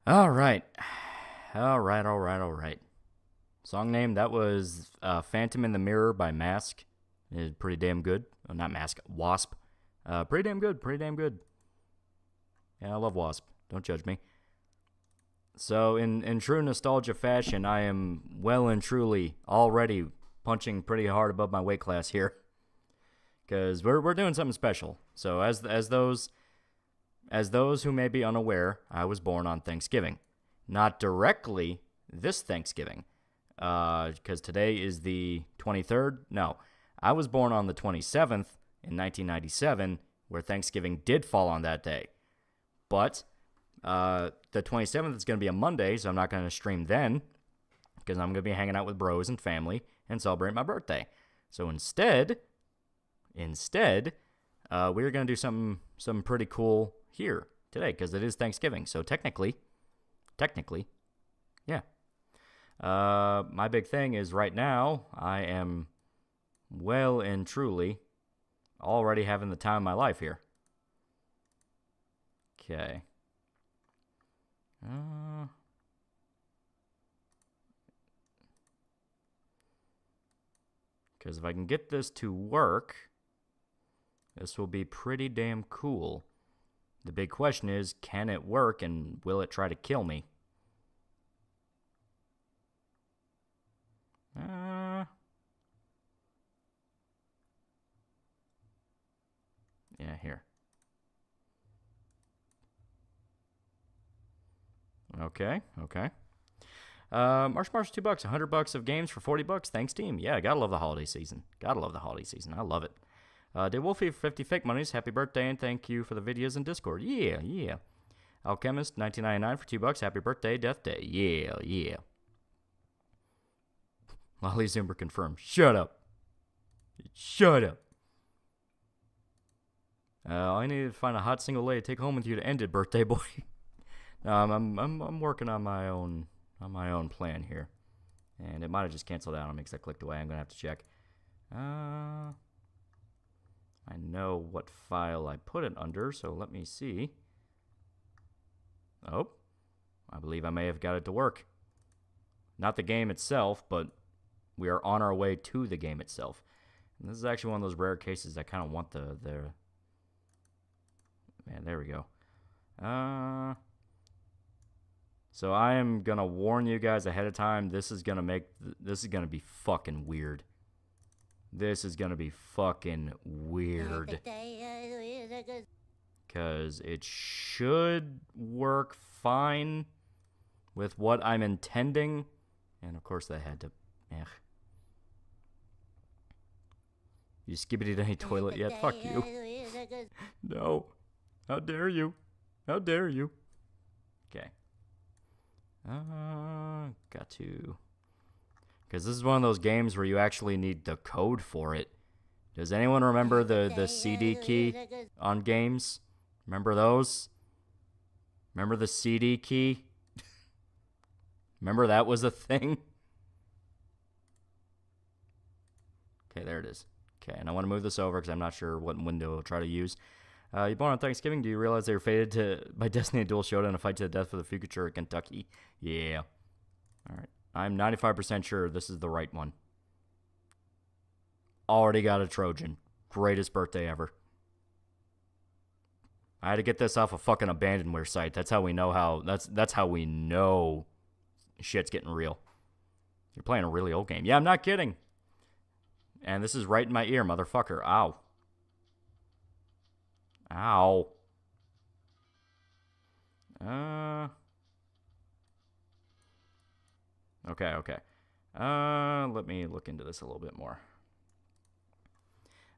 All right. Song name, that was Phantom in the Mirror by Mask. It's pretty damn good. Oh, not Mask, Wasp. Pretty damn good. Yeah, I love Wasp. Don't judge me. So, in true nostalgia fashion, I am well and truly already punching pretty hard above my weight class here. Because we're doing something special. So, as those who may be unaware, I was born on Thanksgiving. Not directly this Thanksgiving, because today is the 23rd. No, I was born on the 27th in 1997, where Thanksgiving did fall on that day. But the 27th is going to be a Monday, so I'm not going to stream then, because I'm going to be hanging out with bros and family and celebrate my birthday. So instead, we're going to do something pretty cool here today, because it is Thanksgiving. So technically, yeah. My big thing is right now, I am well and truly already having the time of my life here. Okay. Because if I can get this to work, this will be pretty damn cool. The big question is, can it work, and will it try to kill me? Yeah, here. Okay. March $2, $100 of games for $40. Thanks, team. Yeah, gotta love the holiday season. I love it. Did Wolfie for 50 fake monies. Happy birthday, and thank you for the videos in Discord. Yeah. Alchemist, 1999 for $2. Happy birthday, Death Day. Yeah. Lolly Zoomer confirmed. Shut up. All I need to find a hot single lady to take home with you to end it, birthday boy. I'm working on my own plan here, and it might have just canceled out on me because I clicked away. I'm gonna have to check. I know what file I put it under, so let me see. Oh, I believe I may have got it to work. Not the game itself, but we are on our way to the game itself. And this is actually one of those rare cases I kind of want the... Man, there we go. So I am going to warn you guys ahead of time. This is going to be fucking weird. This is going to be fucking weird. Because it should work fine with what I'm intending. And of course they had to... You skibbity-day toilet yet? Fuck you. No. How dare you? Okay. Got to... Because this is one of those games where you actually need the code for it. Does anyone remember the CD key on games? Remember those? Remember the CD key? Remember that was a thing? Okay, there it is. Okay, and I want to move this over because I'm not sure what window I'll try to use. You born on Thanksgiving? Do you realize they were fated by Destiny Duel Showdown a fight to the death for the future of Kentucky? Yeah. All right. I'm 95% sure this is the right one. Already got a Trojan. Greatest birthday ever. I had to get this off a fucking abandonware site. That's how we know how. That's how we know shit's getting real. You're playing a really old game. Yeah, I'm not kidding. And this is right in my ear, motherfucker. Ow. Ow. Okay. Let me look into this a little bit more.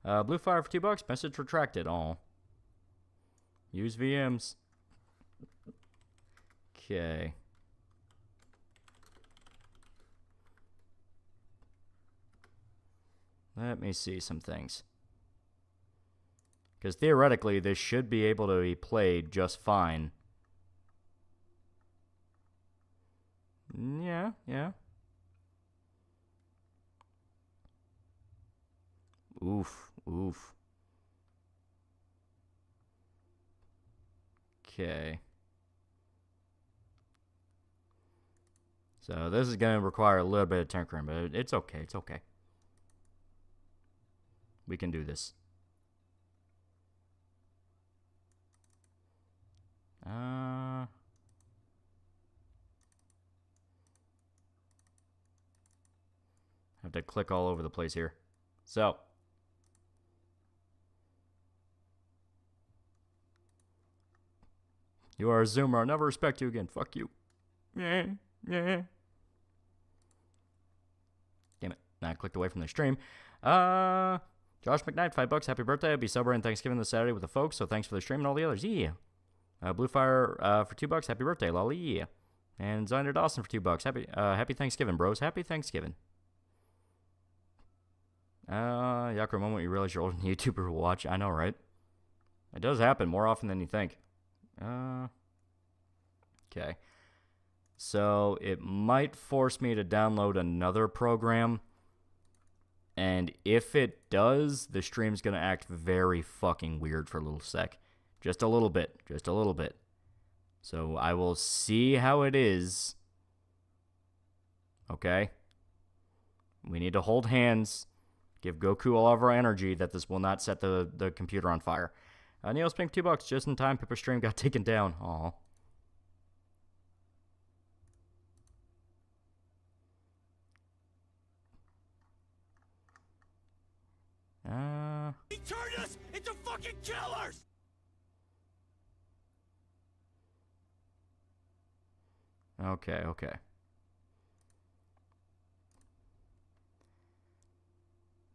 Blue Fire for $2. Message retracted. Oh. Use VMs. Okay. Let me see some things. Because theoretically, this should be able to be played just fine. Yeah. Oof. Okay. So this is going to require a little bit of tinkering, but it's okay. We can do this. Have to click all over the place here. So. You are a Zoomer. I'll never respect you again. Fuck you. Yeah. Damn it. Now I clicked away from the stream. Josh McKnight, $5. Happy birthday. I'll be celebrating Thanksgiving this Saturday with the folks, so thanks for the stream and all the others. Yeah. Blue Fire for $2. Happy birthday, Lolly. Yeah. And Zyner Dawson for $2. Happy Thanksgiving, bros. Happy Thanksgiving. Yaku, moment you realize you're older than YouTuber will watch. I know, right? It does happen more often than you think. Okay. So it might force me to download another program. And if it does, the stream's going to act very fucking weird for a little sec. Just a little bit. So I will see how it is. Okay? We need to hold hands. Give Goku all of our energy that this will not set the computer on fire. Neil Spink, $2. Just in time, Pippa stream got taken down. Aw. He turned us into fucking killers! Okay.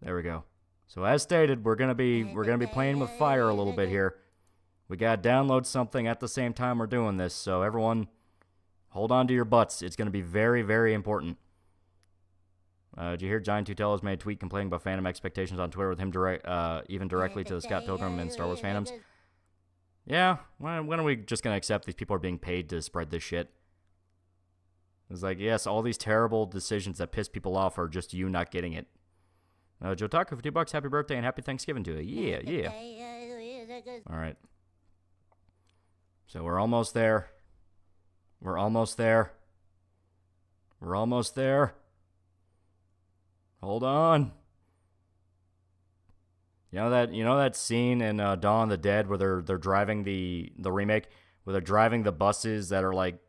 There we go. So as stated, we're gonna be playing with fire a little bit here. We gotta download something at the same time we're doing this. So everyone, hold on to your butts. It's gonna be very, very important. Did you hear Giant Tutell has made a tweet complaining about fandom expectations on Twitter with him even directly to the Scott Pilgrim and Star Wars fandoms? Yeah, when are we just gonna accept these people are being paid to spread this shit? It's like, yes, all these terrible decisions that piss people off are just you not getting it. Jotaku for $2. Happy birthday and happy Thanksgiving to you. Yeah. All right. So we're almost there. Hold on. You know that scene in Dawn of the Dead where they're driving the remake, where they're driving the buses that are like,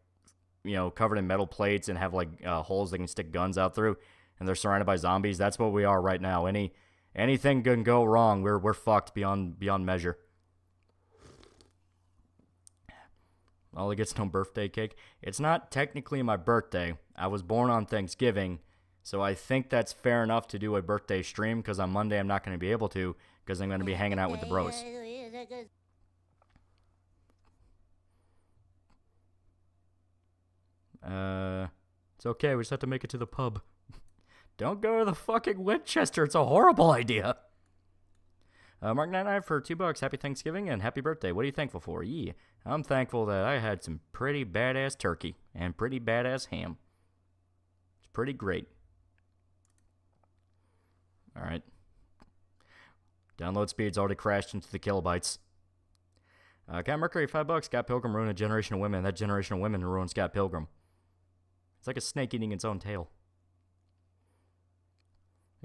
covered in metal plates and have like holes they can stick guns out through, and they're surrounded by zombies. That's what we are right now. Anything can go wrong. We're fucked beyond measure. Ollie gets no birthday cake. It's not technically my birthday. I was born on Thanksgiving, so I think that's fair enough to do a birthday stream, because on Monday I'm not going to be able to, because I'm going to be hanging out with the bros. It's okay. We just have to make it to the pub. Don't go to the fucking Winchester. It's a horrible idea. Mark99 for $2. Happy Thanksgiving and happy birthday. What are you thankful for? Yeah. I'm thankful that I had some pretty badass turkey and pretty badass ham. It's pretty great. All right. Download speed's already crashed into the kilobytes. Cat Mercury, $5. Scott Pilgrim ruined a generation of women. That generation of women ruined Scott Pilgrim. It's like a snake eating its own tail.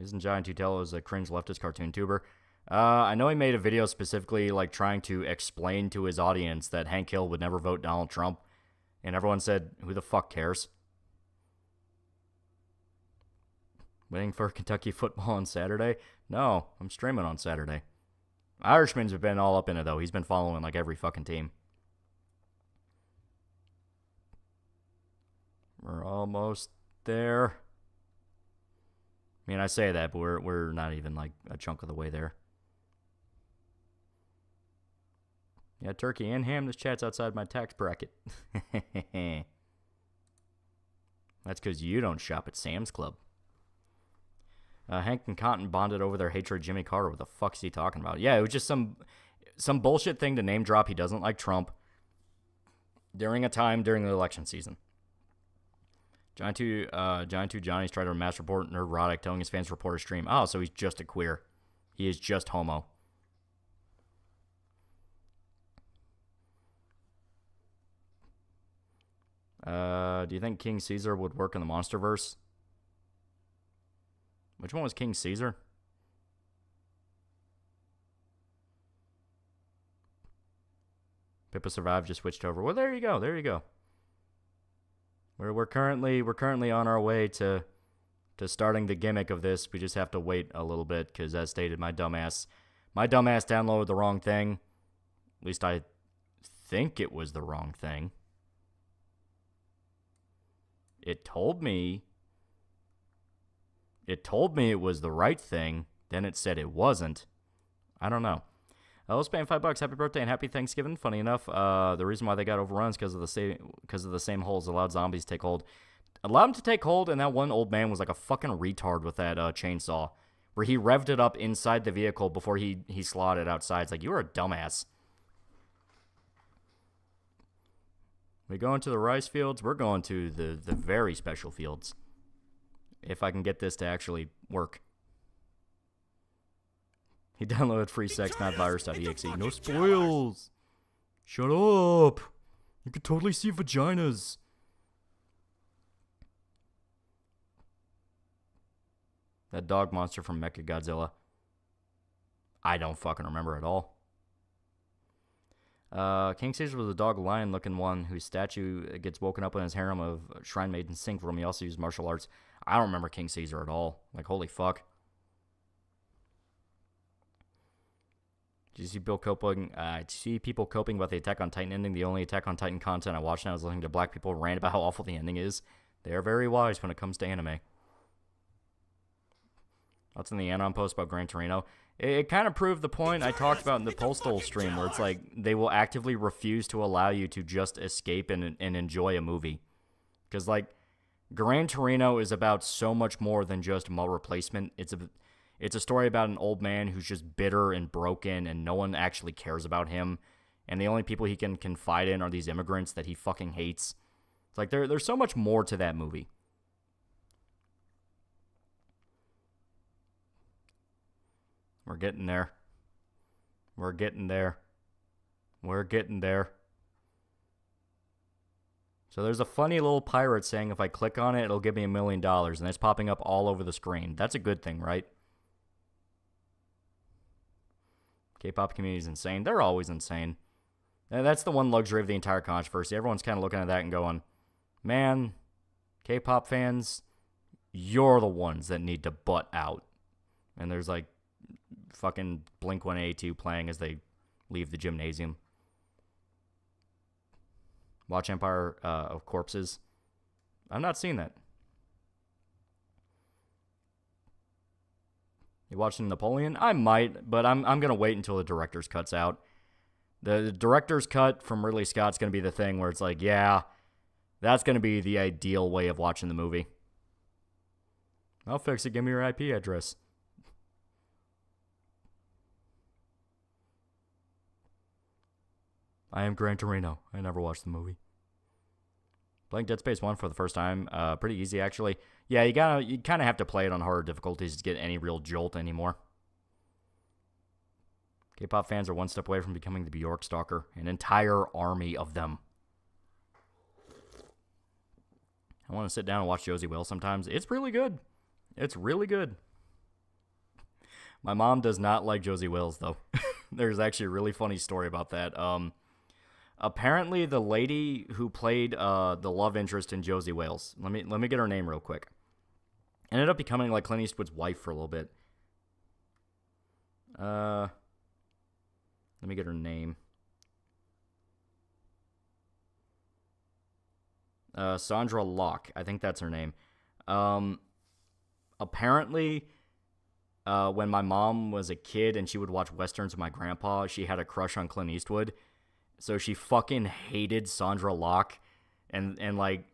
Isn't Giant Tutello a cringe leftist cartoon tuber? I know he made a video specifically like trying to explain to his audience that Hank Hill would never vote Donald Trump, and everyone said, "Who the fuck cares?" Waiting for Kentucky football on Saturday? No, I'm streaming on Saturday. Irishman's been all up in it though. He's been following like every fucking team. We're almost there. I mean, I say that, but we're not even like a chunk of the way there. Yeah, turkey and ham. This chat's outside my tax bracket. That's because you don't shop at Sam's Club. Hank and Cotton bonded over their hatred of Jimmy Carter. What the fuck is he talking about? Yeah, it was just some bullshit thing to name drop. He doesn't like Trump during a time during the election season. Giant 2 Johnny's tried to mass report Neurotic, telling his fans to report a stream. Oh, so he's just a queer. He is just homo. Do you think King Caesar would work in the Monsterverse? Which one was King Caesar? Pippa survived, just switched over. Well, there you go. There you go. We're currently on our way to starting the gimmick of this. We just have to wait a little bit because, as stated, my dumbass downloaded the wrong thing. At least I think it was the wrong thing. It told me it was the right thing. Then it said it wasn't. I don't know. Let's pay him $5. Happy birthday and happy Thanksgiving. Funny enough, the reason why they got overrun is because of the same holes allowed zombies to take hold. Allowed them to take hold, and that one old man was like a fucking retard with that chainsaw, where he revved it up inside the vehicle before he slotted outside. It's like, you were a dumbass. We going to the rice fields. We're going to the very special fields. If I can get this to actually work. He downloaded freesexnotvirus.exe. No spoils. Shut up. You could totally see vaginas. That dog monster from Mechagodzilla. I don't fucking remember at all. King Caesar was a dog lion looking one whose statue gets woken up in his harem of shrine maidens sink room. He also used martial arts. I don't remember King Caesar at all. Like, holy fuck. Did you see people coping about the Attack on Titan ending? The only Attack on Titan content I watch now is listening to black people rant about how awful the ending is. They are very wise when it comes to anime. What's in the Anon post about Gran Torino? It kind of proved the point I talked about in the Postal stream, where it's like they will actively refuse to allow you to just escape and enjoy a movie. Because, like, Gran Torino is about so much more than just mall replacement. It's a story about an old man who's just bitter and broken, and no one actually cares about him. And the only people he can confide in are these immigrants that he fucking hates. It's like there's so much more to that movie. We're getting there. We're getting there. We're getting there. So there's a funny little pirate saying if I click on it, it'll give me $1 million. And it's popping up all over the screen. That's a good thing, right? K-pop community is insane. They're always insane. And that's the one luxury of the entire controversy. Everyone's kind of looking at that and going, man, K-pop fans, you're the ones that need to butt out. And there's like fucking Blink-182 playing as they leave the gymnasium. Watch Empire of Corpses. I've not seen that. You watching Napoleon? I might, but I'm gonna wait until the director's cut's out. The director's cut from Ridley Scott's gonna be the thing where it's like, yeah, that's gonna be the ideal way of watching the movie. I'll fix it. Give me your IP address. I am Gran Torino. I never watched the movie. Playing Dead Space 1 for the first time. Pretty easy, actually. Yeah, you kind of have to play it on harder difficulties to get any real jolt anymore. K-pop fans are one step away from becoming the Bjork stalker. An entire army of them. I want to sit down and watch Josie Whale sometimes. It's really good. It's really good. My mom does not like Josie Wales, though. There's actually a really funny story about that. Apparently, the lady who played the love interest in Josie Wales, let me get her name real quick, ended up becoming like Clint Eastwood's wife for a little bit. Let me get her name. Sandra Locke, I think that's her name. Apparently, when my mom was a kid and she would watch westerns with my grandpa, she had a crush on Clint Eastwood. So she fucking hated Sandra Locke, and like,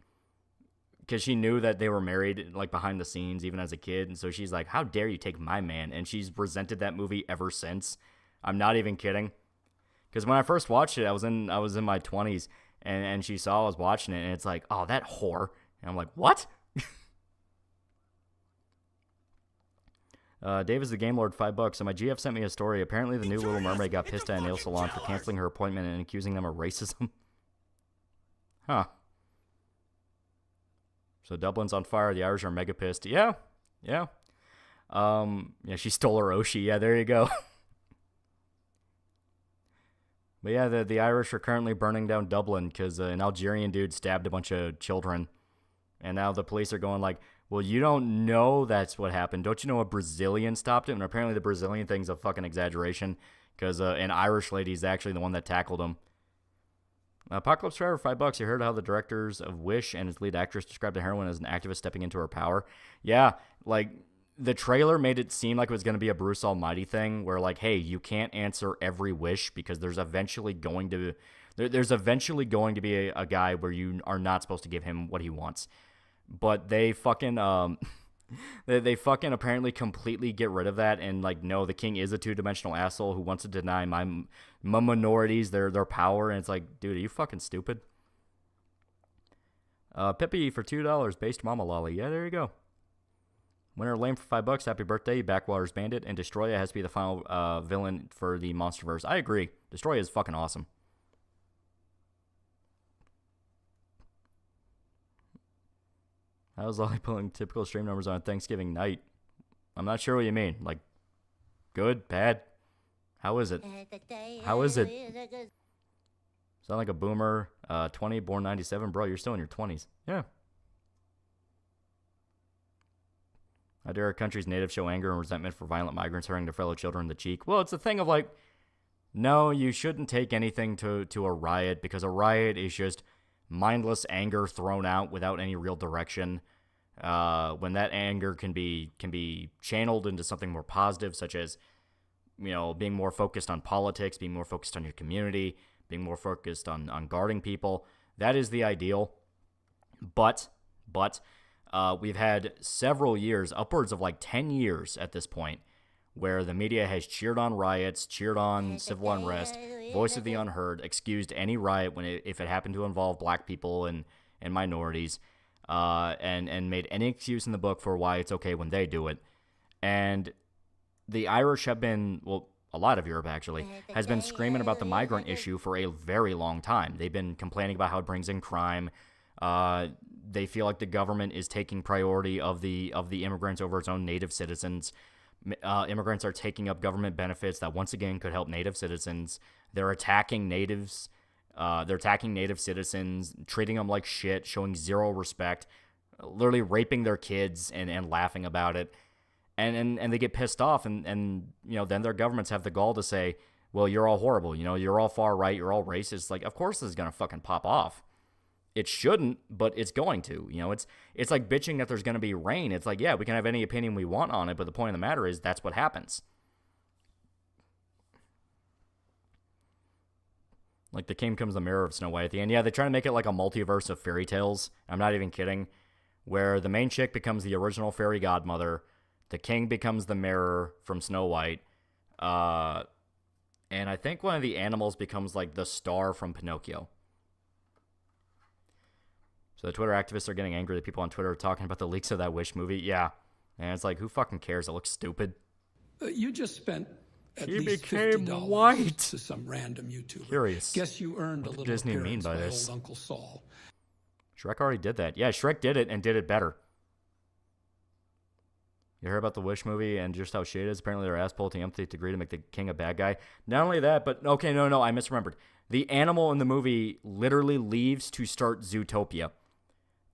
because she knew that they were married, like, behind the scenes, even as a kid. And so she's like, how dare you take my man? And she's resented that movie ever since. I'm not even kidding. Because when I first watched it, I was in my 20s, and she saw I was watching it, and it's like, oh, that whore. And I'm like, what? Dave is the Game Lord, $5. So my GF sent me a story. Apparently the new Little Mermaid got pissed at a nail salon for canceling her appointment and accusing them of racism. Huh. So Dublin's on fire. The Irish are mega pissed. Yeah. Yeah, she stole her Oshi. Yeah, there you go. But yeah, the Irish are currently burning down Dublin because an Algerian dude stabbed a bunch of children. And now the police are going like, well, you don't know that's what happened. Don't you know a Brazilian stopped him? And apparently the Brazilian thing's a fucking exaggeration because an Irish lady is actually the one that tackled him. Apocalypse Driver, $5. You heard how the directors of Wish and its lead actress described the heroine as an activist stepping into her power? Yeah, like, the trailer made it seem like it was going to be a Bruce Almighty thing where, like, hey, you can't answer every wish because there's eventually going to be a guy where you are not supposed to give him what he wants. But they fucking they fucking apparently completely get rid of that and like, no, the king is a two-dimensional asshole who wants to deny my minorities their power, and it's like, dude, are you fucking stupid? Pippi for $2, based Mama Lolly. Yeah, there you go. Winner Lame for $5. Happy birthday, Backwaters Bandit. And Destroya has to be the final villain for the Monsterverse. I agree. Destroya is fucking awesome. How's Lolly pulling typical stream numbers on Thanksgiving night? I'm not sure what you mean. Like, good? Bad? How is it? How is it? Sound like a boomer. 20, born 97. Bro, you're still in your 20s. Yeah. How dare our country's natives show anger and resentment for violent migrants hurting their fellow children in the cheek? Well, it's a thing of like, no, you shouldn't take anything to a riot because a riot is just mindless anger thrown out without any real direction. When that anger can be channeled into something more positive, such as, being more focused on politics, being more focused on your community, being more focused on guarding people, that is the ideal. But we've had several years, upwards of like 10 years at this point, where the media has cheered on riots, cheered on civil unrest, voice of the unheard, excused any riot if it happened to involve black people and minorities, and made any excuse in the book for why it's okay when they do it. And the Irish have been, well, a lot of Europe actually, has been screaming about the migrant issue for a very long time. They've been complaining about how it brings in crime. They feel like the government is taking priority of the immigrants over its own native citizens. Immigrants are taking up government benefits that once again could help native citizens. They're attacking natives. They're attacking native citizens, treating them like shit, showing zero respect, literally raping their kids and laughing about it. And they get pissed off, and then their governments have the gall to say, well, you're all horrible. You're all far right. You're all racist. Like, of course this is going to fucking pop off. It shouldn't, but it's going to. It's like bitching that there's going to be rain. It's like, yeah, we can have any opinion we want on it, but the point of the matter is that's what happens. Like, the king becomes the mirror of Snow White at the end. Yeah, they try to make it like a multiverse of fairy tales. I'm not even kidding. Where the main chick becomes the original fairy godmother. The king becomes the mirror from Snow White. And I think one of the animals becomes like the star from Pinocchio. So the Twitter activists are getting angry that people on Twitter are talking about the leaks of that Wish movie. Yeah. And it's like, who fucking cares? It looks stupid. You just spent at she least became $50 white to some random YouTuber. Curious. Guess you earned a little Disney mean appearance by by this? old Uncle Saul. Shrek already did that. Yeah, Shrek did it and did it better. You heard about the Wish movie and just how shit it is? Apparently they're ass-pulled to empathy degree to make the king a bad guy. Not only that, but, okay, no, I misremembered. The animal in the movie literally leaves to start Zootopia.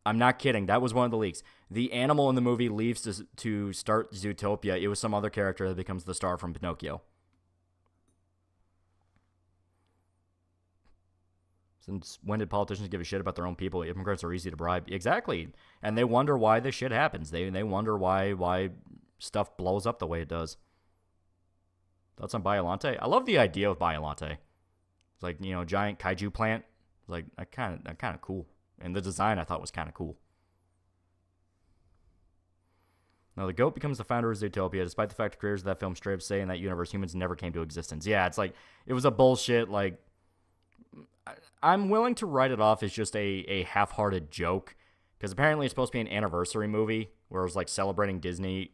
I'm not kidding. That was one of the leaks. The animal in the movie leaves to start Zootopia. It was some other character that becomes the star from Pinocchio. Since when did politicians give a shit about their own people? Immigrants are easy to bribe. Exactly. And they wonder why this shit happens. They wonder why stuff blows up the way it does. Thoughts on Biollante? I love the idea of Biollante. It's like, giant kaiju plant. Like, kind of cool. And the design I thought was kind of cool. Now, the goat becomes the founder of Zootopia, despite the fact the creators of that film straight up say in that universe humans never came to existence. Yeah, it's like, it was a bullshit, like, I'm willing to write it off as just a half-hearted joke, because apparently it's supposed to be an anniversary movie, where it was, like, celebrating Disney.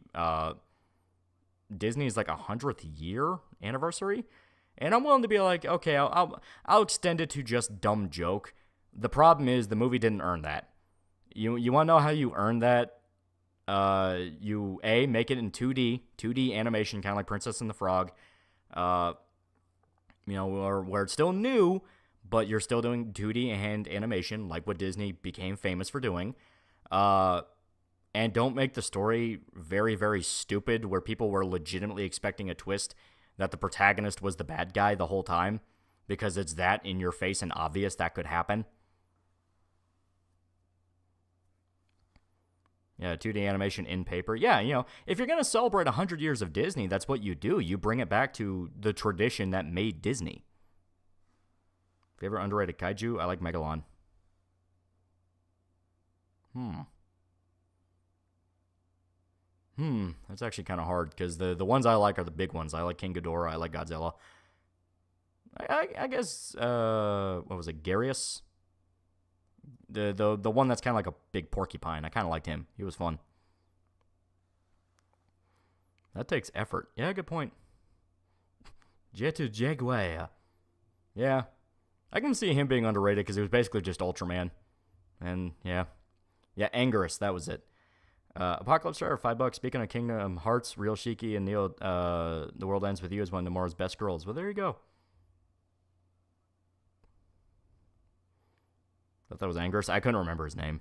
Disney's, like, 100th year anniversary, and I'm willing to be like, okay, I'll extend it to just dumb joke. The problem is the movie didn't earn that. You want to know how you earn that? You make it in 2D animation, kind of like Princess and the Frog. Where it's still new, but you're still doing 2D and animation, like what Disney became famous for doing. And don't make the story very, very stupid, where people were legitimately expecting a twist that the protagonist was the bad guy the whole time, because it's that in your face and obvious that could happen. Yeah, 2D animation in paper. Yeah, if you're going to celebrate 100 years of Disney, that's what you do. You bring it back to the tradition that made Disney. Favorite underrated kaiju? I like Megalon. That's actually kind of hard, because the ones I like are the big ones. I like King Ghidorah. I like Godzilla. I guess, what was it, Garius? The one that's kind of like a big porcupine. I kind of liked him. He was fun. That takes effort. Yeah, good point. Jetu Jaguar. Yeah. I can see him being underrated because he was basically just Ultraman. And, yeah. Yeah, Anguirus, that was it. Apocalypse Star, $5. Speaking of Kingdom Hearts, Real Shiki and Neo, The World Ends With You is one of Nomura's best girls. Well, there you go. Thought that was Anguirus. I couldn't remember his name.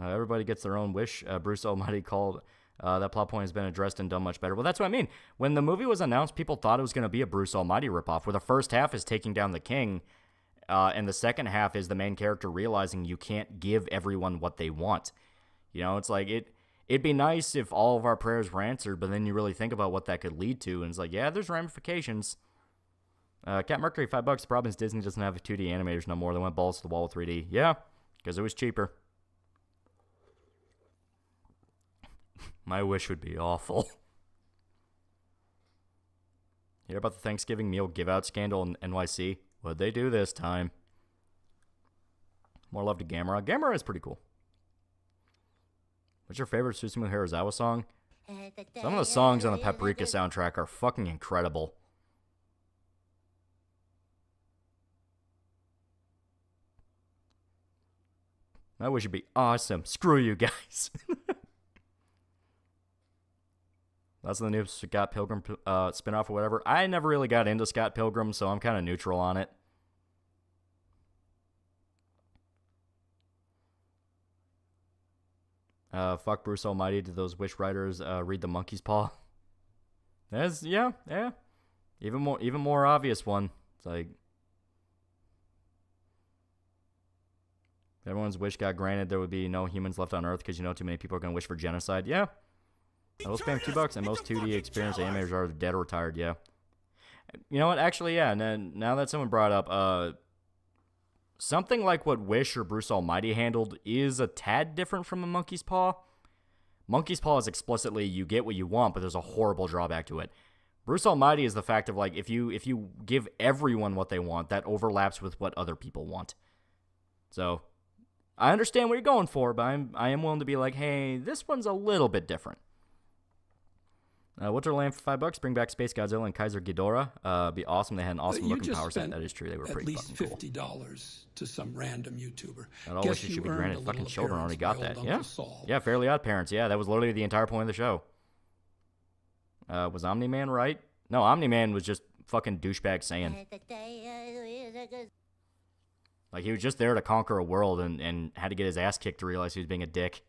Everybody gets their own wish. Bruce Almighty called that plot point has been addressed and done much better. Well, that's what I mean. When the movie was announced, people thought it was going to be a Bruce Almighty ripoff, where the first half is taking down the king, and the second half is the main character realizing you can't give everyone what they want. It's like it'd be nice if all of our prayers were answered, but then you really think about what that could lead to, and it's like, yeah, there's ramifications. Cat Mercury, $5. The problem is Disney doesn't have 2D animators no more. They went balls to the wall with 3D. Yeah, because it was cheaper. My wish would be awful. Hear about the Thanksgiving meal give-out scandal in NYC? What'd they do this time? More love to Gamera. Gamera is pretty cool. What's your favorite Susumu Hirazawa song? Some of the songs on the Paprika soundtrack are fucking incredible. My wish would be awesome. Screw you guys. That's the new Scott Pilgrim spinoff or whatever. I never really got into Scott Pilgrim, so I'm kind of neutral on it. Fuck Bruce Almighty. Did those Wish writers read The Monkey's Paw? Yeah. Even more obvious one. It's like, if everyone's wish got granted, there would be no humans left on Earth because too many people are going to wish for genocide. Yeah. I will spam $2, and most 2D experienced animators are dead or retired. Yeah. You know what? Actually, yeah. Now that someone brought up, something like what Wish or Bruce Almighty handled is a tad different from a Monkey's Paw. Monkey's Paw is explicitly you get what you want, but there's a horrible drawback to it. Bruce Almighty is the fact of like if you give everyone what they want, that overlaps with what other people want. So I understand what you're going for, but I am willing to be like, hey, this one's a little bit different. Winterland for $5. Bring back Space Godzilla and Kaiser Ghidorah. Be awesome. They had an awesome looking power set. That is true. They were pretty fucking cool. At least $50 to some random YouTuber. Not all wishes should be granted. Fucking children already got that. Yeah. Yeah, Fairly Odd Parents. Yeah, that was literally the entire point of the show. Was Omni-Man right? No, Omni-Man was just fucking douchebag saying. Like, he was just there to conquer a world and had to get his ass kicked to realize he was being a dick.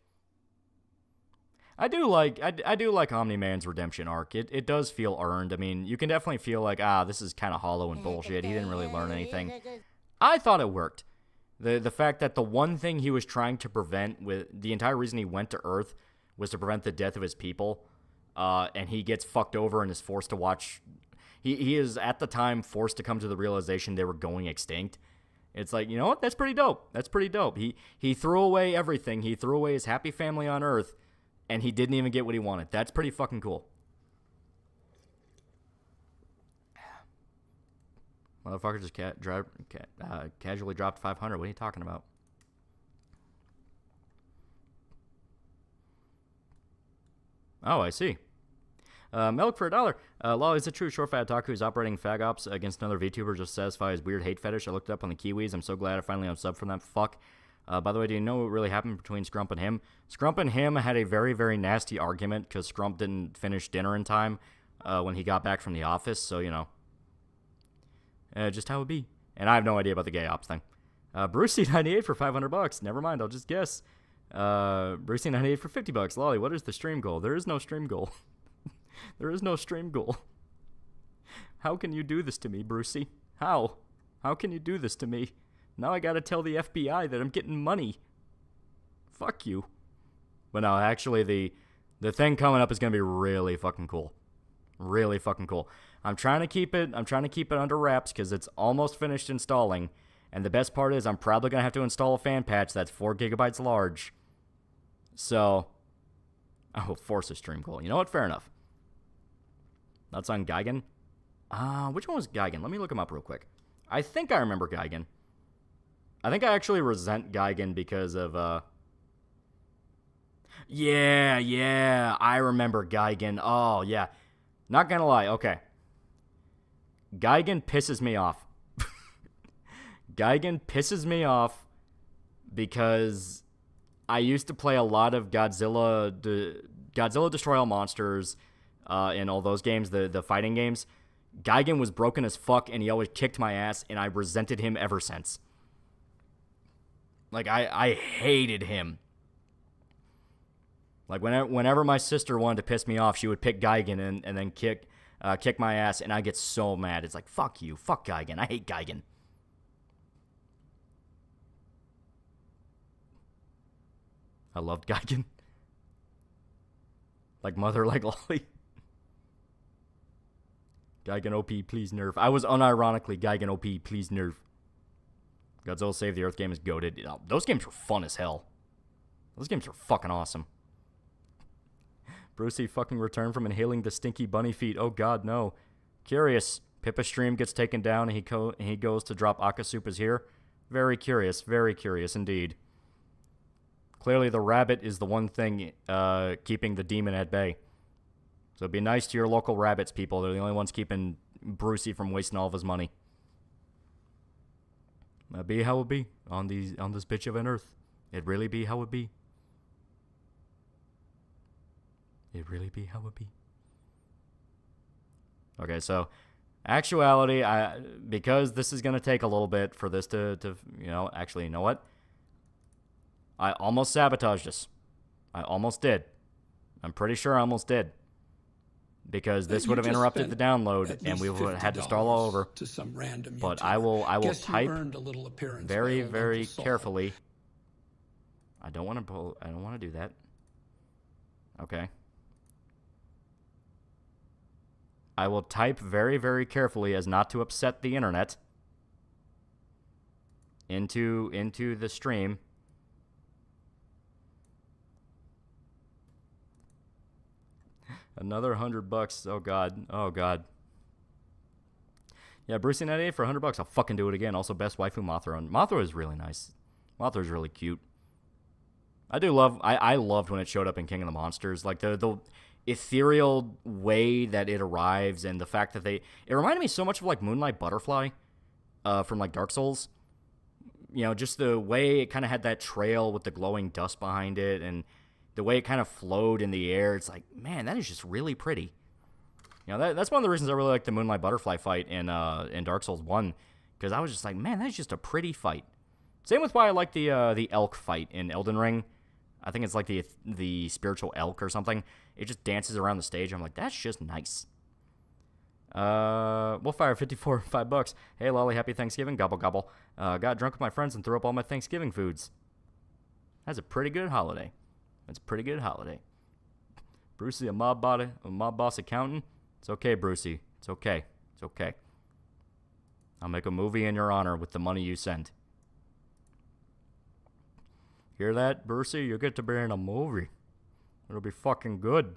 I do like Omni-Man's redemption arc. It does feel earned. I mean, you can definitely feel like, this is kind of hollow and bullshit. He didn't really learn anything. I thought it worked. The fact that the one thing he was trying to prevent, with the entire reason he went to Earth, was to prevent the death of his people, and he gets fucked over and is forced to watch. He is, at the time, forced to come to the realization they were going extinct. It's like, you know what? That's pretty dope. That's pretty dope. He threw away everything. He threw away his happy family on Earth, and he didn't even get what he wanted. That's pretty fucking cool. Motherfucker just casually dropped 500. What are you talking about? Oh, I see. Milk for $1. Lol, is it true short fat otaku is operating fag ops against another VTuber just to satisfy his weird hate fetish? I looked it up on the Kiwis. I'm so glad I finally unsubbed from that fuck. By the way, do you know what really happened between Scrump and him? Scrump and him had a very, very nasty argument because Scrump didn't finish dinner in time when he got back from the office. So, you know, just how it be. And I have no idea about the gay ops thing. Brucey98 for $500. Never mind, I'll just guess. Brucey98 for $50. Lolly, what is the stream goal? There is no stream goal. There is no stream goal. How can you do this to me, Brucey? How? How can you do this to me? Now I gotta tell the FBI that I'm getting money. Fuck you. But no, actually, the thing coming up is gonna be really fucking cool. Really fucking cool. I'm trying to keep it under wraps because it's almost finished installing. And the best part is I'm probably gonna have to install a fan patch that's 4 gigabytes large. So, force a stream goal. You know what? Fair enough. That's on Gigan. Which one was Gigan? Let me look him up real quick. I think I remember Gigan. I think I actually resent Gigan because of, Yeah, I remember Gigan. Oh, yeah. Not gonna lie, okay. Gigan pisses me off. Gigan pisses me off because I used to play a lot of Godzilla Destroy All Monsters, in all those games, the fighting games. Gigan was broken as fuck, and he always kicked my ass, and I resented him ever since. Like, I hated him. Like, whenever my sister wanted to piss me off, she would pick Gigan and then kick my ass, and I get so mad. It's like, fuck you, fuck Gigan. I hate Gigan. I loved Gigan. Like mother, like Lolly. Gigan OP, please nerf. I was unironically Gigan OP, please nerf. Godzilla Save the Earth game is goated. Those games were fun as hell. Those games were fucking awesome. Brucey fucking returned from inhaling the stinky bunny feet. Oh god, no. Curious. Pippa stream gets taken down and he goes to drop Akasupas here. Very curious indeed. Clearly the rabbit is the one thing keeping the demon at bay. So be nice to your local rabbits, people. They're the only ones keeping Brucey from wasting all of his money. Be how it be on this bitch of an earth. It really be how it be. It really be how it be. Okay, so actuality, because this is gonna take a little bit for this to actually, you know what? I almost sabotaged this. I almost did. I'm pretty sure I almost did. Because this would have interrupted the download, and we would have had to start all over. To some random but YouTuber. I will type very, by very Uncle Saul. carefully. I don't want to do that. Okay. I will type very, very carefully as not to upset the internet into the stream. Another $100. Oh god. Oh god. Yeah, Brucey 98 for $100. I'll fucking do it again. Also, best waifu Mothra. Mothra is really nice. Mothra is really cute. I loved when it showed up in King of the Monsters. Like ethereal way that it arrives, and the fact that it reminded me so much of like Moonlight Butterfly from like Dark Souls. You know, just the way it kind of had that trail with the glowing dust behind it, and the way it kind of flowed in the air. It's like, man, that is just really pretty. You know, that's one of the reasons I really like the Moonlight Butterfly fight in Dark Souls 1, because I was just like, man, that's just a pretty fight. Same with why I like the elk fight in Elden Ring. I think it's like the spiritual elk or something. It just dances around the stage. I'm like, that's just nice. Wolfire 54, $5. Hey Lolly, happy Thanksgiving. Gobble gobble. Got drunk with my friends and threw up all my Thanksgiving foods. That's a pretty good holiday. That's a pretty good holiday. Brucey, a mob boss accountant. It's okay, Brucey. It's okay. It's okay. I'll make a movie in your honor with the money you send. Hear that, Brucey? You get to be in a movie. It'll be fucking good.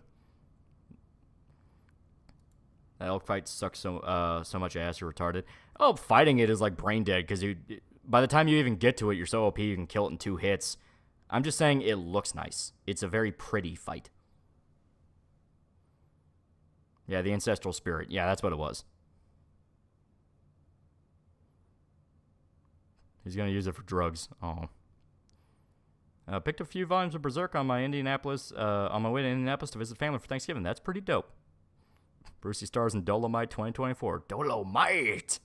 That elk fight sucks so much ass. You're retarded. Oh, fighting it is like brain dead because by the time you even get to it, you're so OP you can kill it in 2 hits. I'm just saying it looks nice. It's a very pretty fight. Yeah, the ancestral spirit. Yeah, that's what it was. He's gonna use it for drugs. Oh. Picked a few volumes of Berserk on my way to Indianapolis to visit family for Thanksgiving. That's pretty dope. Brucey stars in Dolomite 2024. Dolomite!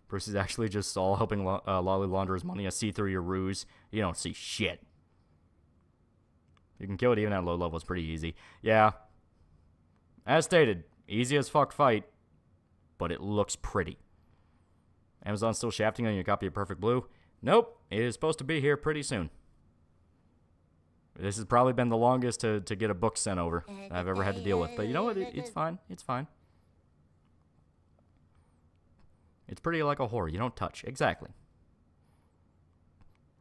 Brucey's actually just Saul helping Lolly launder his money. I see through your ruse. You don't see shit. You can kill it even at low level. It's pretty easy. Yeah. As stated, easy as fuck fight, but it looks pretty. Amazon still shafting on your copy of Perfect Blue? Nope. It is supposed to be here pretty soon. This has probably been the longest to get a book sent over I've ever had to deal with. But you know what? It's fine. It's fine. It's pretty like a whore. You don't touch. Exactly.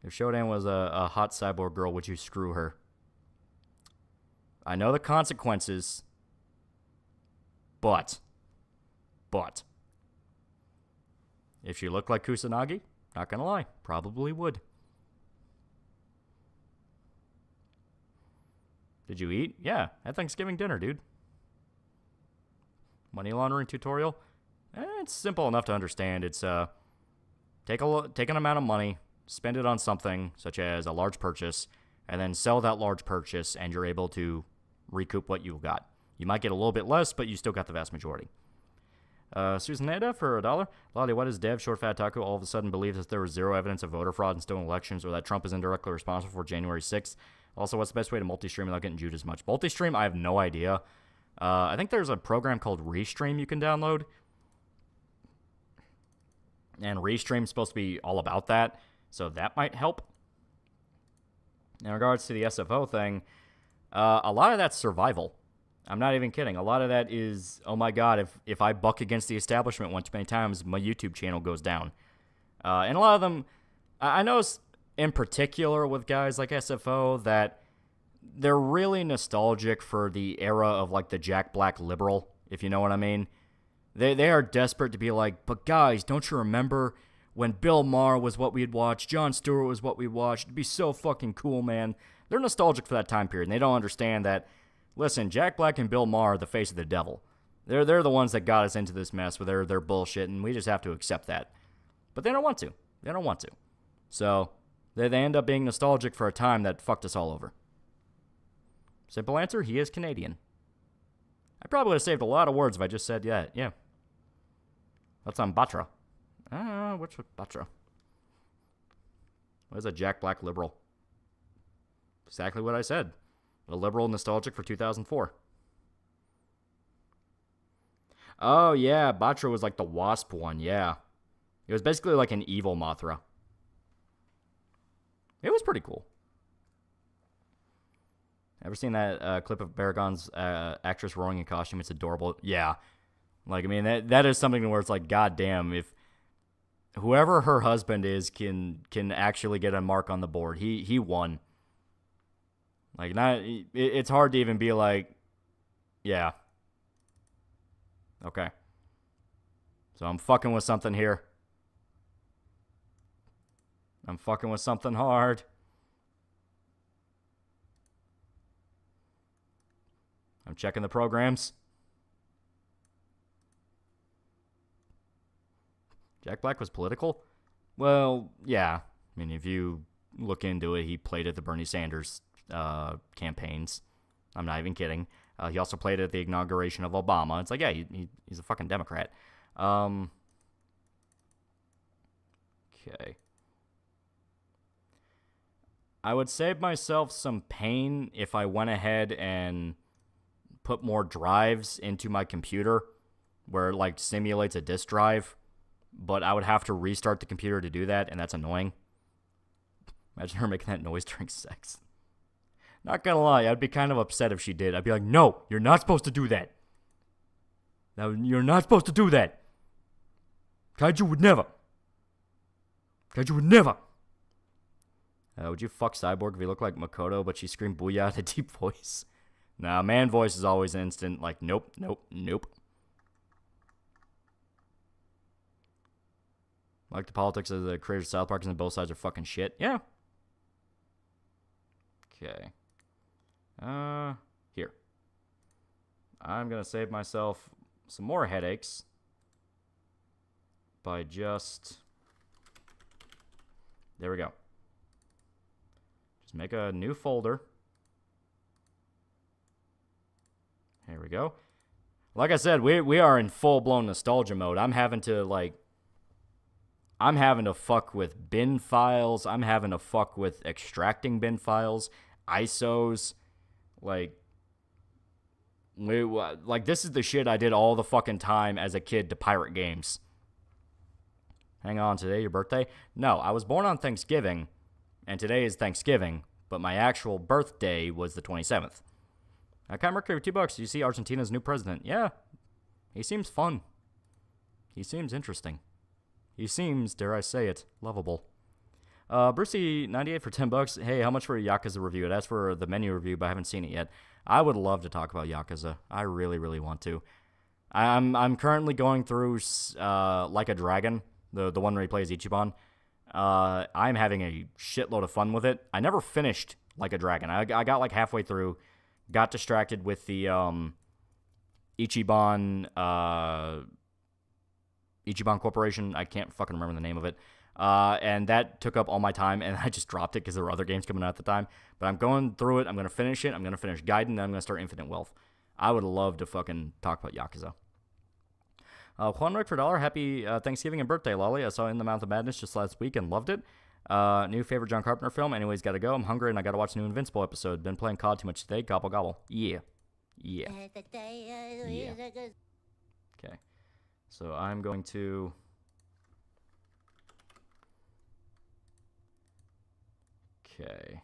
If Shodan was a hot cyborg girl, would you screw her? I know the consequences. But. If she looked like Kusanagi, not gonna lie, probably would. Did you eat? Yeah, at Thanksgiving dinner, dude. Money laundering tutorial? It's simple enough to understand. It's take an amount of money, spend it on something, such as a large purchase, and then sell that large purchase, and you're able to recoup what you got. You might get a little bit less, but you still got the vast majority. Susanada for $1. Lolly, why does Dev Short Fat Taco all of a sudden believe that there was zero evidence of voter fraud in stolen elections, or that Trump is indirectly responsible for January 6th? Also, what's the best way to multi-stream without getting Jewed as much? Multi-stream, I have no idea. I think there's a program called Restream you can download. And Restream's supposed to be all about that, so that might help. In regards to the SFO thing, a lot of that's survival. I'm not even kidding. A lot of that is, oh my god, if I buck against the establishment one too many times, my YouTube channel goes down. And a lot of them, I know in particular with guys like SFO that they're really nostalgic for the era of like the Jack Black liberal, if you know what I mean. They are desperate to be like, but guys, don't you remember when Bill Maher was what we'd watch, Jon Stewart was what we watched? It'd be so fucking cool, man. They're nostalgic for that time period, and they don't understand that, listen, Jack Black and Bill Maher are the face of the devil. They're the ones that got us into this mess with their bullshit, and we just have to accept that. But they don't want to. They don't want to. So they end up being nostalgic for a time that fucked us all over. Simple answer, he is Canadian. I probably would have saved a lot of words if I just said, yeah. That's on Batra. Which was Batra? What is a Jack Black liberal? Exactly what I said. A liberal nostalgic for 2004. Oh, yeah, Batra was like the Wasp one, yeah. It was basically like an evil Mothra. It was pretty cool. Ever seen that clip of Baragon's actress roaring in costume? It's adorable. Yeah. Like, I mean, that is something where it's like, goddamn, if whoever her husband is can actually get a mark on the board. He won. Like, it's hard to even be like, yeah. Okay. So I'm fucking with something here. I'm fucking with something hard. I'm checking the programs. Jack Black was political? Well, yeah. I mean, if you look into it, he played at the Bernie Sanders campaigns. I'm not even kidding. He also played at the inauguration of Obama. It's like, yeah, he's a fucking Democrat. Okay. I would save myself some pain if I went ahead and put more drives into my computer where it like simulates a disk drive, but I would have to restart the computer to do that, and that's annoying. Imagine her making that noise during sex. Not gonna lie, I'd be kind of upset if she did. I'd be like, no, you're not supposed to do that. Now, you're not supposed to do that. Kaiju would never. Kaiju would never. Would you fuck Cyborg if he looked like Makoto, but she screamed booyah in a deep voice? Nah, man voice is always instant. Like, nope, nope, nope. Like the politics of the creators of South Park and both sides are fucking shit. Yeah. Okay. Here. I'm going to save myself some more headaches by just... There we go. Just make a new folder. Here we go. Like I said, we are in full-blown nostalgia mode. I'm having to fuck with bin files. I'm having to fuck with extracting bin files, ISOs. Like this is the shit I did all the fucking time as a kid to pirate games. Hang on, today your birthday? No, I was born on Thanksgiving, and today is Thanksgiving, but my actual birthday was the 27th. Kai Mercury, $2. You see Argentina's new president? Yeah, he seems fun. He seems interesting. He seems, dare I say it, lovable. Brucey98 for $10. Hey, how much for a Yakuza review? It asked for the menu review, but I haven't seen it yet. I would love to talk about Yakuza. I really, really want to. I'm currently going through Like a Dragon, the one where he plays Ichiban. I'm having a shitload of fun with it. I never finished Like a Dragon. I got like halfway through, got distracted with the Ichiban Corporation. I can't fucking remember the name of it. And that took up all my time, and I just dropped it because there were other games coming out at the time. But I'm going through it. I'm going to finish it. I'm going to finish Gaiden, and I'm going to start Infinite Wealth. I would love to fucking talk about Yakuza. Juan Rick for $1. Happy Thanksgiving and birthday, Lolly. I saw In the Mouth of Madness just last week and loved it. New favorite John Carpenter film. Anyways, gotta go. I'm hungry, and I gotta watch the new Invincible episode. Been playing COD too much today. Gobble, gobble. Yeah. Yeah. Yeah. Okay. So I'm going to... Okay.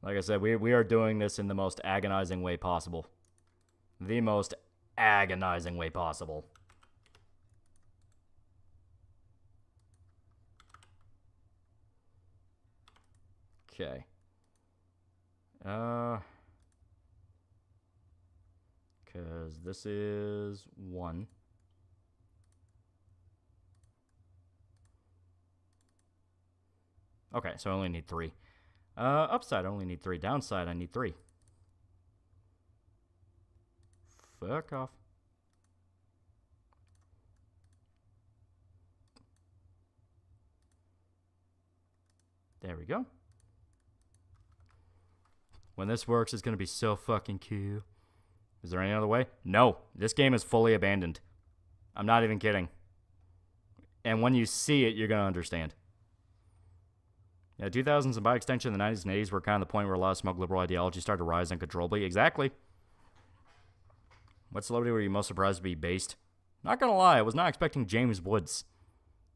Like I said, we are doing this in the most agonizing way possible. The most agonizing way possible. Okay. Because this is 1. Okay, so I only need 3. Upside, I only need 3. Downside, I need 3. Fuck off. There we go. When this works, it's going to be so fucking cool. Is there any other way? No. This game is fully abandoned. I'm not even kidding. And when you see it, you're going to understand. Yeah, 2000s and by extension the 90s and 80s were kind of the point where a lot of smug liberal ideology started to rise uncontrollably. Exactly. What celebrity were you most surprised to be based? Not going to lie, I was not expecting James Woods.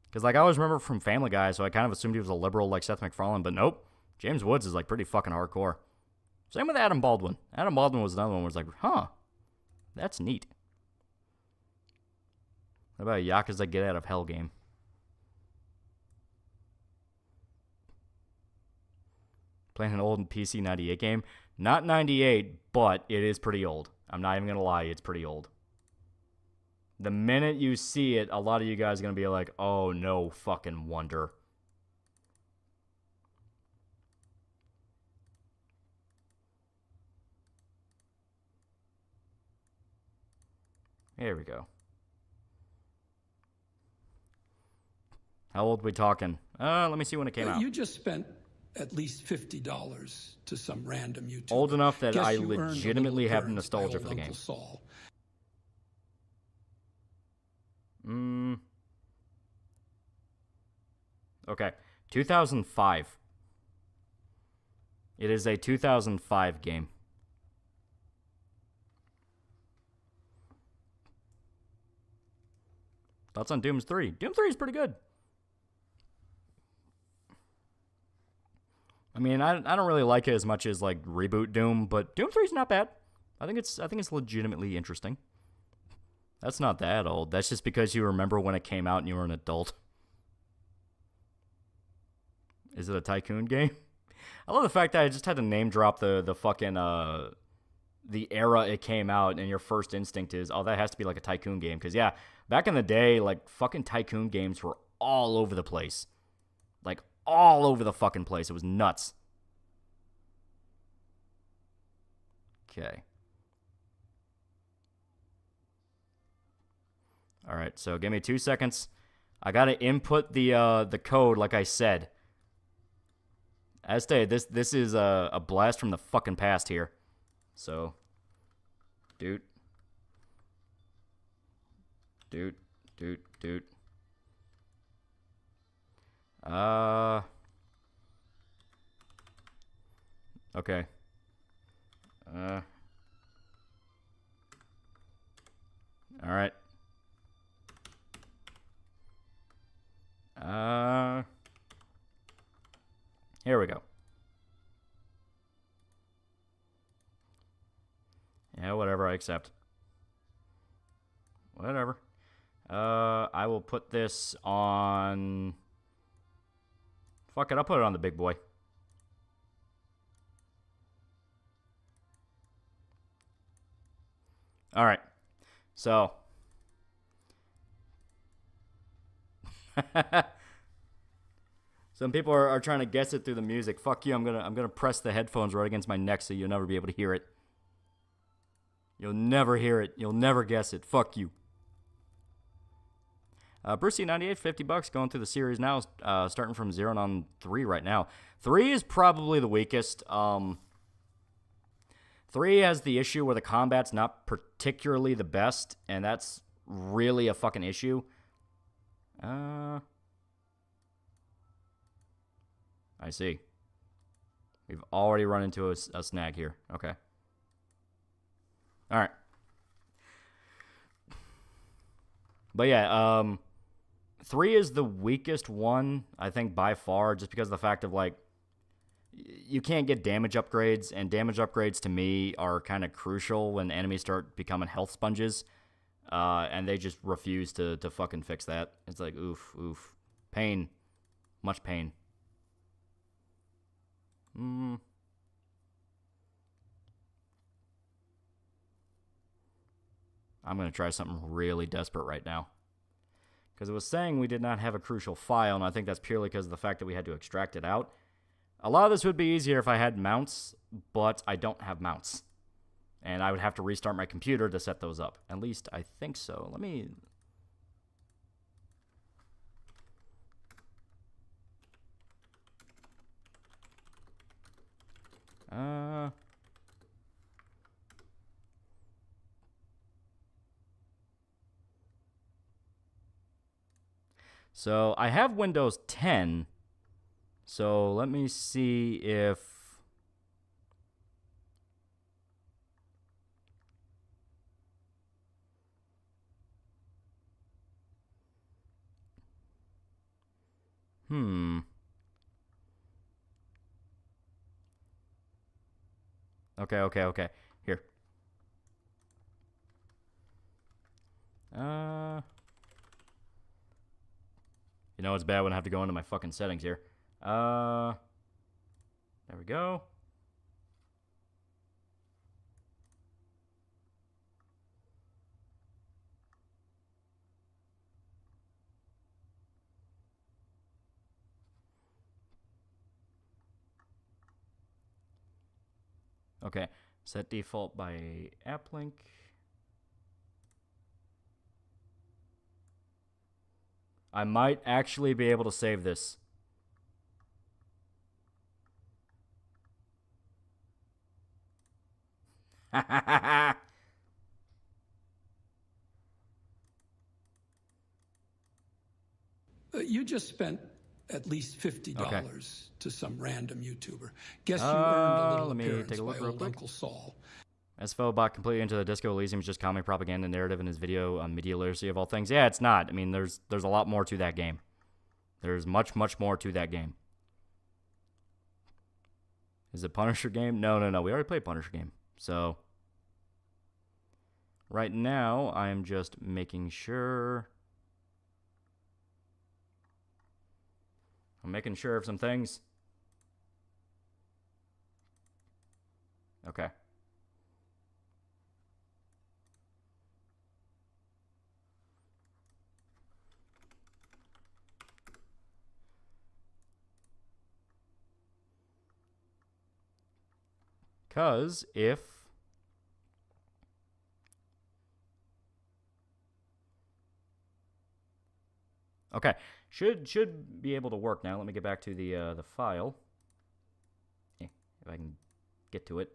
Because, like, I always remember from Family Guy, so I kind of assumed he was a liberal like Seth MacFarlane, but nope. James Woods is, like, pretty fucking hardcore. Same with Adam Baldwin. Adam Baldwin was another one where it's like, huh, that's neat. What about a Yakuza Get Out of Hell game? Playing an old PC 98 game? Not 98, but it is pretty old. I'm not even going to lie, it's pretty old. The minute you see it, a lot of you guys are going to be like, oh, no fucking wonder. Here we go. How old we talking? Let me see when it came out. You just spent at least $50 to some random YouTuber. Old enough that Guess I you earned legitimately a little have occurrence by nostalgia old for the Uncle game. Saul. Okay. 2005. It is a 2005 game. Thoughts on Doom 3? Doom 3 is pretty good. I mean, I don't really like it as much as like Reboot Doom, but Doom 3 is not bad. I think it's legitimately interesting. That's not that old. That's just because you remember when it came out and you were an adult. Is it a tycoon game? I love the fact that I just had to name drop the fucking the era it came out, and your first instinct is, oh, that has to be like a tycoon game. Because yeah, back in the day, like fucking tycoon games were all over the place. Like all over the fucking place. It was nuts. Okay. All right, so give me 2 seconds. I gotta input the code like I said. As stated, this is a blast from the fucking past here. So, dude. Okay. All right. Here we go. Yeah, whatever, I accept. Whatever. I will put this on... Fuck it, I'll put it on the big boy. Alright. So... Some people are trying to guess it through the music. Fuck you, I'm gonna press the headphones right against my neck so you'll never be able to hear it. You'll never hear it. You'll never guess it. Fuck you. Brucey98, $50 going through the series now, starting from 0 and on 3 right now. 3 is probably the weakest. 3 has the issue where the combat's not particularly the best, and that's really a fucking issue. I see. We've already run into a snag here. Okay. All right. But yeah, 3 is the weakest one, I think, by far, just because of the fact of, like, you can't get damage upgrades, and damage upgrades, to me, are kind of crucial when enemies start becoming health sponges, and they just refuse to fucking fix that. It's like, oof. Pain. Much pain. I'm going to try something really desperate right now. Because it was saying we did not have a crucial file, and I think that's purely because of the fact that we had to extract it out. A lot of this would be easier if I had mounts, but I don't have mounts. And I would have to restart my computer to set those up. At least I think so. Let me... So I have Windows 10. So let me see if... Okay. Here. You know it's bad when I have to go into my fucking settings here. There we go. Okay. Set default by app link. I might actually be able to save this. You just spent at least $50 to some random YouTuber. Guess you earned a little let me appearance take a look by real old quick. Uncle Saul. SFO bought completely into the Disco Elysium is just comic propaganda narrative in his video on media literacy of all things. Yeah, it's not. I mean, there's a lot more to that game. There's much more to that game. Is it Punisher game? No. We already played Punisher game. So right now, I'm just making sure. I'm making sure of some things. Okay. Because if... Okay, should be able to work now. Let me get back to the file. If I can get to it.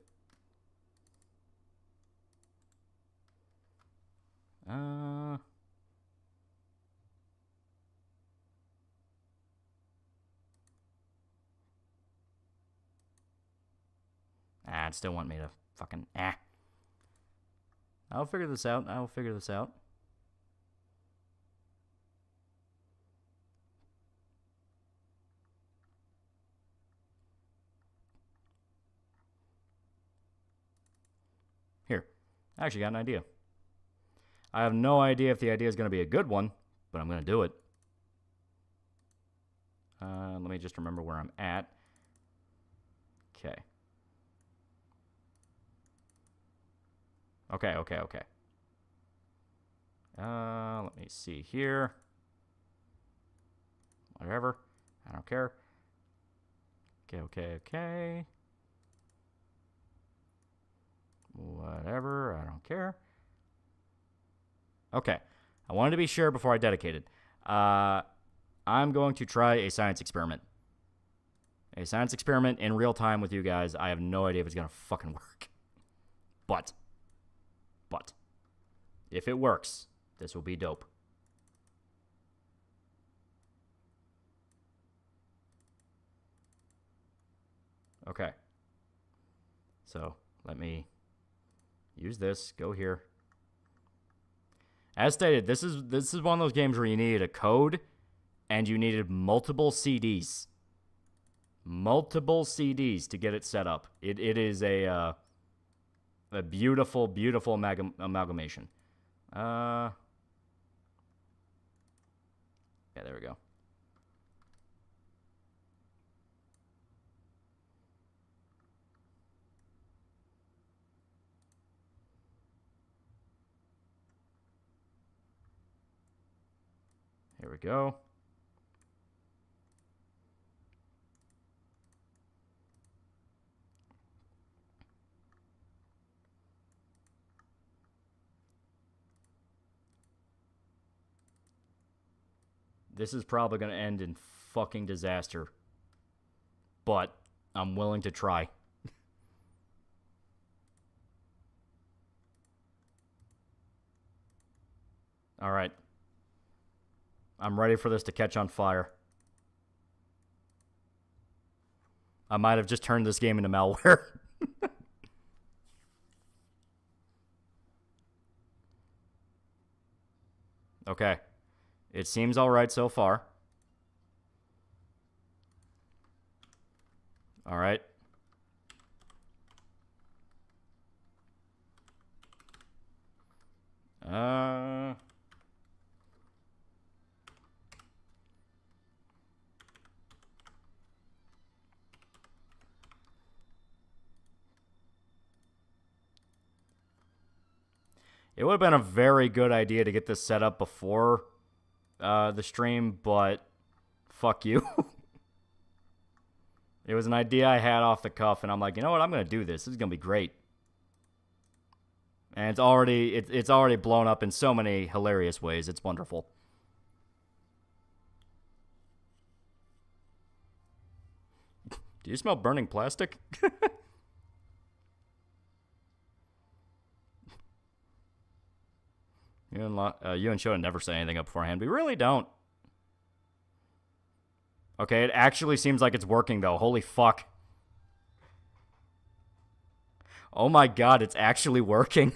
It still want me to fucking I'll figure this out. Here. I actually got an idea. I have no idea if the idea is going to be a good one, but I'm going to do it. Let me just remember where I'm at. Okay. Okay. Let me see here. Whatever. I don't care. Okay. Whatever. I don't care. Okay. I wanted to be sure before I dedicated. I'm going to try a science experiment. A science experiment in real time with you guys. I have no idea if it's going to fucking work. But if it works, this will be dope. Okay. So, let me use this. Go here. As stated, this is one of those games where you needed a code and you needed multiple CDs. Multiple CDs to get it set up. It is a beautiful amalgamation. Yeah, there we go. Here we go. This is probably going to end in fucking disaster. But I'm willing to try. All right. I'm ready for this to catch on fire. I might have just turned this game into malware. Okay. It seems all right so far. All right. It would have been a very good idea to get this set up before the stream, but fuck you. It was an idea I had off the cuff, and I'm like, you know what? I'm going to do this. This is going to be great. And it's already blown up in so many hilarious ways. It's wonderful. Do you smell burning plastic? You and Shoda never say anything up beforehand. We really don't. Okay, it actually seems like it's working, though. Holy fuck. Oh my god, it's actually working.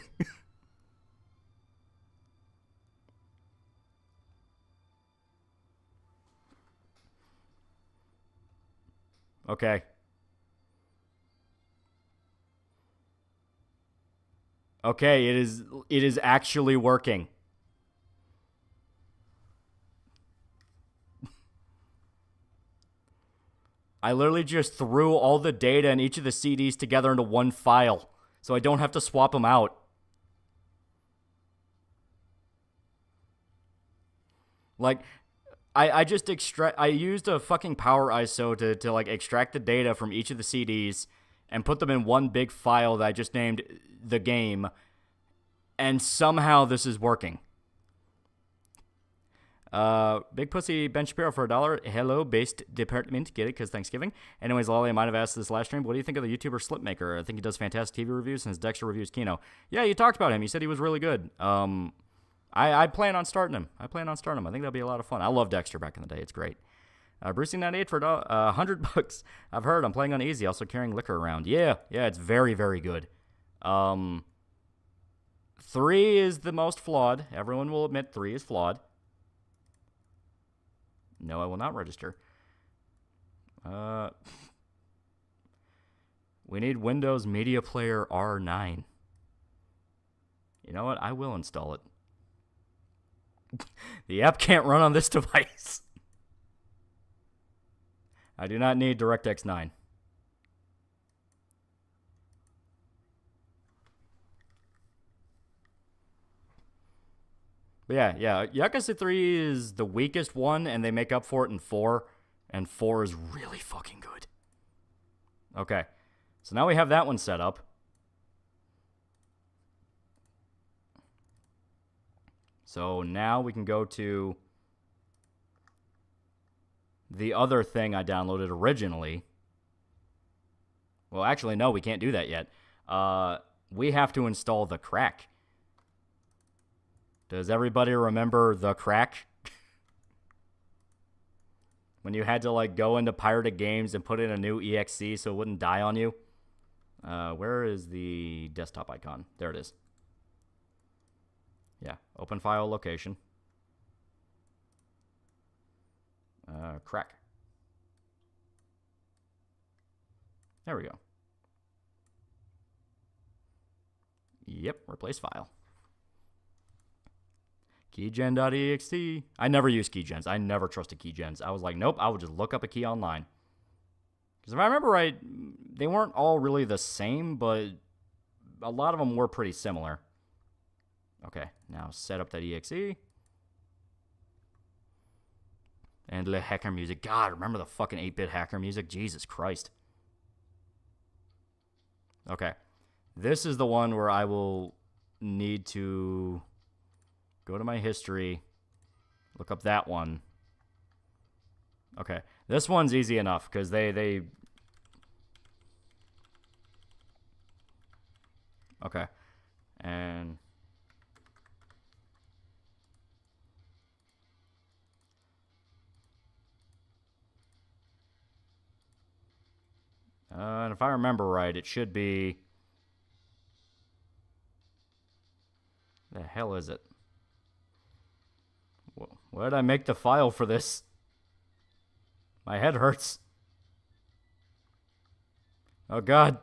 Okay. Okay, it is actually working. I literally just threw all the data in each of the CDs together into one file, so I don't have to swap them out. Like, I just I used a fucking power ISO to like extract the data from each of the CDs and put them in one big file that I just named the game, and somehow this is working. Big Pussy Ben Shapiro for $1. Hello, based department. Get it? Because Thanksgiving. Anyways, Lolly, I might have asked this last stream. What do you think of the YouTuber Slipmaker? I think he does fantastic TV reviews, and his Dexter reviews Kino. Yeah, you talked about him. You said he was really good. I plan on starting him. I think that'll be a lot of fun. I love Dexter back in the day. It's great. Brucey98 for $100. I've heard. I'm playing on easy, also carrying liquor around. Yeah, it's very, very good. 3 is the most flawed. Everyone will admit 3 is flawed. No, I will not register. We need Windows Media Player R9. You know what? I will install it. The app can't run on this device. I do not need DirectX 9. But yeah. Yakuza 3 is the weakest one, and they make up for it in 4. And 4 is really fucking good. Okay. So now we have that one set up. So now we can go to the other thing I downloaded originally. Well, actually, no, we can't do that yet. We have to install The Crack. Does everybody remember The Crack? When you had to like go into pirated games and put in a new exe so it wouldn't die on you? Where is the desktop icon? There it is. Yeah, open file location. Crack. There we go. Yep, replace file. Keygen.exe. I never use keygens. I never trusted keygens. I was like, nope, I would just look up a key online. Because if I remember right, they weren't all really the same, but a lot of them were pretty similar. Okay, now set up that exe. And the hacker music. God, remember the fucking 8-bit hacker music? Jesus Christ. Okay. This is the one where I will need to go to my history, look up that one. Okay. This one's easy enough because they Okay. And if I remember right, it should be... The hell is it? Where did I make the file for this? My head hurts. Oh, God.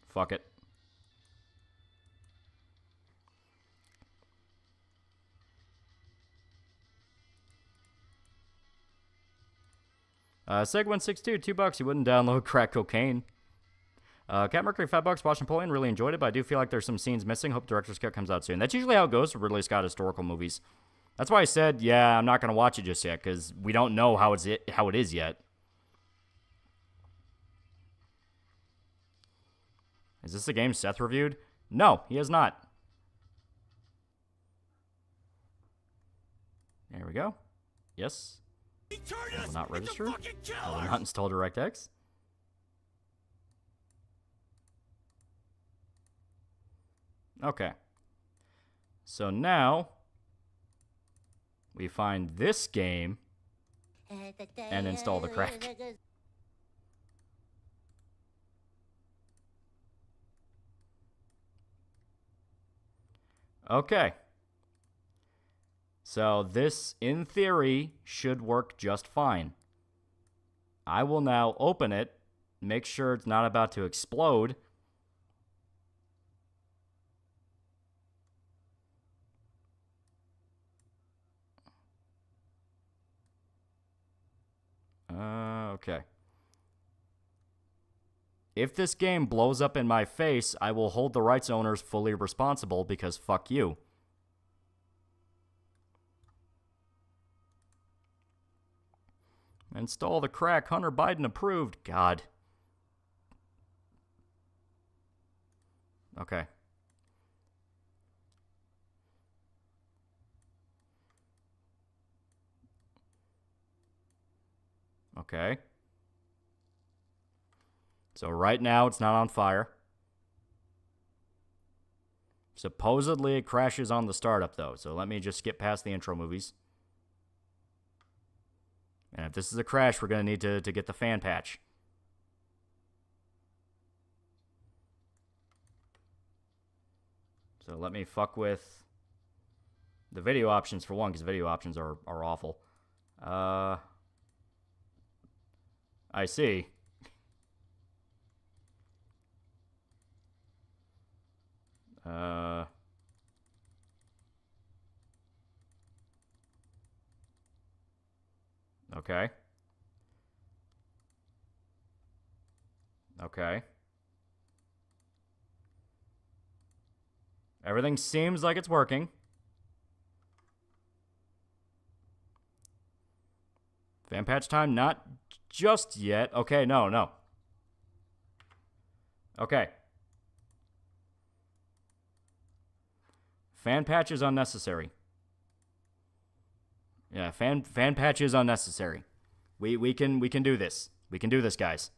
Fuck it. Seg162, $2. You wouldn't download crack cocaine. Cat Mercury, $5. Watched Napoleon, really enjoyed it, but I do feel like there's some scenes missing. Hope director's cut comes out soon. That's usually how it goes for Ridley Scott historical movies. That's why I said, yeah, I'm not going to watch it just yet, because we don't know how it is yet. Is this a game Seth reviewed? No, he has not. There we go. Yes. I will not register. I will not install DirectX. Okay. So now we find this game and install the crack. Okay. So this, in theory, should work just fine. I will now open it, make sure it's not about to explode. Okay. If this game blows up in my face, I will hold the rights owners fully responsible because fuck you. Install the crack. Hunter Biden approved. God. Okay. Okay. So right now it's not on fire. Supposedly it crashes on the startup though. So let me just skip past the intro movies. And if this is a crash, we're going to need to get the fan patch. So let me fuck with the video options for one, because video options are awful. I see. Okay. Okay. Everything seems like it's working. Fan patch time? Not just yet. Okay, no. Okay. Fan patch is unnecessary. Yeah, fan patch is unnecessary. We can do this. We can do this, guys.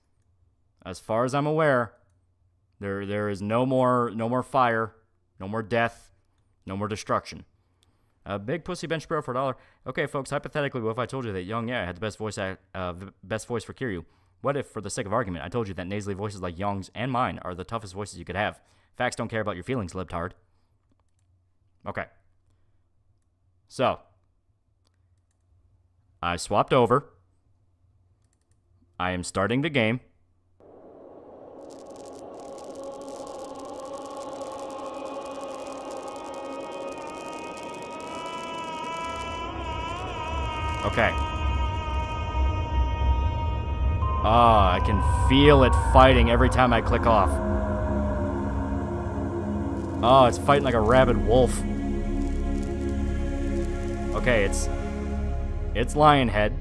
As far as I'm aware, there is no more fire, no more death, no more destruction. Big pussy bench pro for $1. Okay, folks. Hypothetically, what if I told you that Young had the best voice for Kiryu? What if, for the sake of argument, I told you that nasally voices like Young's and mine are the toughest voices you could have? Facts don't care about your feelings, libtard. Okay. So, I swapped over. I am starting the game. Okay. I can feel it fighting every time I click off. Oh, it's fighting like a rabid wolf. Okay, it's Lionhead.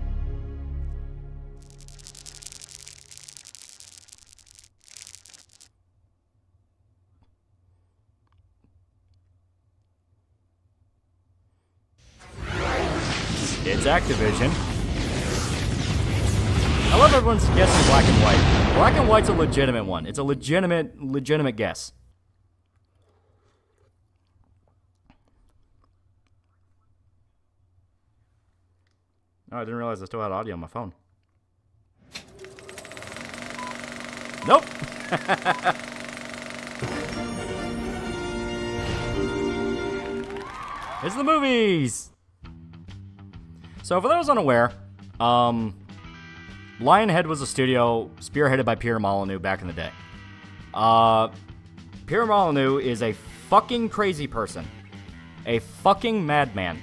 It's Activision. I love everyone's guessing black and white. Black and white's a legitimate one. It's a legitimate guess. Oh, I didn't realize I still had audio on my phone. Nope. It's the movies. So for those unaware, Lionhead was a studio spearheaded by Peter Molyneux back in the day. Peter Molyneux is a fucking crazy person. A fucking madman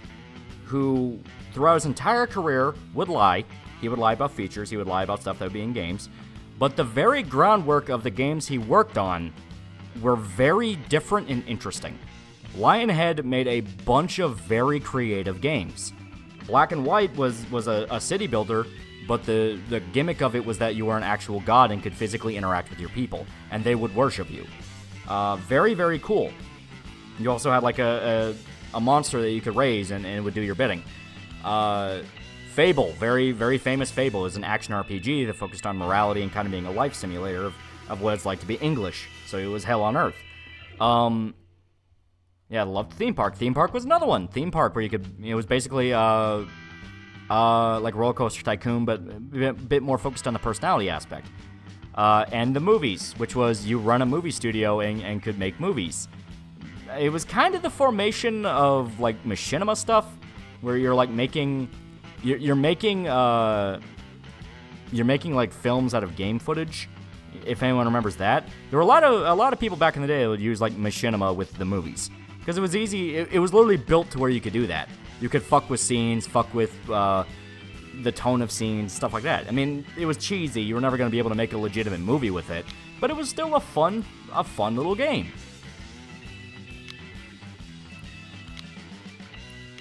who, throughout his entire career, would lie. He would lie about features. He would lie about stuff that would be in games. But the very groundwork of the games he worked on were very different and interesting. Lionhead made a bunch of very creative games. Black and White was a city builder, but the gimmick of it was that you were an actual god and could physically interact with your people, and they would worship you. Very, very cool. You also had like a monster that you could raise and it would do your bidding. Fable, very, very famous Fable, is an action RPG that focused on morality and kind of being a life simulator of what it's like to be English. So it was hell on earth. Yeah, I loved Theme Park. Theme Park was another one. Theme Park, where you could, it was basically like Roller Coaster Tycoon, but a bit more focused on the personality aspect. And the movies, which was you run a movie studio and could make movies. It was kind of the formation of like machinima stuff, where you're like making, you're making like films out of game footage. If anyone remembers that, there were a lot of people back in the day that would use like machinima with the movies because it was easy. It was literally built to where you could do that. You could fuck with scenes, fuck with the tone of scenes, stuff like that. I mean, it was cheesy. You were never going to be able to make a legitimate movie with it, but it was still a fun little game.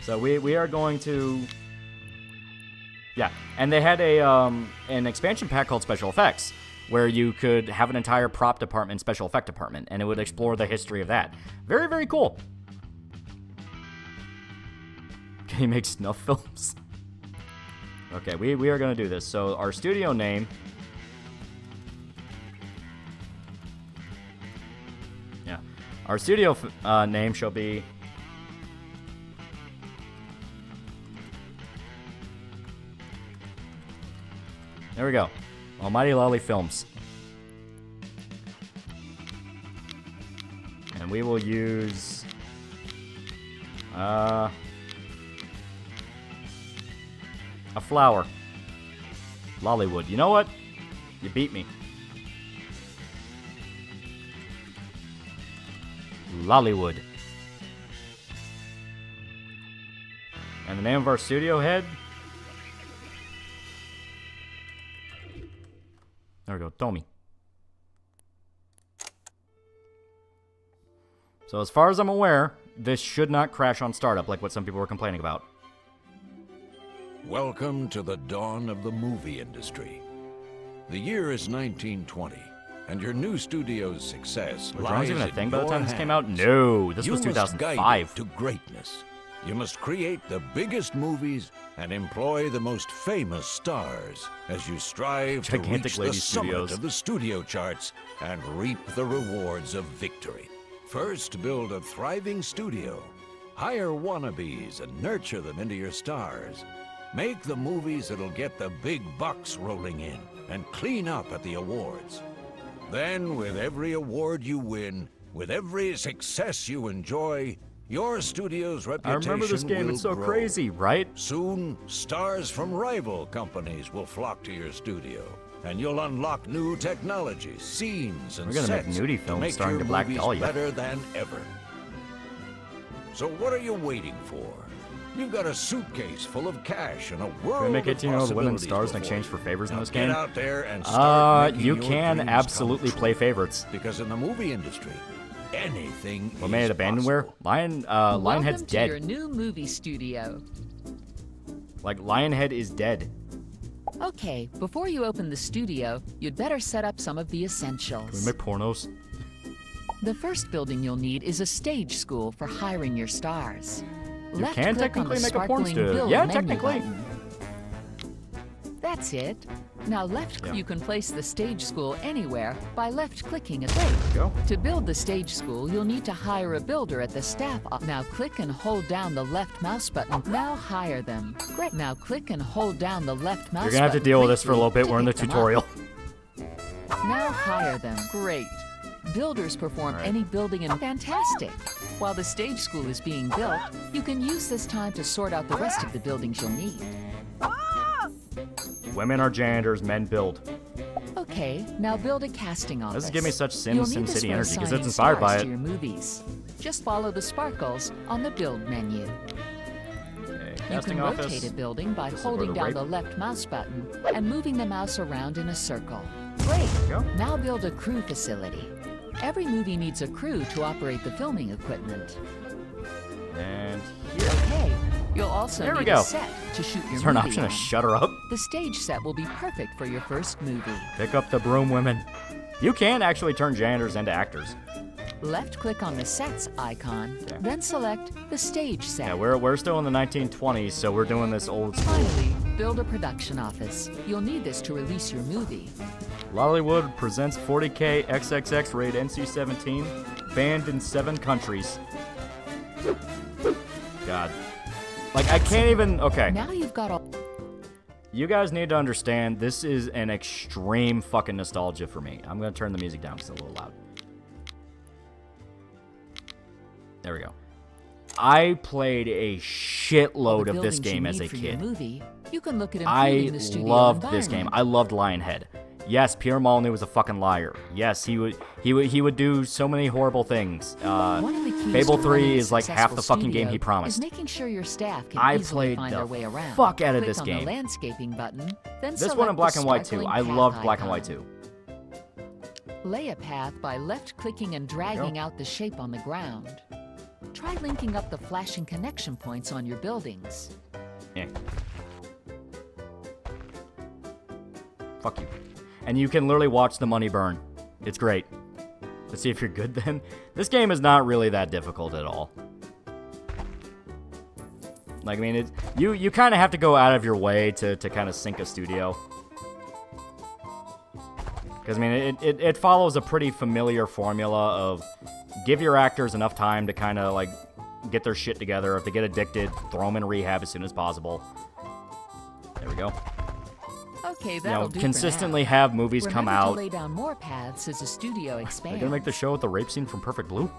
So we are going to, yeah. And they had an expansion pack called Special Effects, where you could have an entire prop department, special effect department, and it would explore the history of that. Very, very cool. Can you make snuff films? Okay, we are going to do this. So our studio name, yeah, our studio name shall be there we go. TheAlmightyLoli Films. And we will use a flower. Lollywood. You know what? You beat me. Lollywood. And the name of our studio head? There we go, Tommy. So as far as I'm aware, this should not crash on startup like what some people were complaining about. Welcome to the dawn of the movie industry. The year is 1920, and your new studio's success Were lies drones even a in thing by the your time this came out? hands. No, this You was must guide 2005. it to greatness. You must create the biggest movies and employ the most famous stars as you strive to Gigantic reach the Lady summit Studios. of the studio charts and reap the rewards of victory. First, build a thriving studio. Hire wannabes and nurture them into your stars. Make the movies that'll get the big bucks rolling in and clean up at the awards. Then, with every award you win, with every success you enjoy, your studio's I reputation remember this game, will it's so grow. crazy, right? Soon, stars from rival companies will flock to your studio, and you'll unlock new technologies, scenes, and We're gonna make sets nudie to films make starring your the Black movies Dahlia. better than ever. So what are you waiting for? You've got a suitcase full of cash and a world Can we make of 18-year-old women possibilities stars in before exchange you. for favors in Now this get game? out there and start making You your can dreams absolutely come play true. favorites. Because in the movie industry, anything What is made it abandonware? possible. Lionhead's Welcome to your dead. new movie studio. Like, Lionhead is dead. Okay, before you open the studio, you'd better set up some of the Can we essentials. make pornos? The first building you'll need is a stage school for hiring your stars. You Left can click on technically the make a porn sparkling studio. build Yeah, menu technically. button. That's it. Now Yeah. you can place the stage school anywhere by left-clicking it. Go. To build the stage school, you'll need to hire a builder at the staff. Now click and hold down the left mouse button. Now hire them. Great. Now click and hold down the left mouse button. You're gonna have to deal with this for a little bit. briefly We're in the to pick them tutorial. up. Now hire them. Great. Builders perform Right. any building in fantastic. While the stage school is being built, you can use this time to sort out the rest of the buildings you'll need. Women are janitors, men build. Okay, now build a casting office. Doesn't give me such You'll Sim need this City for energy because assigning it's inspired by stars it. to your movies. Just follow the sparkles on the build menu. Okay, You casting can office. rotate a building by This is where holding the down rape- the left mouse button and moving the mouse around in a circle. Great. Go. Now build a crew facility. Every movie needs a crew to operate the filming equipment. And here. Okay, you'll also There we need go. a set to shoot your Is there an movie option to on. shut her up? The stage set will be perfect for your first movie. Pick up the broom, women. You can actually turn janitors into actors. Left-click on the sets icon, then select the stage set. Yeah, we're still in the 1920s, so we're doing this old school. Finally, build a production office. You'll need this to release your movie. Lollywood presents 40K XXX rated NC-17, banned in 7 countries. God. Like, I can't even... Okay. Now you've got all... You guys need to understand, this is an extreme fucking nostalgia for me. I'm going to turn the music down because it's a little loud. There we go. I played a shitload of this game as a kid. Movie, you can look at I loved this game. I loved Lionhead. Yes, Pierre Molyneux was a fucking liar. Yes, he would do so many horrible things. Fable 3 is like half the fucking game he promised. Making sure your staff can easily find their way around. Fuck out of Click this on game. The landscaping button, then this one in black and white too. I loved black and white too. Lay a path by left-clicking and dragging out the shape on the ground. Try linking up the flashing connection points on your buildings. Yeah. Fuck you. And you can literally watch the money burn. It's great. Let's see if you're good then. This game is not really that difficult at all. Like, I mean, you kind of have to go out of your way to kind of sync a studio. Because, I mean, it follows a pretty familiar formula of give your actors enough time to kind of, like, get their shit together. If they get addicted, throw them in rehab as soon as possible. There we go. Okay, that'll do consistently for now. have movies come out. To lay down more paths as a studio expands. They're gonna make the show with the rape scene from Perfect Blue.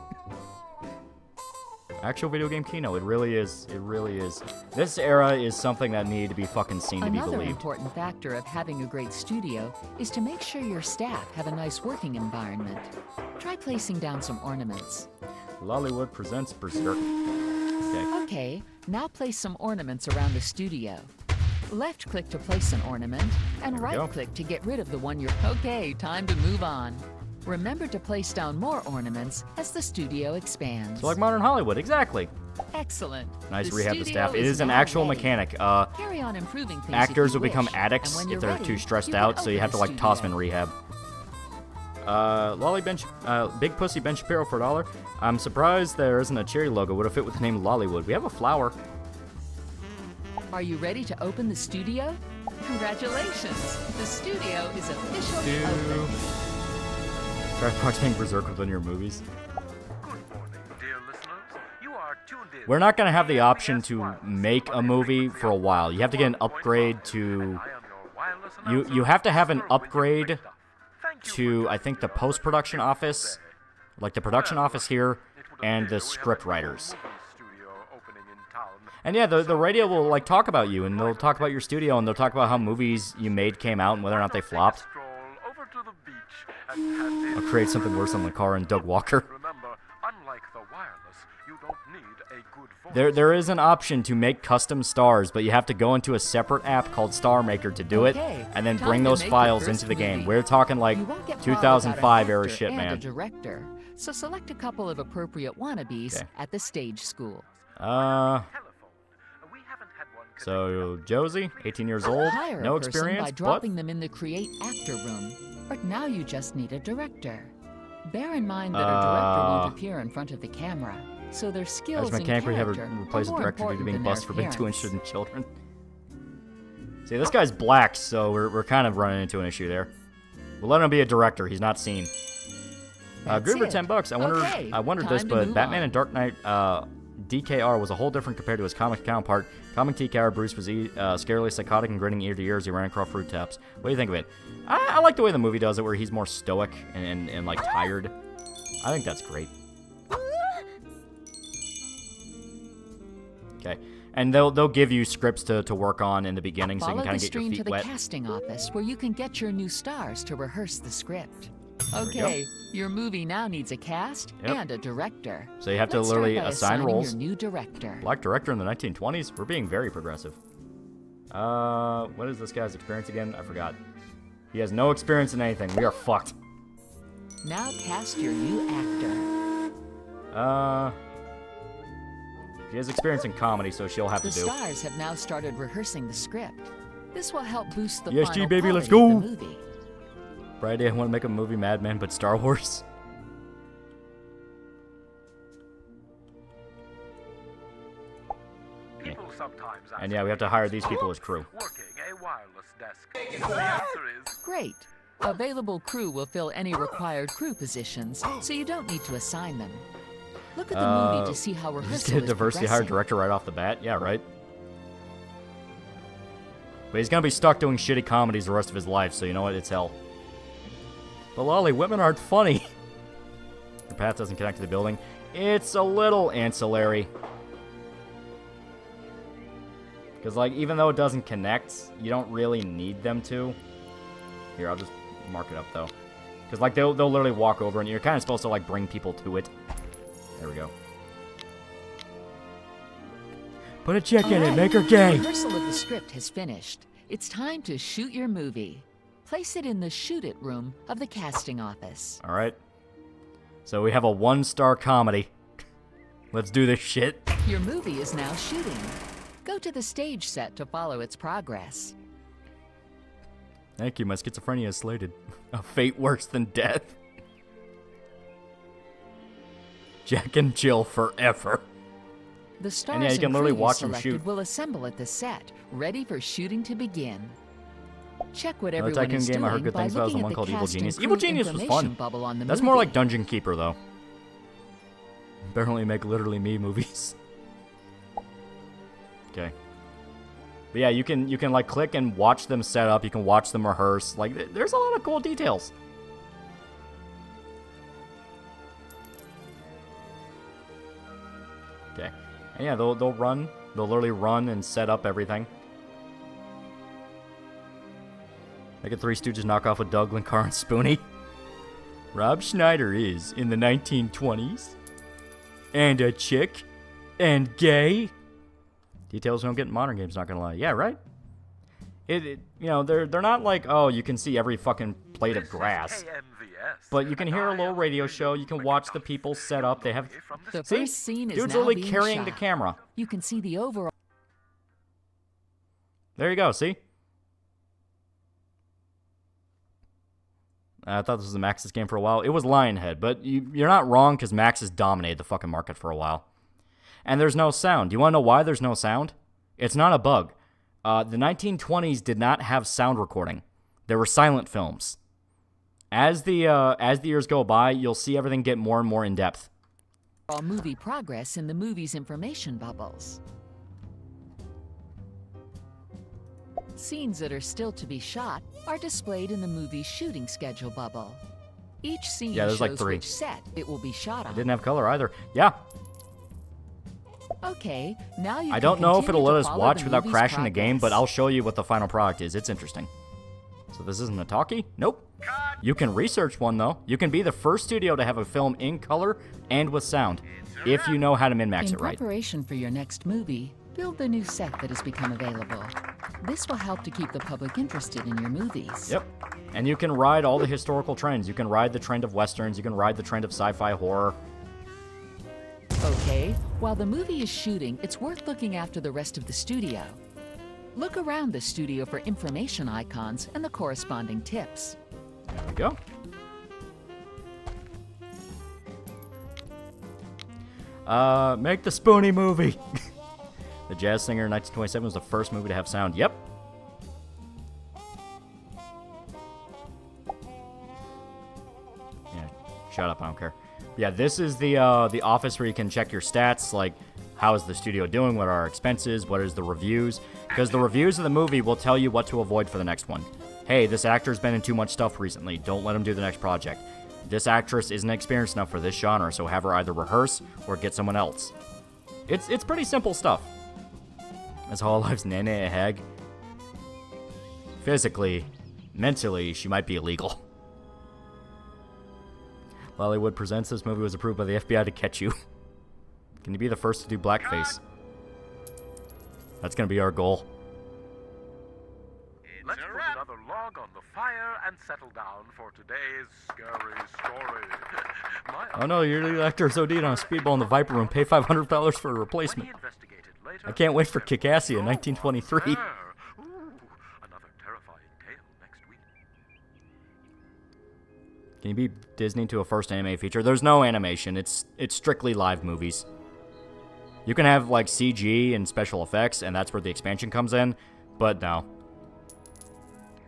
Actual video game Kino. It really is. It really is. This era is something that needed to be fucking seen to be believed. Another important factor of having a great studio is to make sure your staff have a nice working environment. Try placing down some ornaments. Lollywood presents Berserk. Okay, now place some ornaments around the studio. Left-click to place an ornament, and right-click to get rid of the one you're... Okay, time to move on. Remember to place down more ornaments as the studio expands. So like modern Hollywood, exactly. Excellent. Nice rehab the staff. It is an actual mechanic. Carry on improving things. Actors will become addicts if they're too stressed out, so you have to like toss them in rehab. Big Pussy Ben Shapiro for $1. I'm surprised there isn't a cherry logo. Would have fit with the name Lollywood. We have a flower. Are you ready to open the studio? Congratulations! The studio is officially open. Try watching Berserk within your movies. Good morning, dear listeners. You are tuned in. We're not going to have the option to make a movie for a while. You have to get an upgrade to... You have to have an upgrade to, I think, the post-production office, like the production office here, and the script writers. And yeah, the radio will like talk about you, and they'll talk about your studio, and they'll talk about how movies you made came out and whether or not they flopped. I'll create something worse on the car and Doug Walker. There is an option to make custom stars, but you have to go into a separate app called Star Maker to do it, and then bring those files into the game. We're talking like 2005 era shit, man. A director, so select a couple of appropriate wannabes at the stage school. So Josie, 18 years old, no experience, by dropping them in the Create Actor room. But now you just need a director. Bear in mind that a director won't appear in front of the camera, so their skills and character replace a director due to being busted for being too interested in children. See, this guy's black, so we're kind of running into an issue there. We'll let him be a director. He's not seen. Good for $10. I wondered this, but Batman and Dark Knight DKR was a whole different compared to his comic counterpart. Comic DKR, Bruce was scarily psychotic and grinning ear to ear as he ran across fruit taps. What do you think of it? I like the way the movie does it, where he's more stoic and like tired. I think that's great. Okay, and they'll give you scripts to work on in the beginning, so you can kind of get your feet wet. Follow the stream to the casting office, where you can get your new stars to rehearse the script. Okay, your movie now needs a cast and a director. So you have to literally assign roles. Your new director. Black director in the 1920s? We're being very progressive. What is this guy's experience again? I forgot. He has no experience in anything. We are fucked. Now cast your new actor. She has experience in comedy, so she'll have to do. The stars have now started rehearsing the script. This will help boost the final baby, let's go. Of the movie. Friday, I want to make a movie, Mad Men, but Star Wars. And yeah, we have to hire these people as crew. Working a wireless desk. The answer is Great. Available crew will fill any required crew positions, so you don't need to assign them. Look at the movie to see how Just rehearsal get a is diversity hire progressing. director right off the bat. Yeah, right. But he's gonna be stuck doing shitty comedies the rest of his life, so you know what? It's hell. But Lolly, women aren't funny. The path doesn't connect to the building. It's a little ancillary. Because, like, even though it doesn't connect, you don't really need them to. Here, I'll just mark it up, though. Because, like, they'll literally walk over, and you're kind of supposed to, like, bring people to it. There we go. Put a check in it. Make her gay. Rehearsal of the script has finished. It's time to shoot your movie. Place it in the shoot it room of the casting office. All right. So we have a 1-star comedy. Let's do this shit. Your movie is now shooting. Go to the stage set to follow its progress. Thank you. My schizophrenia is slated. A fate worse than death. Jack and Jill forever. The stars And yeah, you can literally crew watch them selected shoot. will assemble at the set, ready for shooting to begin. Check what Another everyone tycoon is game I heard doing good by things about is the looking one at called the Evil cast and Genius. crew Evil Genius was information fun. bubble on the That's movie. more like Dungeon Keeper, though. Apparently make literally me movies. Okay. But yeah, you can like click and watch them set up. You can watch them rehearse. Like, there's a lot of cool details. Okay. And yeah, they'll run. They'll literally run and set up everything. Make a Three Stooges knockoff with Doug, Linkar, and Spoonie. Rob Schneider is in the 1920s. And a chick. And gay. Details we don't get in modern games, not gonna lie. Yeah, right? You know, they're not like, oh, you can see every fucking blade of grass. KMVS, But you can and hear a I little am radio the show. You can watch the people set up. They have... from The See? first scene is Dude's now literally being carrying shot. the camera. You can see the overall. There you go, see? I thought this was a Maxis game for a while. It was Lionhead, but you're not wrong because Maxis dominated the fucking market for a while. And there's no sound. Do you want to know why there's no sound? It's not a bug. The 1920s did not have sound recording. There were silent films. As the years go by, you'll see everything get more and more in depth. Movie progress in the movie's information bubbles. Scenes that are still to be shot are displayed in the movie's shooting schedule bubble. Each scene Yeah, there's shows like 3. which set it will be shot I on. didn't have color either. Yeah. Okay, now you I can don't know if continue it'll let to us follow watch the without movie's crashing the game, but progress. I'll show you what the final product is. It's interesting. So this isn't a talkie? Nope. You can research one, though. You can be the first studio to have a film in color and with sound, if you know how to min-max In it right. preparation for your next movie, build the new set that has become available. This will help to keep the public interested in your movies. Yep. And you can ride all the historical trends. You can ride the trend of westerns. You can ride the trend of sci-fi horror. Okay, while the movie is shooting, it's worth looking after the rest of the studio. Look around the studio for information icons and the corresponding tips. There we go. Make the Spoonie movie. The Jazz Singer in 1927 was the first movie to have sound. Yep. Yeah, shut up, I don't care. Yeah, this is the office where you can check your stats, like how is the studio doing, what are our expenses, what is the reviews, because the reviews of the movie will tell you what to avoid for the next one. Hey, this actor's been in too much stuff recently, don't let him do the next project. This actress isn't experienced enough for this genre, so have her either rehearse or get someone else. It's pretty simple stuff. As Hololive's Nene a hag. Physically, mentally, she might be illegal. Lollywood Presents. This movie was approved by the FBI to catch you. Can you be the first to do blackface? That's gonna be our goal. Let's put another log on the fire and settle down for today's scary story. Oh no, your lead actor's OD'd on a speedball in the Viper Room. Pay $500 for a When replacement. he investigated later, I can't wait for Kick-Assy in 1923. Ooh, another terrifying tale next week. Can you be Disney to a first anime feature? There's no animation. It's strictly live movies. You can have, like, CG and special effects, and that's where the expansion comes in, but no.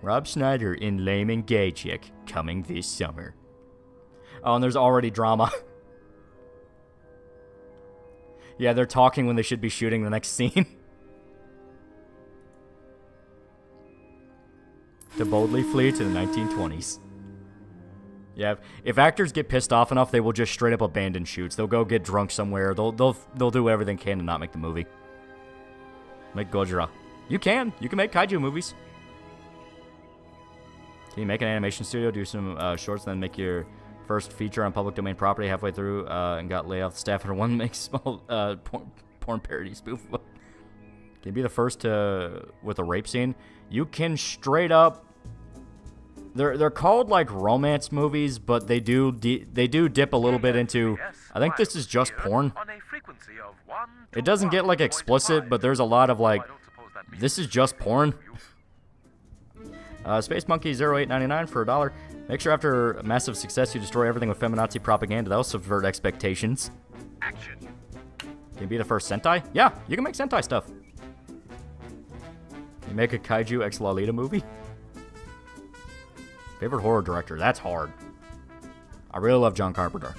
Rob Schneider in Lame and Gay Chick, coming this summer. Oh, and there's already drama. Yeah, they're talking when they should be shooting the next scene. To boldly flee to the 1920s. Yeah, if actors get pissed off enough, they will just straight up abandon shoots. They'll go get drunk somewhere. They'll do everything they can to not make the movie. Make Gojira. You can make kaiju movies. Can you make an animation studio, do some shorts, then make your first feature on public domain property halfway through, and got laid off the staff, and one makes small porn parody spoof? Can you be the first to with a rape scene? You can straight up. They're called like romance movies, but they do dip a little bit into. I think this is just porn. It doesn't get like explicit, but there's a lot of like. This is just porn. Space Monkey 0899 for $1. Make sure after massive success you destroy everything with feminazi propaganda. That'll subvert expectations. Action. Can you be the first Sentai? Yeah, you can make Sentai stuff. Can you make a Kaiju x Lolita movie? Favorite horror director? That's hard. I really love John Carpenter.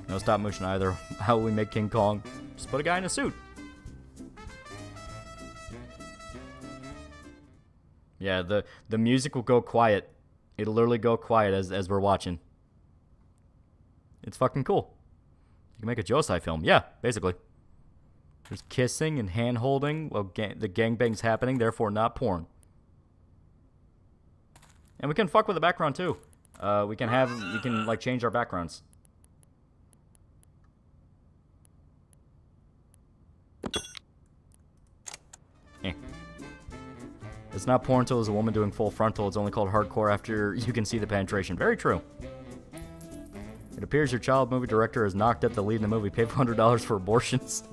No stop motion either. How will we make King Kong? Just put a guy in a suit. Yeah, the music will go quiet. It'll literally go quiet as we're watching. It's fucking cool. You can make a Josei film. Yeah, basically. There's kissing and hand-holding while the gangbang's happening, therefore not porn. And we can fuck with the background, too. We can, like, change our backgrounds. It's not porn until there's a woman doing full frontal. It's only called hardcore after you can see the penetration. Very true. It appears your child movie director has knocked up the lead in the movie. Pay $400 for abortions.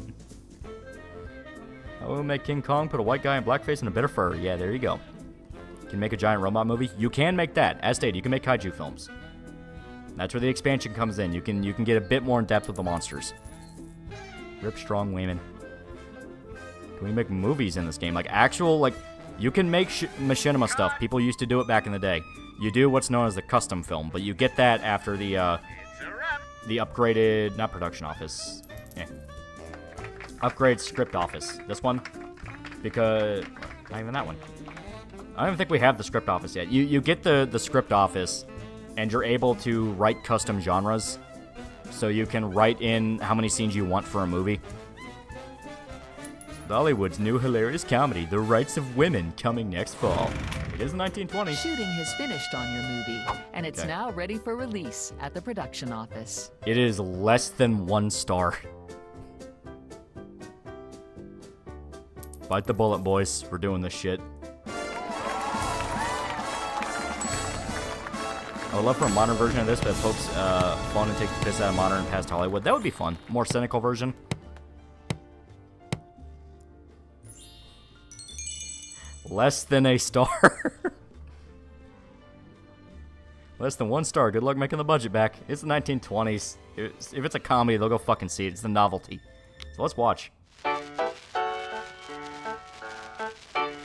I will make King Kong put a white guy in blackface and a bit of fur. Yeah, there you go. You can make a giant robot movie. You can make that. As stated, you can make kaiju films. That's where the expansion comes in. You can get a bit more in depth with the monsters. Rip strong women. Can we make movies in this game? Like actual, like... You can make machinima stuff. People used to do it back in the day. You do what's known as the custom film, but you get that after the upgraded, not production office, upgrade script office. This one, because not even that one. I don't even think we have the script office yet. You get the script office, and you're able to write custom genres, so you can write in how many scenes you want for a movie. Hollywood's new hilarious comedy, The Rights of Women, coming next fall. It is the 1920s. Shooting has finished on your movie, and it's now ready for release at the production office. It is less than 1 star. Bite the bullet, boys. We're doing this shit. I would love for a modern version of this, but folks fun and take the piss out of modern and past Hollywood. That would be fun. More cynical version. Less than a star. Less than 1 star. Good luck making the budget back. It's the 1920s. If it's a comedy, they'll go fucking see it. It's the novelty. So let's watch.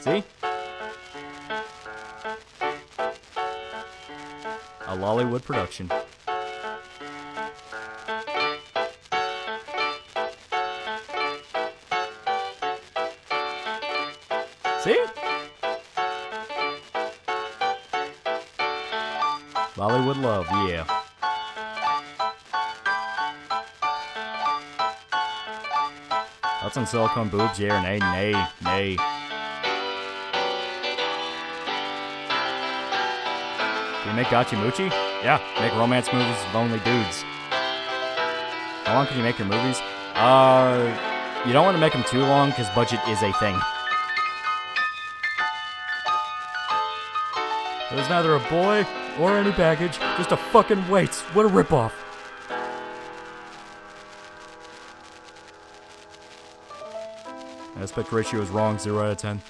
See? A Lollywood production. See? Bollywood love, yeah. That's on silicone boobs, yeah or nay? Nay. Can you make Gachi Muchi? Yeah, make romance movies with only dudes. How long can you make your movies? You don't want to make them too long because budget is a thing. There's neither a boy or any package, just a fucking weights. What a ripoff. Aspect ratio is wrong, 0 out of 10.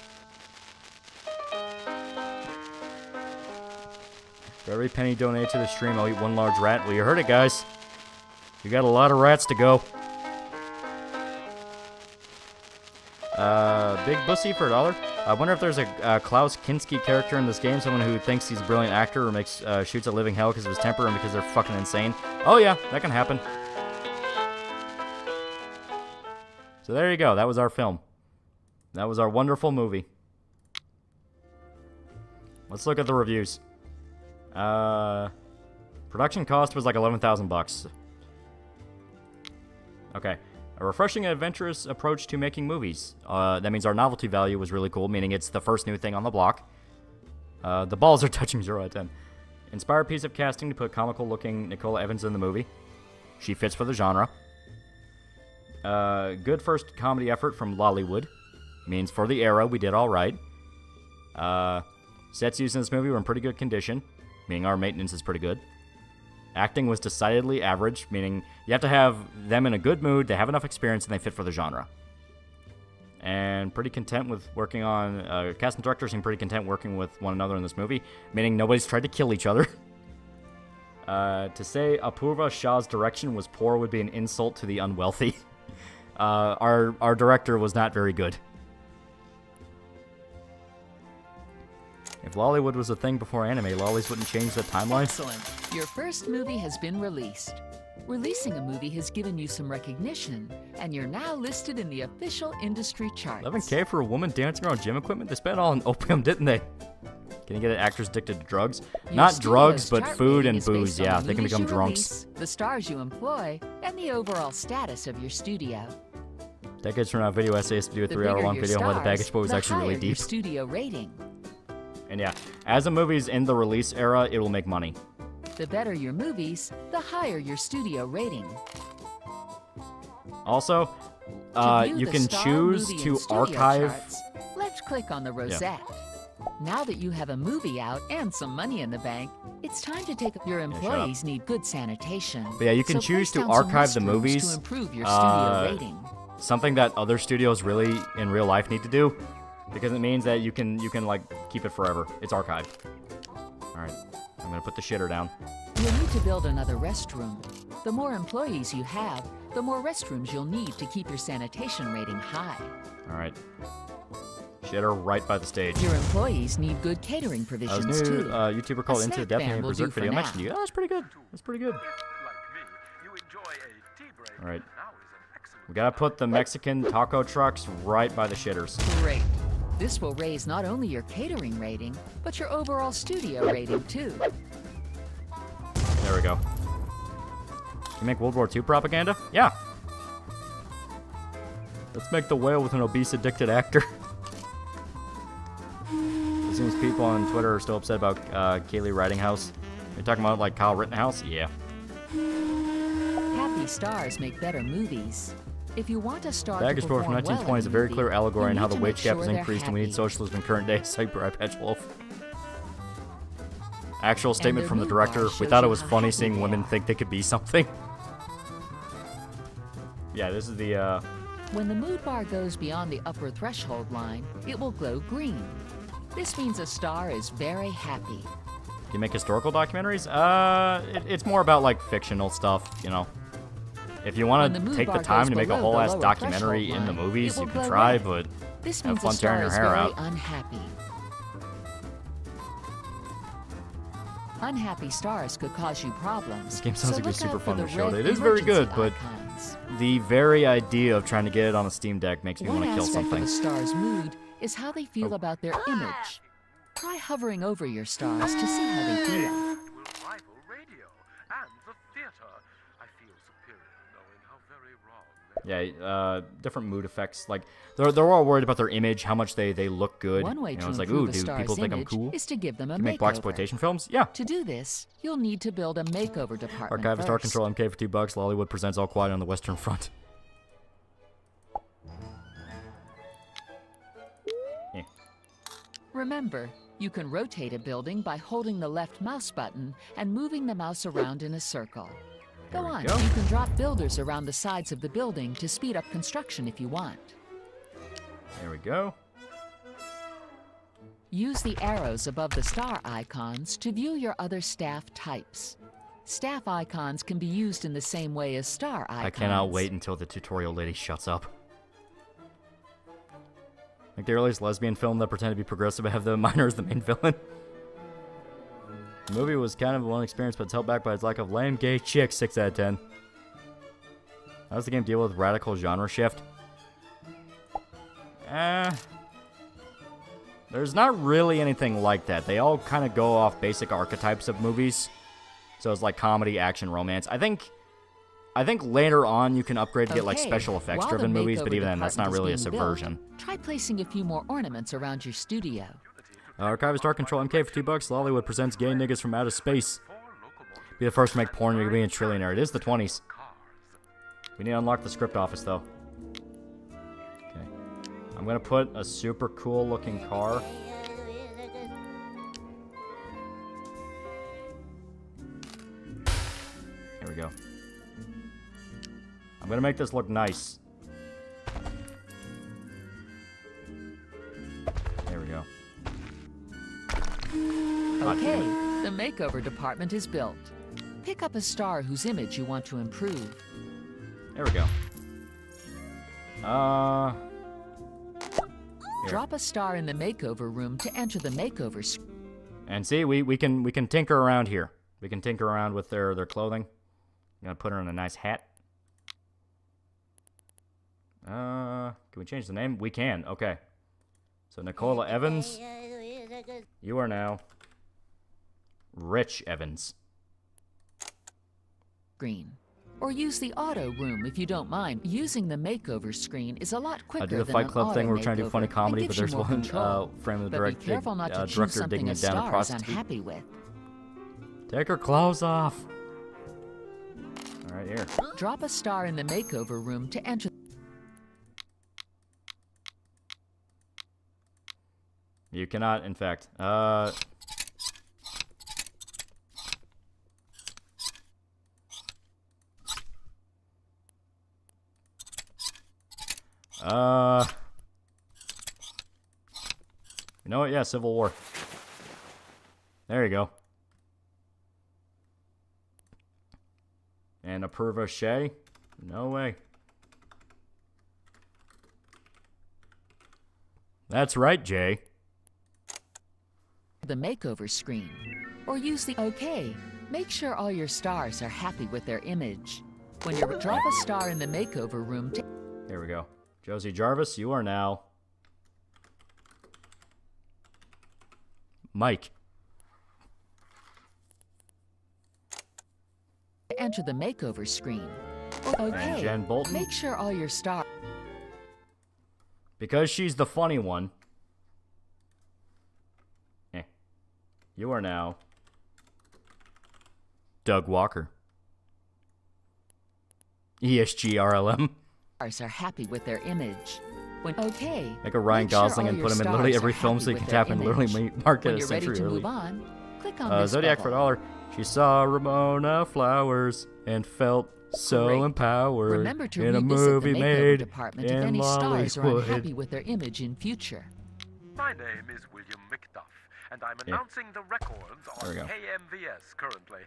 For every penny donated to the stream, I'll eat 1 large rat. Well, you heard it, guys. You got a lot of rats to go. Big Bussy for $1. I wonder if there's a Klaus Kinski character in this game, someone who thinks he's a brilliant actor or shoots a living hell because of his temper and because they're fucking insane. Oh yeah, that can happen. So there you go. That was our film. That was our wonderful movie. Let's look at the reviews. Production cost was like $11,000. Okay. A refreshing and adventurous approach to making movies. That means our novelty value was really cool, meaning it's the first new thing on the block. The balls are touching 0 out of 10. Inspired piece of casting to put comical-looking Nicola Evans in the movie. She fits for the genre. Good first comedy effort from Lollywood. Means for the era, we did all right. Sets used in this movie were in pretty good condition, meaning our maintenance is pretty good. Acting was decidedly average, meaning you have to have them in a good mood, they have enough experience, and they fit for the genre. And pretty content with working on... cast and director seem pretty content working with one another in this movie, meaning nobody's tried to kill each other. To say Apurva Shah's direction was poor would be an insult to the unwealthy. Our director was not very good. If Lollywood was a thing before anime, lollies wouldn't change the timeline. Excellent. Your first movie has been released. Releasing a movie has given you some recognition, and you're now listed in the official industry charts. $11K for a woman dancing around gym equipment? They spent it all on opium, didn't they? Can you get actors addicted to drugs? Not drugs, but food and booze. Yeah, they can become drunks. The stars you employ, and the overall status of your studio. Decades from now, video essays to do a 3-hour-long video on why the baggage boy was actually really deep. Your studio rating. And yeah, as a movie's in the release era, it will make money. The better your movies, the higher your studio rating. Also, you can choose to archive... Charts, left-click on the rosette. Yeah. Now that you have a movie out and some money in the bank, it's time to take up. Your employees need good sanitation. But yeah, you can choose to archive the movies. To improve your studio rating. Something that other studios really, in real life, need to do. Because it means that you can like keep it forever. It's archived. Alright, I'm gonna put the shitter down. You'll need to build another restroom. The more employees you have, the more restrooms you'll need to keep your sanitation rating high. Alright. Shitter right by the stage. Your employees need good catering provisions too. YouTuber called Into the Depth and Berserk video mentioned you. Oh, that's pretty good. That's pretty good. Alright. We gotta put the Mexican taco trucks right by the shitters. Great. This will raise not only your catering rating, but your overall studio rating, too. There we go. Can you make World War II propaganda? Yeah. Let's make the whale with an obese, addicted actor. It seems people on Twitter are still upset about Kaylee Ridinghouse. You're talking about, like, Kyle Rittenhouse? Yeah. Happy stars make better movies. If you want a star Baggage Boy from 1920 is a very clear allegory on how the wage gap has increased happy. and we need socialism in current day. Cyber Eye Patch Wolf. Actual statement from the director. We thought it was funny seeing women think they could be something. Yeah, this is the, When the mood bar goes beyond the upper threshold line, it will glow green. This means a star is very happy. Do you make historical documentaries? It's more about, like, fictional stuff, you know. If you want to take the time to make a whole ass documentary in the movies, you can try, but have fun tearing your hair out. Unhappy. Unhappy stars could cause you problems. This game sounds like a super fun to show. It is very good, but the very idea of trying to get it on a Steam Deck makes me want to kill something. One aspect of a star's mood is how they feel about their image. Try hovering over your stars to see how they feel. Yeah, different mood effects. Like they're all worried about their image, how much they look good. One way to it's like, improve ooh, a do star's people think I'm image cool? is to give them a You make makeover. blaxploitation films? Yeah. To do this, you'll need to build a makeover department Archive Star first. Control MK for $2. Lollywood presents All Quiet on the Western Front. Yeah. Remember, you can rotate a building by holding the left mouse button and moving the mouse around in a circle. Go on, you can drop builders around the sides of the building to speed up construction if you want. There we go. Use the arrows above the star icons to view your other staff types. Staff icons can be used in the same way as star icons. I cannot wait until the tutorial lady shuts up. Like the earliest lesbian film that pretended to be progressive but have the minor as the main villain. The movie was kind of a one experience, but it's held back by its lack of lame gay chicks. 6 out of 10. How does the game deal with radical genre shift? There's not really anything like that. They all kind of go off basic archetypes of movies. So it's like comedy, action, romance. I think later on you can upgrade to get like special effects driven movies, but even then that's not really a subversion. Try placing a few more ornaments around your studio. Archivist Dark Control MK for $2. Lollywood presents gay niggas from outer space. Be the first to make porn, you're gonna be a trillionaire. It is the 20s. We need to unlock the script office though. Okay. I'm gonna put a super cool looking car. There we go. I'm gonna make this look nice. There we go. Okay, the makeover department is built. Pick up a star whose image you want to improve. There we go. Here. Drop a star in the makeover room to enter the makeover screen. And see, we can tinker around here. We can tinker around with their clothing. I'm gonna put her in a nice hat. Can we change the name? We can. Okay. So Nicola Evans, you are now Rich Evans. Screen. Or use the auto room if you don't mind. Using the makeover screen is a lot quicker Do the than Fight an Club thing auto where we're trying to do funny makeover. comedy, It but gives there's you more one control. frame of the But be careful not to choose director something digging as it down a stars I'm prostitute. happy with. Take her clothes off. All right, here. Drop a star in the makeover room to enter. You cannot, in fact. You know what? Yeah, Civil War. There you go. And approve of Shay? No way. That's right, Jay. The makeover screen. Or use the OK. Make sure all your stars are happy with their image. When you drop a star in the makeover room to... Here we go. Josie Jarvis, you are now Mike. enter the makeover screen. Or, okay, And Jen Bolton. make sure all your stars... Because she's the funny one. You are now Doug Walker. ESGRLM. are happy with their image. When okay, Like a Ryan make sure Gosling all and your put him in literally stars every are film happy so you with can their tap and image. literally market When a you're ready century to early. move on, click on this Zodiac for bubble. $1. She saw Ramona Flowers and felt so Great. empowered Remember to in a revisit movie the makeover made department if in any stars are Lollywood. unhappy with their image in future. My name is William McDuff, and I'm announcing the records There on we go. KMVS currently.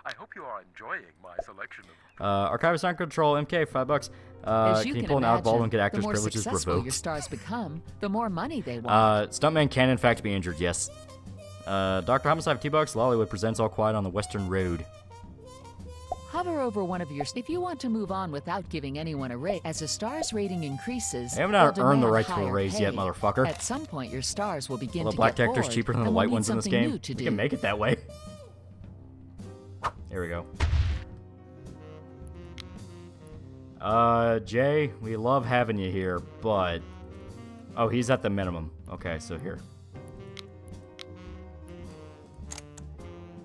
I hope you are enjoying my selection of... Archivist on Control, MK, $5. As Can you pull an Alec Baldwin and get actors' the more privileges successful your revoked? stars become, the more money they want. Stuntman can in fact be injured, yes. Dr. Homicide, $2. Lollywood presents All Quiet on the Western Road. Hover over one of your... If you want to move on without giving anyone a raise, as a star's rating increases, I have not they'll earned the demand right to a higher raise yet, pay. motherfucker. At some point, your stars will begin Although to black get actors bored cheaper than the and will white need ones in this something game. new to We do. can make it that way. Here we go. Jay, we love having you here, but... Oh, he's at the minimum. Okay, so here.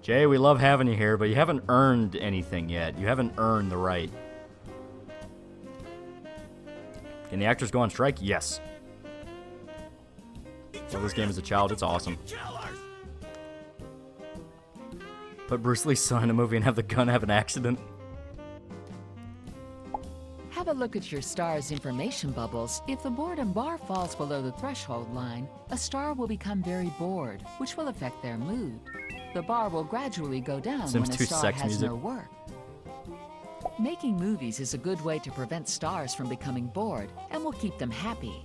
Jay, we love having you here, but you haven't earned anything yet. You haven't earned the right. Can the actors go on strike? Yes. So this game as a child, it's awesome. Put Bruce Lee's son in a movie and have the gun have an accident. Have a look at your star's information bubbles. If the boredom bar falls below the threshold line, a star will become very bored, which will affect their mood. The bar will gradually go down Sims when a 2 star sex has music. no work. Making movies is a good way to prevent stars from becoming bored and will keep them happy.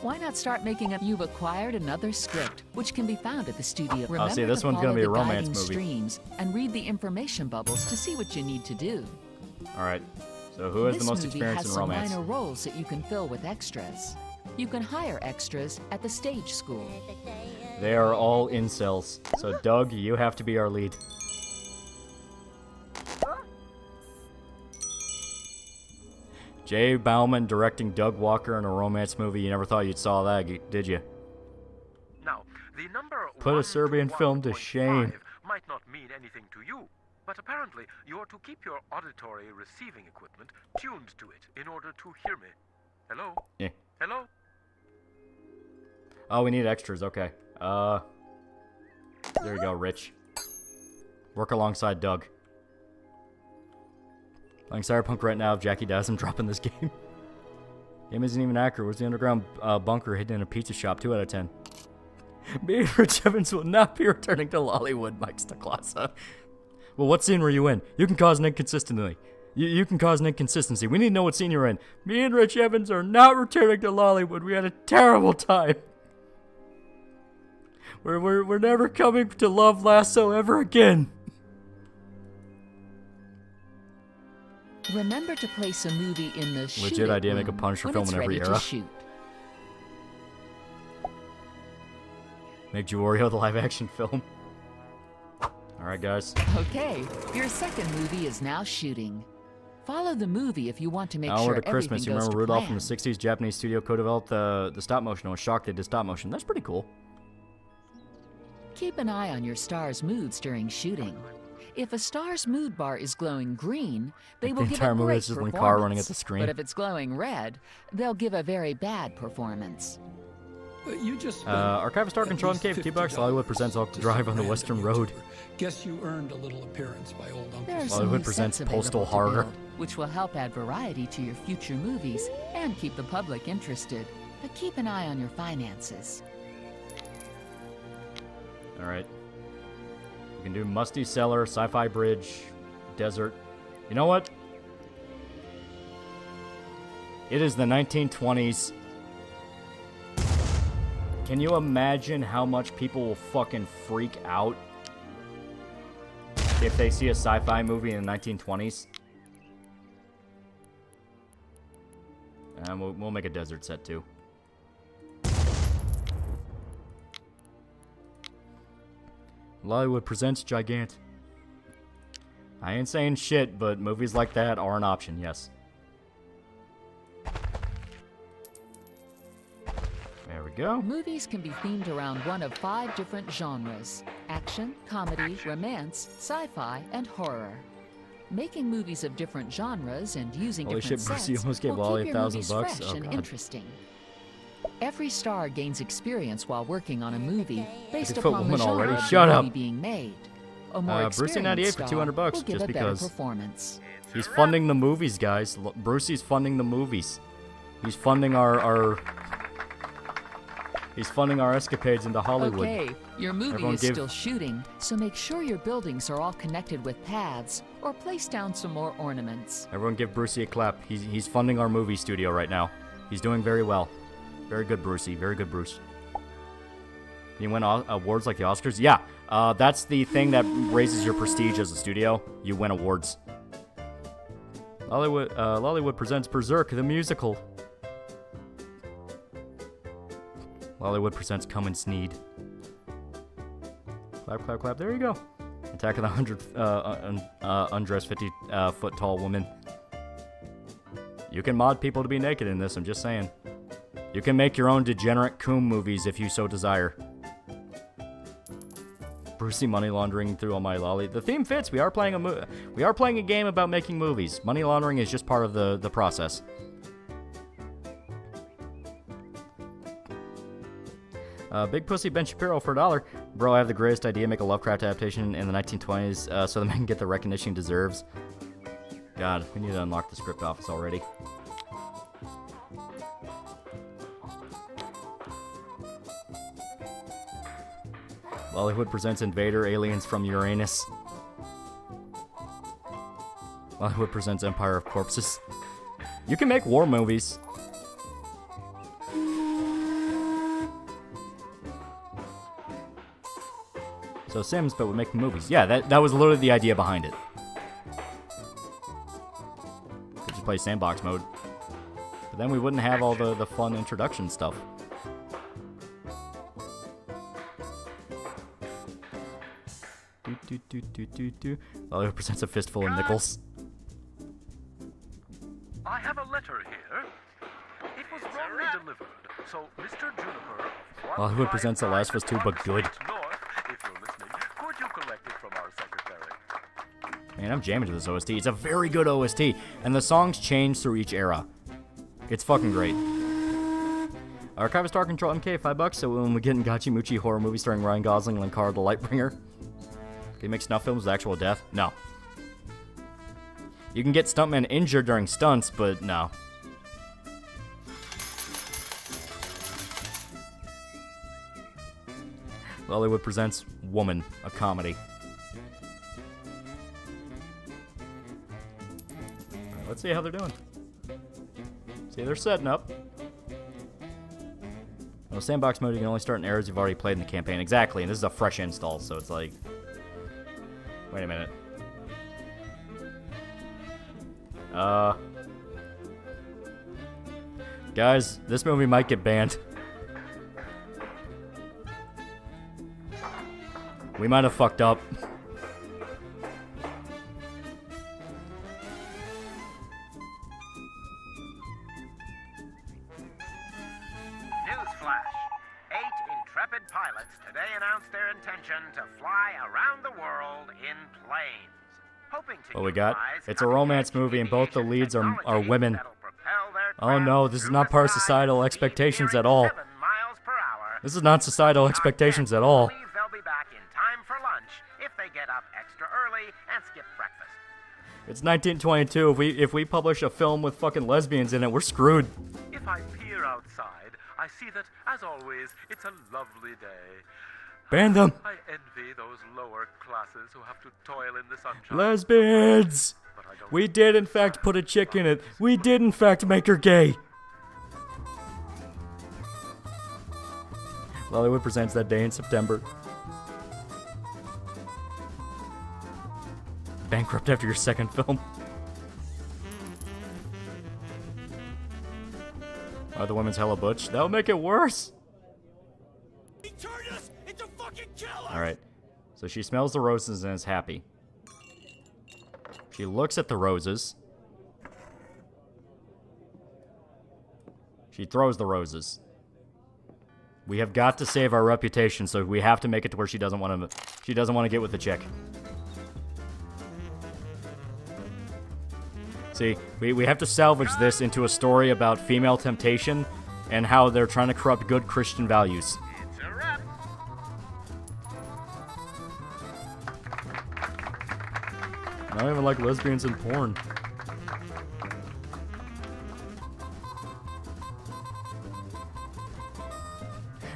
Why not start making a... You've acquired another script, which can be found at the studio. Remember see, this to one's gonna follow be a the romance guiding movie. streams and read the information bubbles to see what you need to do. All right. So who has This the most movie experience has in some romance? minor roles that you can fill with extras. You can hire extras at the stage school. They are all incels. So Doug, you have to be our lead. Jay Bauman directing Doug Walker in a romance movie. You never thought you'd saw that, did you? Now, the number Put a 1 Serbian to film to 1.5 shame. might not mean anything to you, but apparently you're to keep your auditory receiving equipment tuned to it in order to hear me. Hello? Yeah. Hello? Oh, we need extras. Okay. There you go, Rich. Work alongside Doug. Playing Cyberpunk right now. If Jackie dies, I'm dropping this game. Game isn't even accurate. Where's the underground bunker hidden in a pizza shop? 2 out of 10. Me and Rich Evans will not be returning to Lollywood, Mike Staklasa. Well, what scene were you in? You can cause an inconsistency. You can cause an inconsistency. We need to know what scene you're in. Me and Rich Evans are not returning to Lollywood. We had a terrible time. We're never coming to Love Lasso ever again. Remember to place a movie in the Legit shoot-it idea, make a room Punisher when film it's in every ready to era. shoot. Make Juorio the live-action film. Alright, guys. Okay, your second movie is now shooting. Follow the movie if you want to make sure Onward to everything Christmas. You goes remember to Rudolph plan. from the 60s? Japanese studio co-developed the stop-motion. I was shocked they did stop-motion. That's pretty cool. Keep an eye on your star's moods during shooting. If a star's mood bar is glowing green, they will the give entire a movie great is just one performance. car running at the screen. But if it's glowing red, they'll give a very bad performance. You just Archive of Star at Control and least Cave T-Bucks. Hollywood presents All to Drive some on the random Western Road. YouTuber. Guess you earned a little appearance by old Uncle There are Sam. some Hollywood new presents sets available Postal to Horror. build, which will help add variety to your future movies and keep the public interested. But keep an eye on your finances. Alright. We can do Musty Cellar, Sci-Fi Bridge, Desert. You know what? It is the 1920s. Can you imagine how much people will fucking freak out if they see a sci-fi movie in the 1920s? And we'll make a desert set too. Lollywood presents Gigant. I ain't saying shit, but movies like that are an option, yes. There we go. Movies can be themed around one of 5 different genres: action, comedy, romance, sci-fi, and horror. Making movies of different genres and using Holy different shit, Brucey sets almost gave will Lolly keep your $1,000 movies bucks. fresh Oh, and God. interesting. Every star gains experience while working on a movie based Foot upon the woman genre already. of the Shut movie up. being made. A more Brucey 98 experienced for star $200 will give just a better because. performance. He's funding the movies, guys. Brucey's funding the movies. He's funding our He's funding our escapades into Hollywood. Okay, your movie Everyone is give- still shooting, so make sure your buildings are all connected with paths, or place down some more ornaments. Everyone give Brucey a clap. He's funding our movie studio right now. He's doing very well. Very good, Brucey. Very good, Bruce. You win awards like the Oscars? Yeah. That's the thing that raises your prestige as a studio. You win awards. Lollywood presents Berserk, the musical. Lollywood presents Come and Sneed. Clap, clap, clap. There you go. Attack of the 100 undressed 50-foot tall woman. You can mod people to be naked in this, I'm just saying. You can make your own degenerate coom movies if you so desire. Brucey money laundering through Almighty Loli. The theme fits. We are playing a game about making movies. Money laundering is just part of the process. Big Pussy Ben Shapiro for $1. Bro, I have the greatest idea. Make a Lovecraft adaptation in the 1920s so the man can get the recognition he deserves. God, we need to unlock the script office already. Bollywood presents Invader Aliens from Uranus. Bollywood presents Empire of Corpses. You can make war movies. So Sims, but we make movies. Yeah, that was literally the idea behind it. Could just play sandbox mode. But then we wouldn't have all the fun introduction stuff. Bollywood presents a fistful of nickels. I have a letter here. It was wrongly delivered, so Mr. Juniper... Bollywood presents The Last of Us 2, but good. North, if you're listening, could you collect it from our secretary? Man, I'm jamming to this OST. It's a very good OST, and the songs change through each era. It's fucking great. Archivist Star Control MK, $5, so when we get in Gachi Muchi horror movie starring Ryan Gosling and Lankara the Lightbringer. Can you make snuff films with actual death? No. You can get stuntmen injured during stunts, but no. Bollywood presents Woman, a comedy. Alright, let's see how they're doing. See, they're setting up. Well, sandbox mode, you can only start in areas you've already played in the campaign. Exactly, and this is a fresh install, so it's like... Wait a minute. Guys, this movie might get banned. We might have fucked up. Newsflash. 8 intrepid pilots today announced their intention to fly around the world in planes. Hoping to What we got? It's a romance movie and both the leads are women. Oh no, this is not part of societal expectations at all. This is not societal expectations at all. They'll be back in time for lunch if they get up extra early and skip breakfast. It's 1922. If we publish a film with fucking lesbians in it, we're screwed. If I peer outside, I see that, as always, it's a lovely day. Ban them. I envy those lower classes who have to toil in the sunshine. Lesbians! But I don't. We did in fact put a chick in it. We did in fact make her gay. Bollywood presents That Day in September. Bankrupt after your second film. Are the women's hella butch? That'll make it worse. He turned us into fucking killers! Alright. So she smells the roses and is happy. She looks at the roses. She throws the roses. We have got to save our reputation, so we have to make it to where she doesn't want to get with the chick. See, we have to salvage this into a story about female temptation and how they're trying to corrupt good Christian values. It's a wrap. I don't even like lesbians in porn.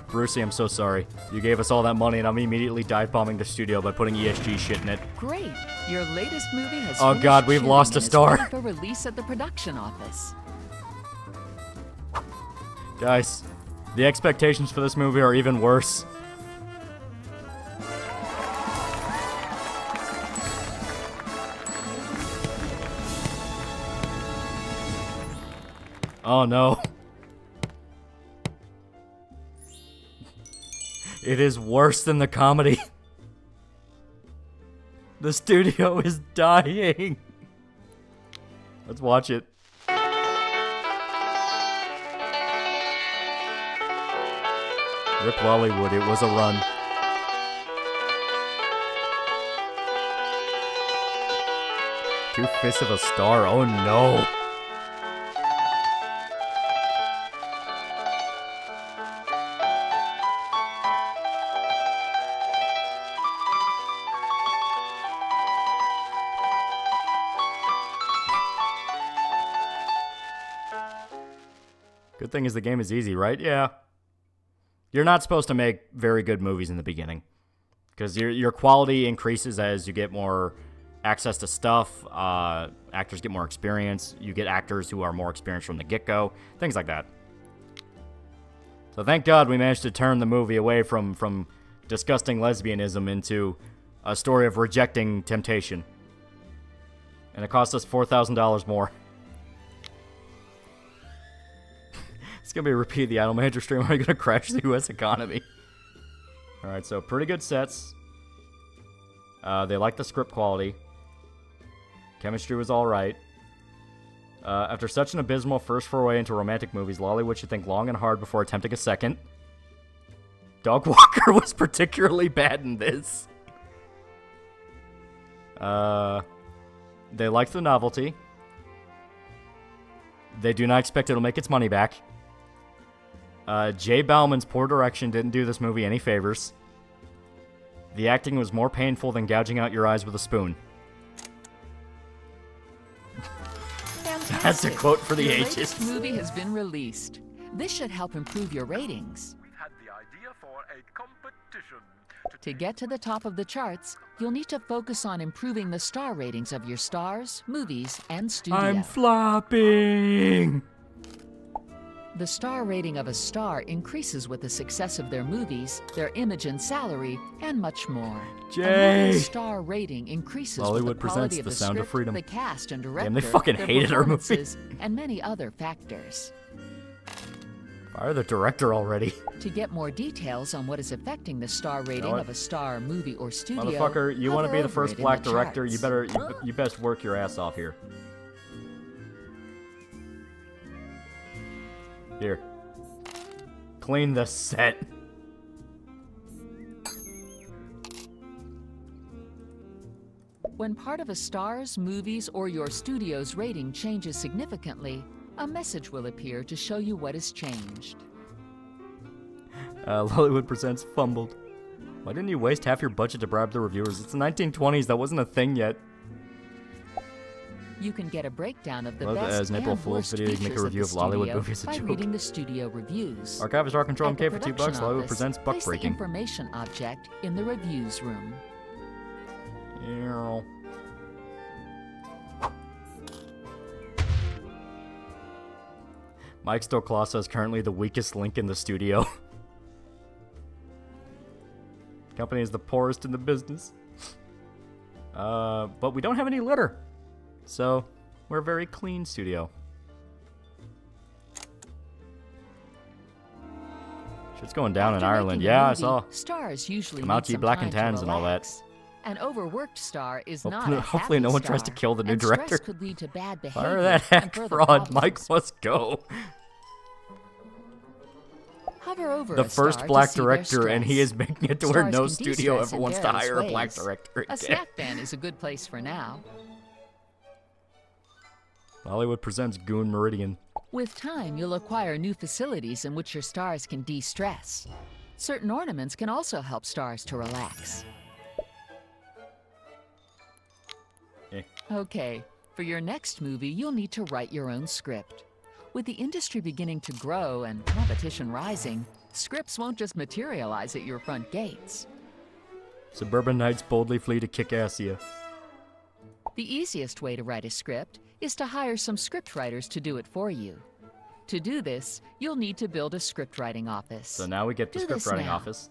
Brucey, I'm so sorry. You gave us all that money and I'm immediately dive-bombing the studio by putting ESG shit in it. Great. Your latest movie has Oh finished God, we've shooting lost a and is star. ready for release at the production office. Guys, the expectations for this movie are even worse. Oh no. It is worse than the comedy. The studio is dying. Let's watch it. Rip Lollywood, it was a run. Two fists of a star, oh no. Good thing is the game is easy, right? Yeah. You're not supposed to make very good movies in the beginning. Because your quality increases as you get more access to stuff. Actors get more experience. You get actors who are more experienced from the get-go. Things like that. So thank God we managed to turn the movie away from disgusting lesbianism into a story of rejecting temptation. And it cost us $4,000 more. It's going to be a repeat of the Idle Manager stream. Are you going to crash the U.S. economy? Alright, so pretty good sets. They like the script quality. Chemistry was alright. After such an abysmal first foray into romantic movies, Lollywood should think long and hard before attempting a second. Dog Walker was particularly bad in this. They liked the novelty. They do not expect it'll make its money back. Jay Bauman's poor direction didn't do this movie any favors. The acting was more painful than gouging out your eyes with a spoon. That's a quote for the ages. Your latest movie has been released. This should help improve your ratings. We've had the idea for a competition. To get to the top of the charts, you'll need to focus on improving the star ratings of your stars, movies, and studio. I'm flopping! The star rating of a star increases with the success of their movies, their image and salary, and much more. Jay! And the star rating increases with the Lollywood quality presents of The the Sound of script, Freedom. the cast and director, Damn, they fucking their hated our movie. performances, and many other factors. Fire the director already. To get more details on what is affecting the star rating what? of a star, movie, or studio, Motherfucker, you want to hover be the over first it in black the director, charts. you best work your ass off here. Here. Clean the set. When part of a star's, movies, or your studio's rating changes significantly, a message will appear to show you what has changed. Lollywood presents Fumbled. Why didn't you waste half your budget to bribe the reviewers? It's the 1920s, that wasn't a thing yet. You can get a breakdown of the Love best as an April and Fool's worst video, you can make a features review of of the Lollywood studio movies a by joke. reading the studio reviews. Archivist Rock Control At the MK for $2. production Lollywood office, presents Buck place the Breaking. information object in the reviews room. Ew. Mike Stoklasa is currently the weakest link in the studio. Company is the poorest in the business. But we don't have any litter. So, we're a very clean studio. Shit's going down in After Ireland. making a Yeah, I movie, saw. Stars usually Come out need to you some black time and to tans and all that. relax. An overworked star is not Hopefully- a hopefully happy no one tries to star, kill the new and director. Stress could lead to bad behavior Fire that and hack further fraud. problems. Mike must go. Hover over The a star first to black see their director, and he stress. is making it to where Stars no can studio de-stress ever in wants to various hire a black ways. director A again. snack ban is a good place for now. Hollywood presents Goon Meridian. With time, you'll acquire new facilities in which your stars can de-stress. Certain ornaments can also help stars to relax. Okay, for your next movie, you'll need to write your own script. With the industry beginning to grow and competition rising, scripts won't just materialize at your front gates. Suburban Knights boldly flee to Kick-Assia. The easiest way to write a script is to hire some scriptwriters to do it for you. To do this, you'll need to build a scriptwriting office. So now we get the Do this scriptwriting now. office.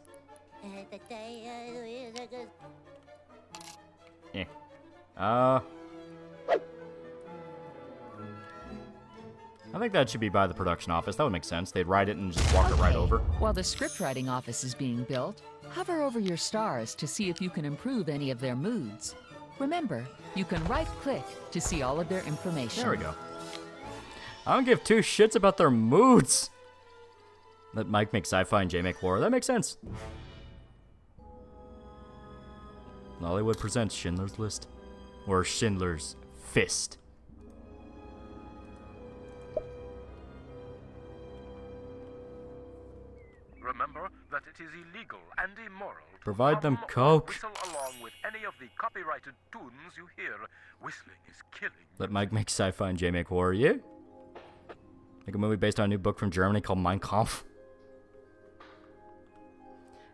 I think that should be by the production office. That would make sense. They'd write it and just walk it right Okay, over. While the scriptwriting office is being built, hover over your stars to see if you can improve any of their moods. Remember, you can right-click to see all of their information. There we go. I don't give two shits about their moods. Let Mike make sci-fi and Jay make horror. That makes sense. Lollywood presents Schindler's List. Or Schindler's Fist. Remember that it is illegal and immoral to Provide them hum or coke. whistle along with any of the copyrighted tunes you hear. Whistling is killing. Let Mike make sci-fi and Jay make horror. Yeah? Make a movie based on a new book from Germany called Mein Kampf.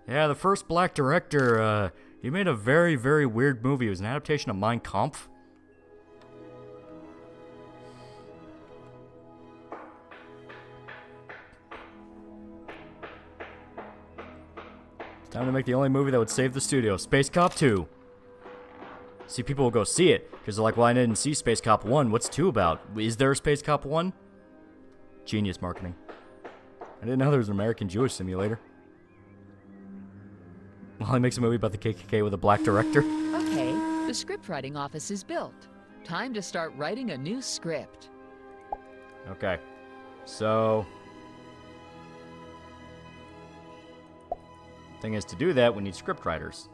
Yeah, the first black director, He made a very, very weird movie. It was an adaptation of Mein Kampf. It's time to make the only movie that would save the studio. Space Cop 2. See, people will go see it, because they're like, well, I didn't see Space Cop 1. What's 2 about? Is there a Space Cop 1? Genius marketing. I didn't know there was an American Jewish simulator. Well, he makes a movie about the KKK with a black director. Okay, the script writing office is built. Time to start writing a new script. Okay. So... thing is, to do that, we need script writers.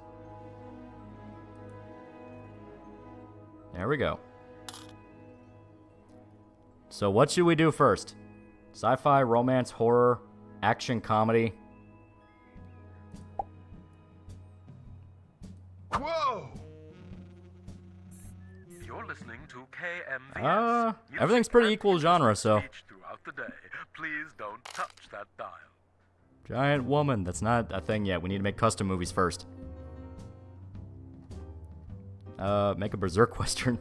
There we go. So what should we do first? Sci-fi, romance, horror, action, comedy. Whoa! You're listening to KMVS. Everything's pretty equal genre, so. Throughout the day. Please don't touch that dial. Giant woman. That's not a thing yet. We need to make custom movies first. Make a Berserk Western.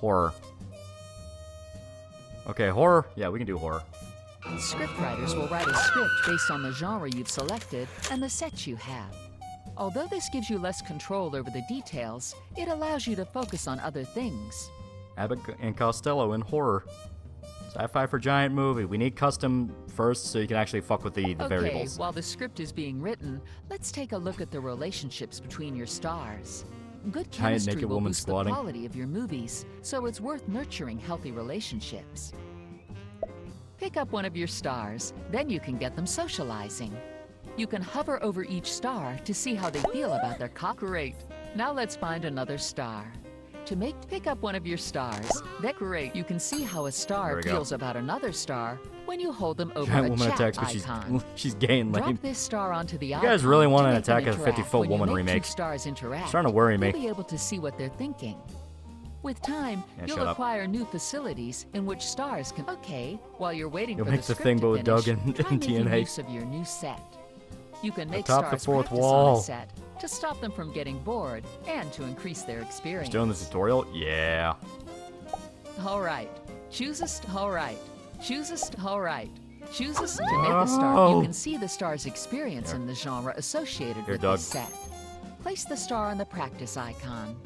Horror. Okay, horror. Yeah, we can do horror. Scriptwriters will write a script based on the genre you've selected and the sets you have. Although this gives you less control over the details, it allows you to focus on other things. Abbott and Costello in horror. Sci-fi for giant movie. We need custom first so you can actually fuck with the variables. Okay, while the script is being written, let's take a look at the relationships between your stars. Good chemistry naked will woman boost squatting. the quality of your movies, so it's worth nurturing healthy relationships. Pick up one of your stars, then you can get them socializing. You can hover over each star to see how they feel about their Great. Now let's find another star. To pick up one of your stars, decorate. You can see how a star feels about another star when you hold them over Giant a woman chat attacks, but icon. she's gay and lame. Drop this star onto the icon. You guys really want to an make them Attack of the interact. 50-Foot When Woman you make remake. Two stars interact, It's starting to worry me. you'll be able to see what they're thinking. With time, Yeah, you'll shut up. acquire new facilities in which stars can. Okay, while you're waiting You'll for make the the script thing, to but with finish, Doug and try making TNA. use of your new set. You can make Atop the stars fourth practice wall. on a set to stop them from getting bored and to increase their experience. Doing the tutorial? Yeah. All right. Choose a star. All right. Choose a star. All right. Choose a star. To make the star, you can see the star's experience in the genre associated with Doug. this set. Place the star on the practice icon.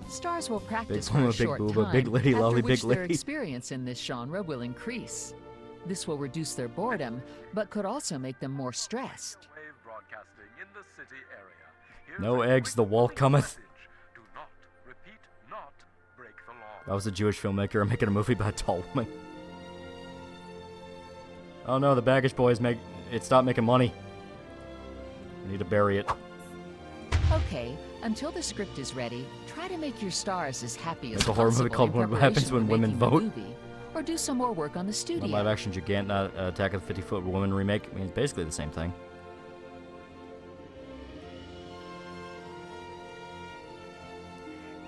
Stars will practice Big for Mama, a Big short Booba, time, Big Lady, after Lolly, which Big their Lady. experience in this genre will increase. This will reduce their boredom, but could also make them more stressed. Wave broadcasting in the city area. Here's No a eggs, the quick wall warning cometh. message. Do not, repeat, not break the law. That was a Jewish filmmaker making a movie about a tall woman. Oh no, the baggage boys it stopped making money. I need to bury it. Okay, until the script is ready, try to make your stars as happy as Make a horror movie possible called in What Happens preparation When for Women making the Vote. movie, or do some more work on the A studio. live-action Gigant Attack of the 50-Foot Woman remake. I mean, it's basically the same thing.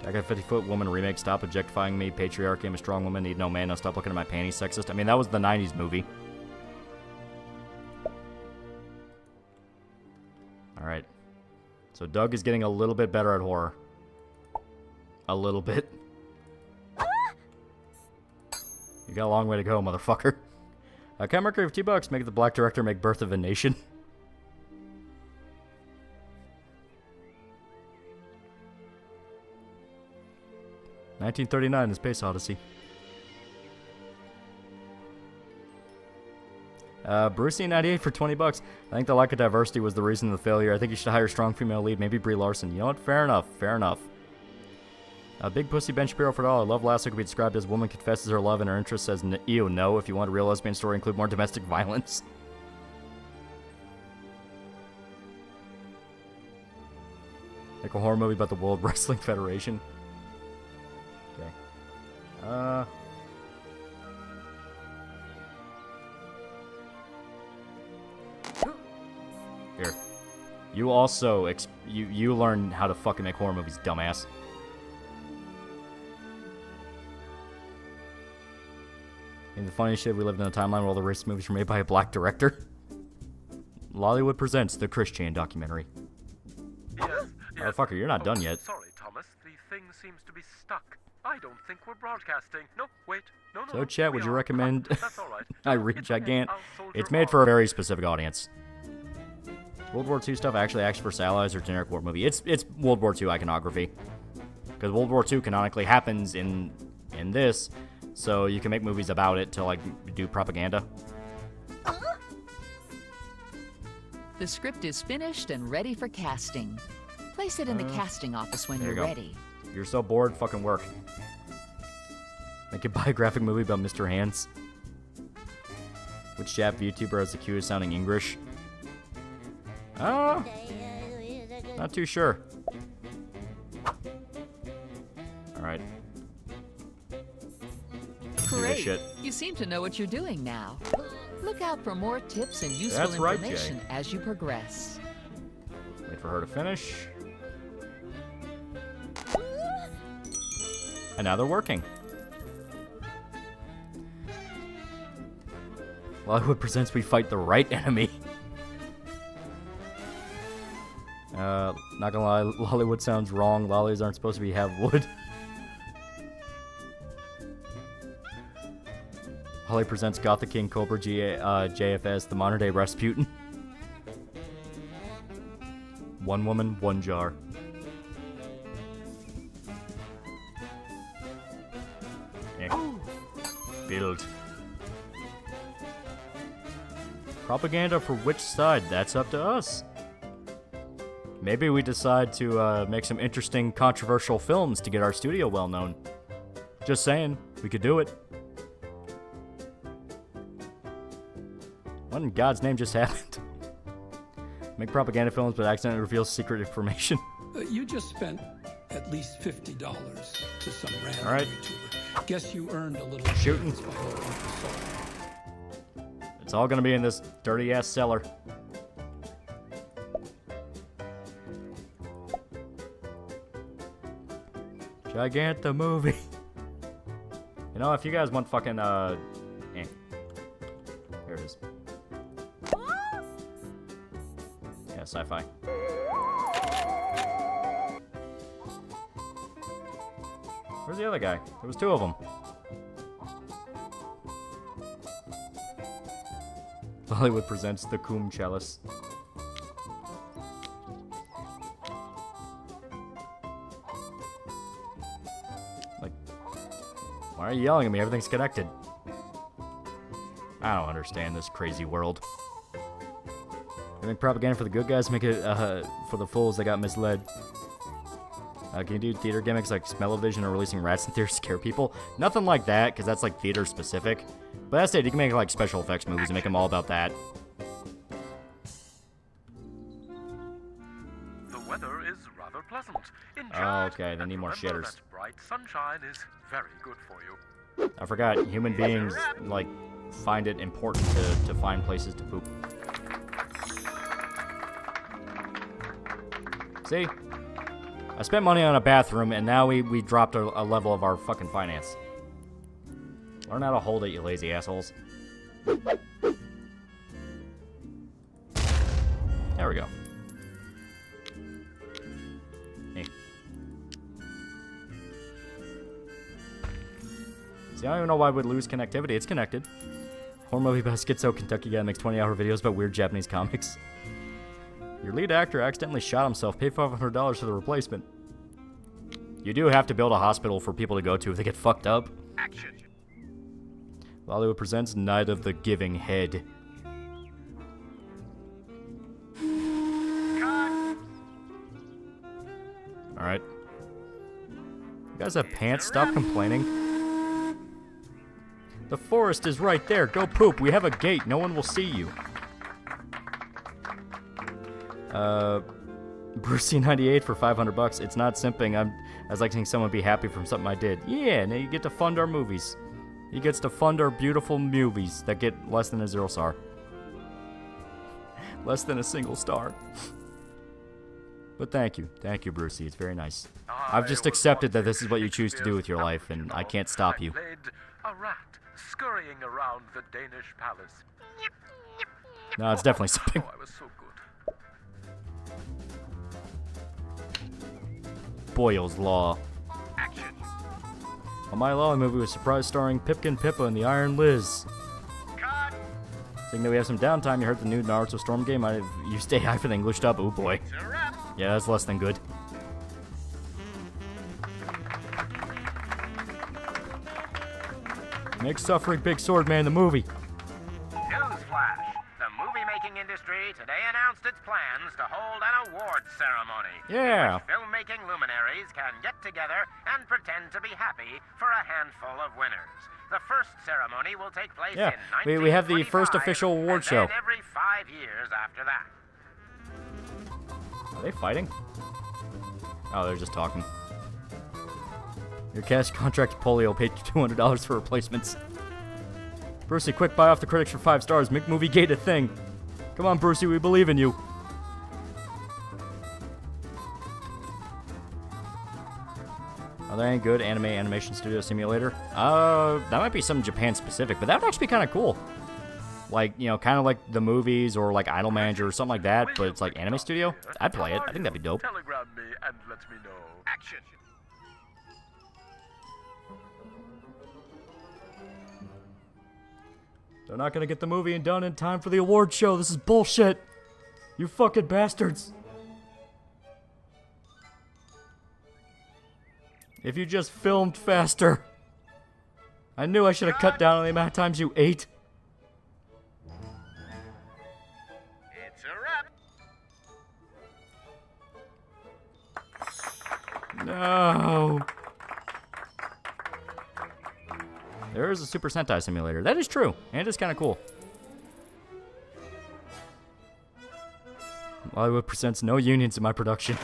Attack of the 50-Foot Woman remake. Stop objectifying me. Patriarchy. I'm a strong woman. Need no man. Now stop looking at my panties. Sexist. I mean, that was the 90s movie. Alright. So Doug is getting a little bit better at horror. A little bit. You got a long way to go, motherfucker. Cat Mercury for $2. Make the black director make Birth of a Nation. $1939, The Space Odyssey. Brucey98 for $20. I think the lack of diversity was the reason of the failure. I think you should hire a strong female lead, maybe Brie Larson. You know what? Fair enough. Fair enough. Big Pussy Ben Shapiro for $1. I love Lasso could be described as woman confesses her love and her interest says ew, no. If you want a real lesbian story, include more domestic violence. Like a horror movie about the World Wrestling Federation. Okay. Here. You also, you learn how to fucking make horror movies, dumbass. And the funniest shit, we lived in a timeline where all the racist movies were made by a black director. Lollywood presents the Chris Chan documentary. Yes, yet. Motherfucker, you're not done yet. Sorry, Thomas. The thing seems to be stuck. I don't think we're broadcasting. No, wait. No. So, chat, would you recommend That's all right. I read It's okay. Gigant? I'll soldier It's made on. for a very specific audience. World War II stuff actually acts for allies or generic war movie. It's World War II iconography. Because World War II canonically happens in this, so you can make movies about it to, like, do propaganda. The script is finished and ready for casting. Place it in the casting office when there you're you go. ready. You're so bored, fucking work. Make a biographic movie about Mr. Hands. Which Jap VTuber has the cutest sounding English? Not too sure. Alright. Great. Shit. You seem to know what you're doing now. Look out for more tips and useful That's right, information Jay. as you progress. Wait for her to finish. And now they're working. Lollywood presents We Fight the Right Enemy. Not gonna lie, Lollywood sounds wrong. Lollies aren't supposed to have wood. Holly presents Gothic King Cobra JFS, the modern day Rasputin. One woman, one jar. Build. Propaganda for which side? That's up to us. Maybe we decide to make some interesting, controversial films to get our studio well known. Just saying, we could do it. What in God's name just happened? Make propaganda films but accidentally reveal secret information. You just spent at least $50 to some random All right. YouTuber. Guess you earned a little Shooting. insurance by holding the soul. It's all gonna be in this dirty ass cellar. Gigant the movie. You know, if you guys want fucking here it is. Yeah, sci-fi. Where's the other guy? There was two of them. Hollywood presents the Coom Chalice. Like, why are you yelling at me? Everything's connected. I don't understand this crazy world. They make propaganda for the good guys, make it for the fools that got misled. Can you do theater gimmicks like smell-o-vision or releasing rats in theaters to scare people? Nothing like that, because that's like theater specific. But that's it, you can make like special effects movies and make them all about that. The weather is rather pleasant. Enjoy Oh, it, okay, they and need more remember shitters. that bright sunshine is very good for you. I forgot, human beings, like, find it important to find places to poop. See? I spent money on a bathroom, and now we dropped a level of our fucking finance. Learn how to hold it, you lazy assholes. There we go. Hey. See, I don't even know why we'd lose connectivity. It's connected. Horror movie about schizo Kentucky guy makes 20-hour videos about weird Japanese comics. Your lead actor accidentally shot himself. Pay $500 for the replacement. You do have to build a hospital for people to go to if they get fucked up. Action! Hollywood presents Night of the Giving Head. Alright. You guys have pants? Stop complaining. The forest is right there. Go poop. We have a gate. No one will see you. Brucey98 for $500. It's not simping. I was like seeing someone be happy from something I did. Yeah, now you get to fund our movies. He gets to fund our beautiful movies that get less than a 0 star. Less than a single star. But thank you, Brucey. It's very nice. I've just accepted that this is what you choose to do with your life, and I can't stop you. Played a rat scurrying around the Danish palace. No, it's definitely simping. Oh, I was so good. Boyle's Law. Action. AlmightyLoli movie with surprise starring Pipkin Pippa and the Iron Liz. Cut. Seeing that we have some downtime, you heard the new Naruto Storm game. Might have used AI for the English dub. Oh boy. It's a wrap. Yeah, that's less than good. Make suffering Big Sword Man the movie. Newsflash. The movie-making industry today announced its plans to hold an awards ceremony. Yeah. In which filmmaking luminaries can get together and pretend to be happy for a handful of winners. The first ceremony will take place Yeah, in we have the first 1925, official award and show. then every 5 years after that. Are they fighting? Oh, they're just talking. Your cast contract polio paid you $200 for replacements. Brucey, quick, buy off the critics for 5 stars. Make Movie Gate a thing. Come on, Brucey, we believe in you. Are there any good animation studio simulator? That might be something Japan specific, but that would actually be kind of cool. Like, you know, kind of like the movies or like Idol Manager or something like that, but it's like anime studio. I'd play it. I think that'd be dope. Telegram me and let me know. Action. They're not gonna get the movie done in time for the award show. This is bullshit. You fucking bastards. If you just filmed faster. I knew I should have cut down on the amount of times you ate. It's a wrap. No. There is a Super Sentai simulator. That is true. And it's kind of cool. Hollywood presents no unions in my production.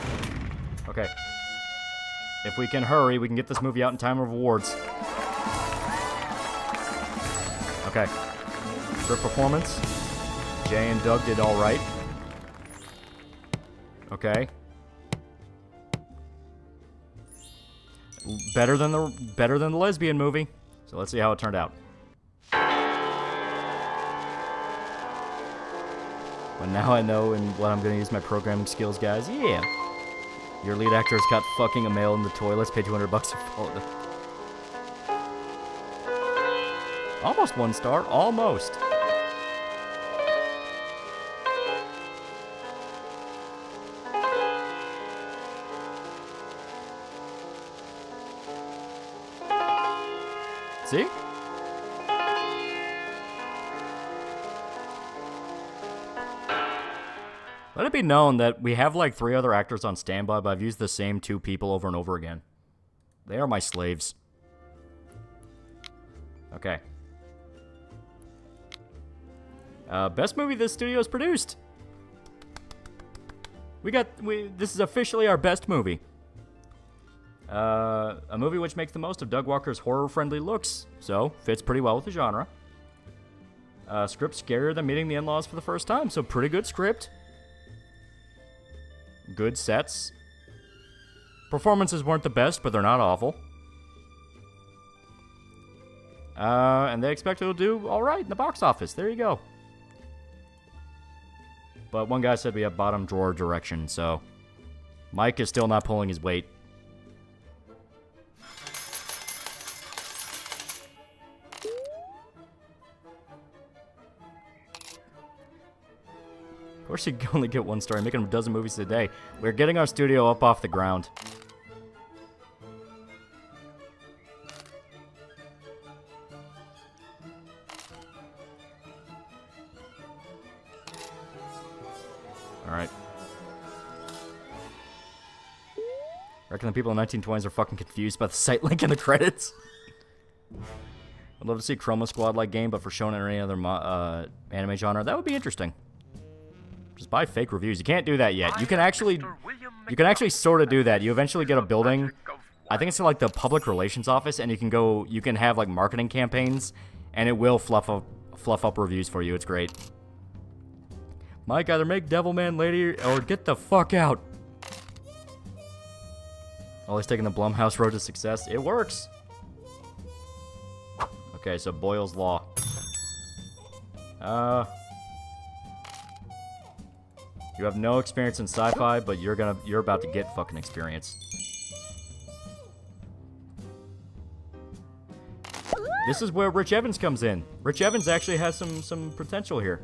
Okay. If we can hurry, we can get this movie out in time of awards. Okay. Script performance. Jay and Doug did all right. Okay. Better than the lesbian movie. So let's see how it turned out. Well, now I know what I'm going to use my programming skills, guys. Yeah. Your lead actor has got fucking a male in the toilets. Pay $200 to follow them. Almost 1 star. Almost. See? Let it be known that we have like 3 other actors on standby, but I've used the same 2 people over and over again. They are my slaves. Okay. Best movie this studio has produced. This is officially our best movie. A movie which makes the most of Doug Walker's horror-friendly looks, so fits pretty well with the genre. Script scarier than meeting the in-laws for the first time, so pretty good script. Good sets. Performances weren't the best, but they're not awful. And they expect it'll do alright in the box office. There you go. But one guy said we have bottom drawer direction, so Mike is still not pulling his weight. Of course, you can only get 1 star. Making a dozen movies a day. We're getting our studio up off the ground. Alright. Reckon the people in the 1920s are fucking confused by the site link in the credits. I'd love to see a Chroma Squad-like game, but for shonen or any other anime genre. That would be interesting. Just buy fake reviews. You can't do that yet. You can actually sort of do that. You eventually get a building. I think it's like the public relations office, and you can have like marketing campaigns, and it will fluff up reviews for you. It's great. Mike, either make Devilman Lady or get the fuck out. Always taking the Blumhouse road to success. It works. Okay, so Boyle's Law. You have no experience in sci-fi, but you're about to get fucking experience. This is where Rich Evans comes in. Rich Evans actually has some potential here.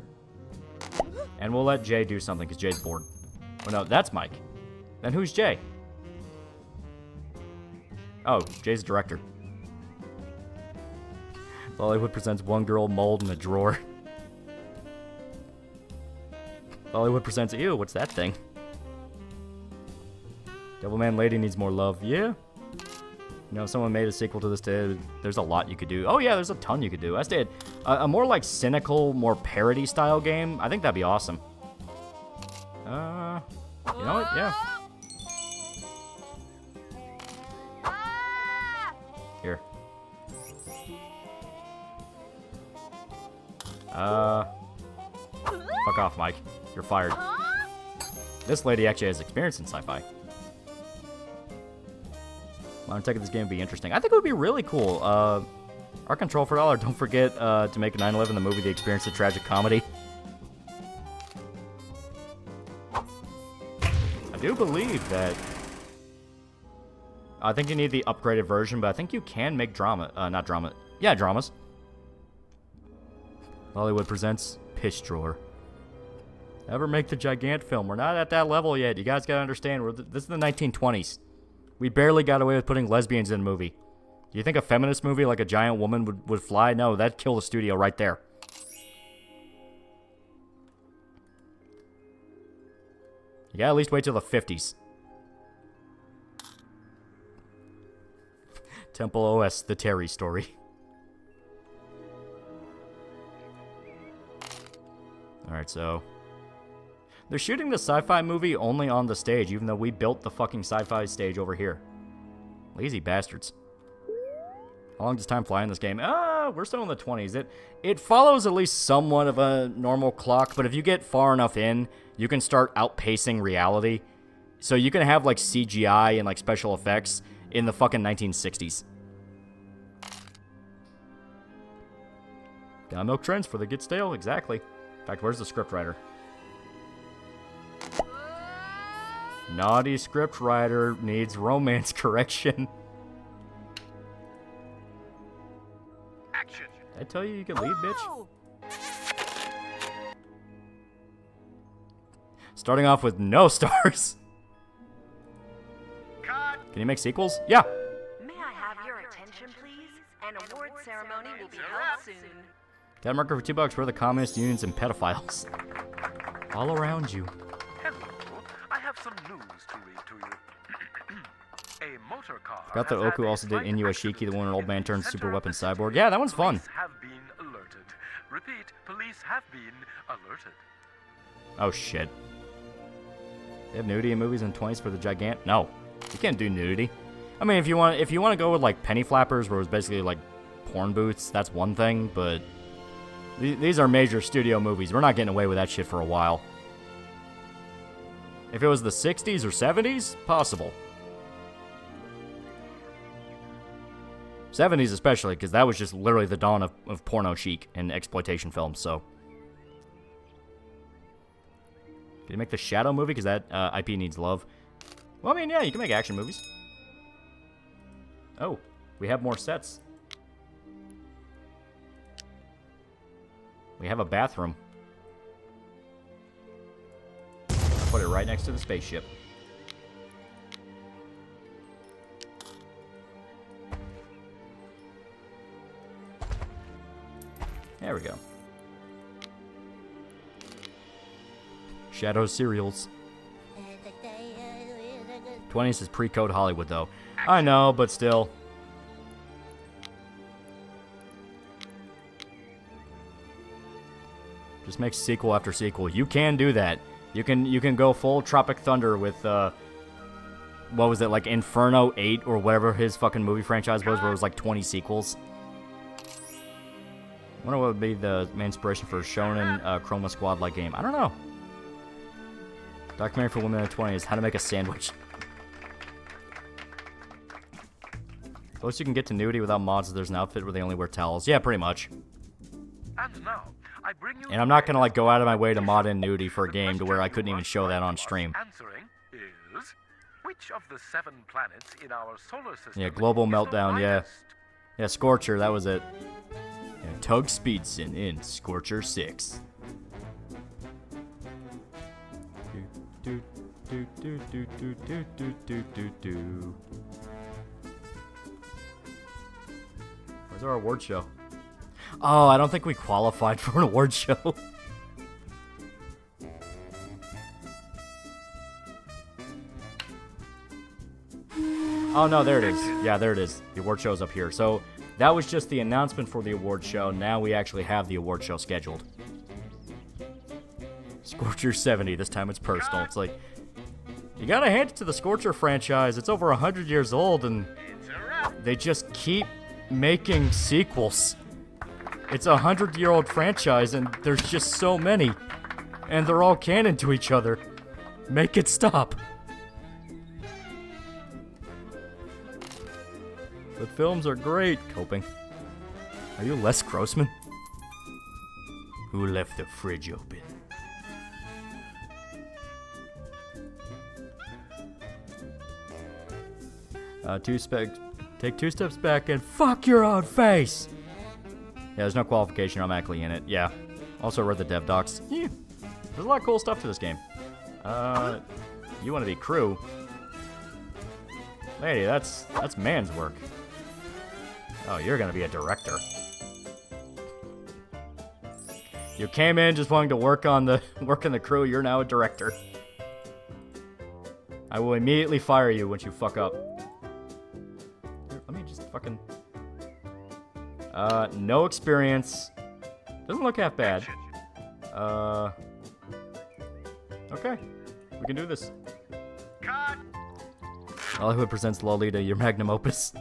And we'll let Jay do something because Jay's bored. Oh no, that's Mike. Then who's Jay? Oh, Jay's the director. Bollywood presents one girl mold in a drawer. Bollywood presents, ew, what's that thing? Devilman Lady needs more love. Yeah. You know, if someone made a sequel to this today, there's a lot you could do. Oh yeah, there's a ton you could do. I said a more like cynical, more parody style game. I think that'd be awesome. You know what? Yeah. Here. Fuck off, Mike. You're fired. This lady actually has experience in sci-fi. I'm taking this game would be interesting. I think it would be really cool. Our Control for $1. Don't forget to make 9/11 the movie The Experience of Tragic Comedy. I do believe that... I think you need the upgraded version, but I think you can make drama. Not drama. Yeah, dramas. Hollywood presents Piss Drawer. Never make the Gigant film. We're not at that level yet. You guys gotta understand. This is the 1920s. We barely got away with putting lesbians in a movie. Do you think a feminist movie like A Giant Woman would fly? No, that'd kill the studio right there. You gotta at least wait till the 50s. Temple OS, The Terry Story. Alright, so... They're shooting the sci-fi movie only on the stage, even though we built the fucking sci-fi stage over here. Lazy bastards. How long does time fly in this game? We're still in the 20s. It follows at least somewhat of a normal clock, but if you get far enough in, you can start outpacing reality. So you can have, like, CGI and, like, special effects in the fucking 1960s. Gotta milk trends for they get stale, exactly. In fact, where's the scriptwriter? Naughty scriptwriter needs romance correction. Action. Did I tell you you can leave, bitch? Starting off with no stars. Cut. Can you make sequels? Yeah. May I have your attention, please? An award ceremony will be held soon. Got a marker for $2 for the communist unions and pedophiles. All around you. Hello. I have some news to read to you. A motor car. Forgot that has had Oku a also did slight Inuyashiki, the accident one an old in man the turns center super of weapon the city. cyborg. Yeah, that one's fun. Police have been alerted. Repeat, police have been alerted. Oh shit. They have nudity in movies in the 20s for the Gigant? No. You can't do nudity. I mean, if you want to go with like penny flappers where it was basically like porn booths, that's one thing, but these are major studio movies. We're not getting away with that shit for a while. If it was the 60s or 70s, possible. 70s especially, because that was just literally the dawn of porno chic and exploitation films, so. Can you make the Shadow movie? Because that IP needs love. Well, I mean, yeah, you can make action movies. Oh, we have more sets. We have a bathroom. I'll put it right next to the spaceship. There we go. Shadow cereals. 20s is pre-code Hollywood, though. I know, but still. Just make sequel after sequel. You can do that. You can go full Tropic Thunder with what was it, like Inferno 8 or whatever his fucking movie franchise was, where it was like 20 sequels. I wonder what would be the main inspiration for a Shonen Chroma Squad-like game. I don't know. Documentary for women in the 20s, how to make a sandwich. Close you can get to nudity without mods if there's an outfit where they only wear towels. Yeah, pretty much. And now, I bring you And I'm not gonna like go out of my way to mod in nudity for a game to where I couldn't even show that on stream. Answering is, which of the 7 planets in our solar system Yeah, global is the meltdown, yeah. whitest? Yeah, Scorcher, that was it. And Tug Speedson in Scorcher 6. Do, do, do, do, do, do, do, do, do, do. Where's our award show? Oh, I don't think we qualified for an award show. Oh, no, there it is. Yeah, there it is. The award show's up here. So that was just the announcement for the award show. Now we actually have the award show scheduled. Scorcher 70. This time it's personal. It's like, you gotta hand it to the Scorcher franchise. It's over 100 years old, and they just keep making sequels. It's a 100-year-old franchise, and there's just so many. And they're all canon to each other. Make it stop. The films are great. Coping. Are you Les Grossman? Who left the fridge open? Take 2 steps back and fuck your own face. Yeah, there's no qualification automatically in it. Yeah. Also read the dev docs. Yeah. There's a lot of cool stuff to this game. You want to be crew? Lady, that's man's work. Oh, you're gonna be a director. You came in just wanting to work in the crew. You're now a director. I will immediately fire you once you fuck up. Here, let me just fucking. No experience. Doesn't look half bad. Okay, we can do this. Hollywood presents Lolita, your magnum opus.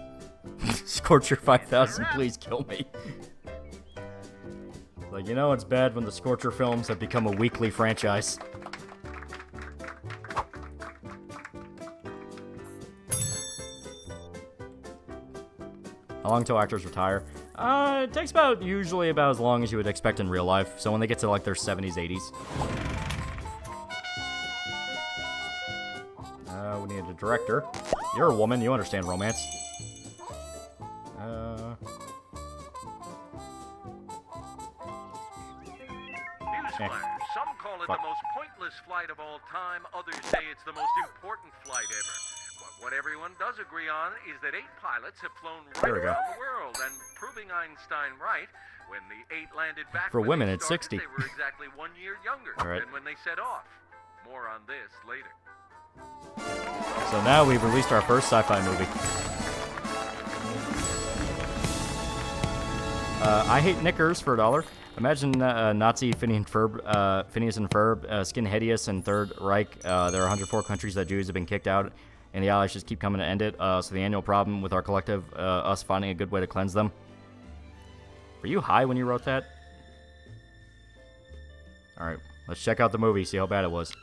Scorcher 5000, please kill me. Like, you know it's bad when the Scorcher films have become a weekly franchise. How long till actors retire? It takes usually about as long as you would expect in real life. So when they get to like their 70s, 80s. We need a director. You're a woman, you understand romance. Newsflash. Some call it the most pointless flight of all time. Others say it's the most important flight ever. But what everyone does agree on is that 8 pilots have flown right around the world, and proving Einstein right, when the 8 landed back for women, it's started, 60. They were exactly 1 year younger than when they set off. More on this later. So now we've released our first sci-fi movie. I hate knickers for $1. Imagine Nazi Phineas and Ferb, Skin Hideous, and Third Reich. There are 104 countries that Jews have been kicked out, and the Allies just keep coming to end it. So the annual problem with our collective, us finding a good way to cleanse them. Were you high when you wrote that? Alright, let's check out the movie, see how bad it was.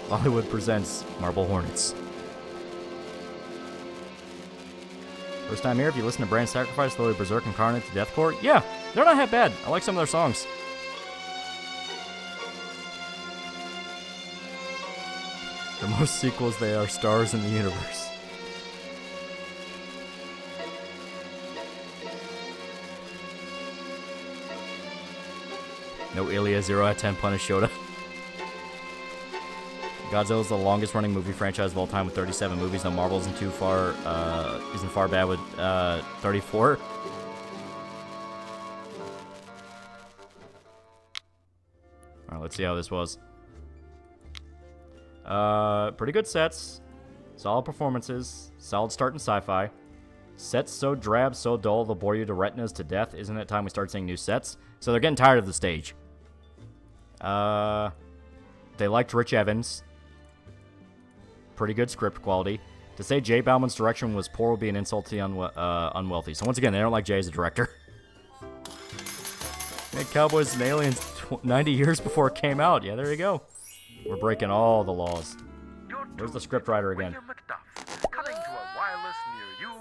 Hollywood presents Marble Hornets. First time here, if you listen to Brand Sacrifice, Loli Berserk, Incarnate to Deathcore, yeah, they're not half bad. I like some of their songs. The most sequels, they are stars in the universe. No Ilya, 0 out of 10 Punish Shota. Godzilla is the longest running movie franchise of all time with 37 movies. No, Marvel isn't far bad with 34. Alright, let's see how this was. Pretty good sets. Solid performances. Solid start in sci-fi. Sets so drab, so dull, they'll bore you to retinas to death. Isn't it time we start seeing new sets? So they're getting tired of the stage. They liked Rich Evans. Pretty good script quality. To say Jay Bauman's direction was poor would be an insult to the unwealthy. So once again, they don't like Jay as a director. Made Cowboys and Aliens 90 years before it came out. Yeah, there you go. We're breaking all the laws. Where's the scriptwriter again?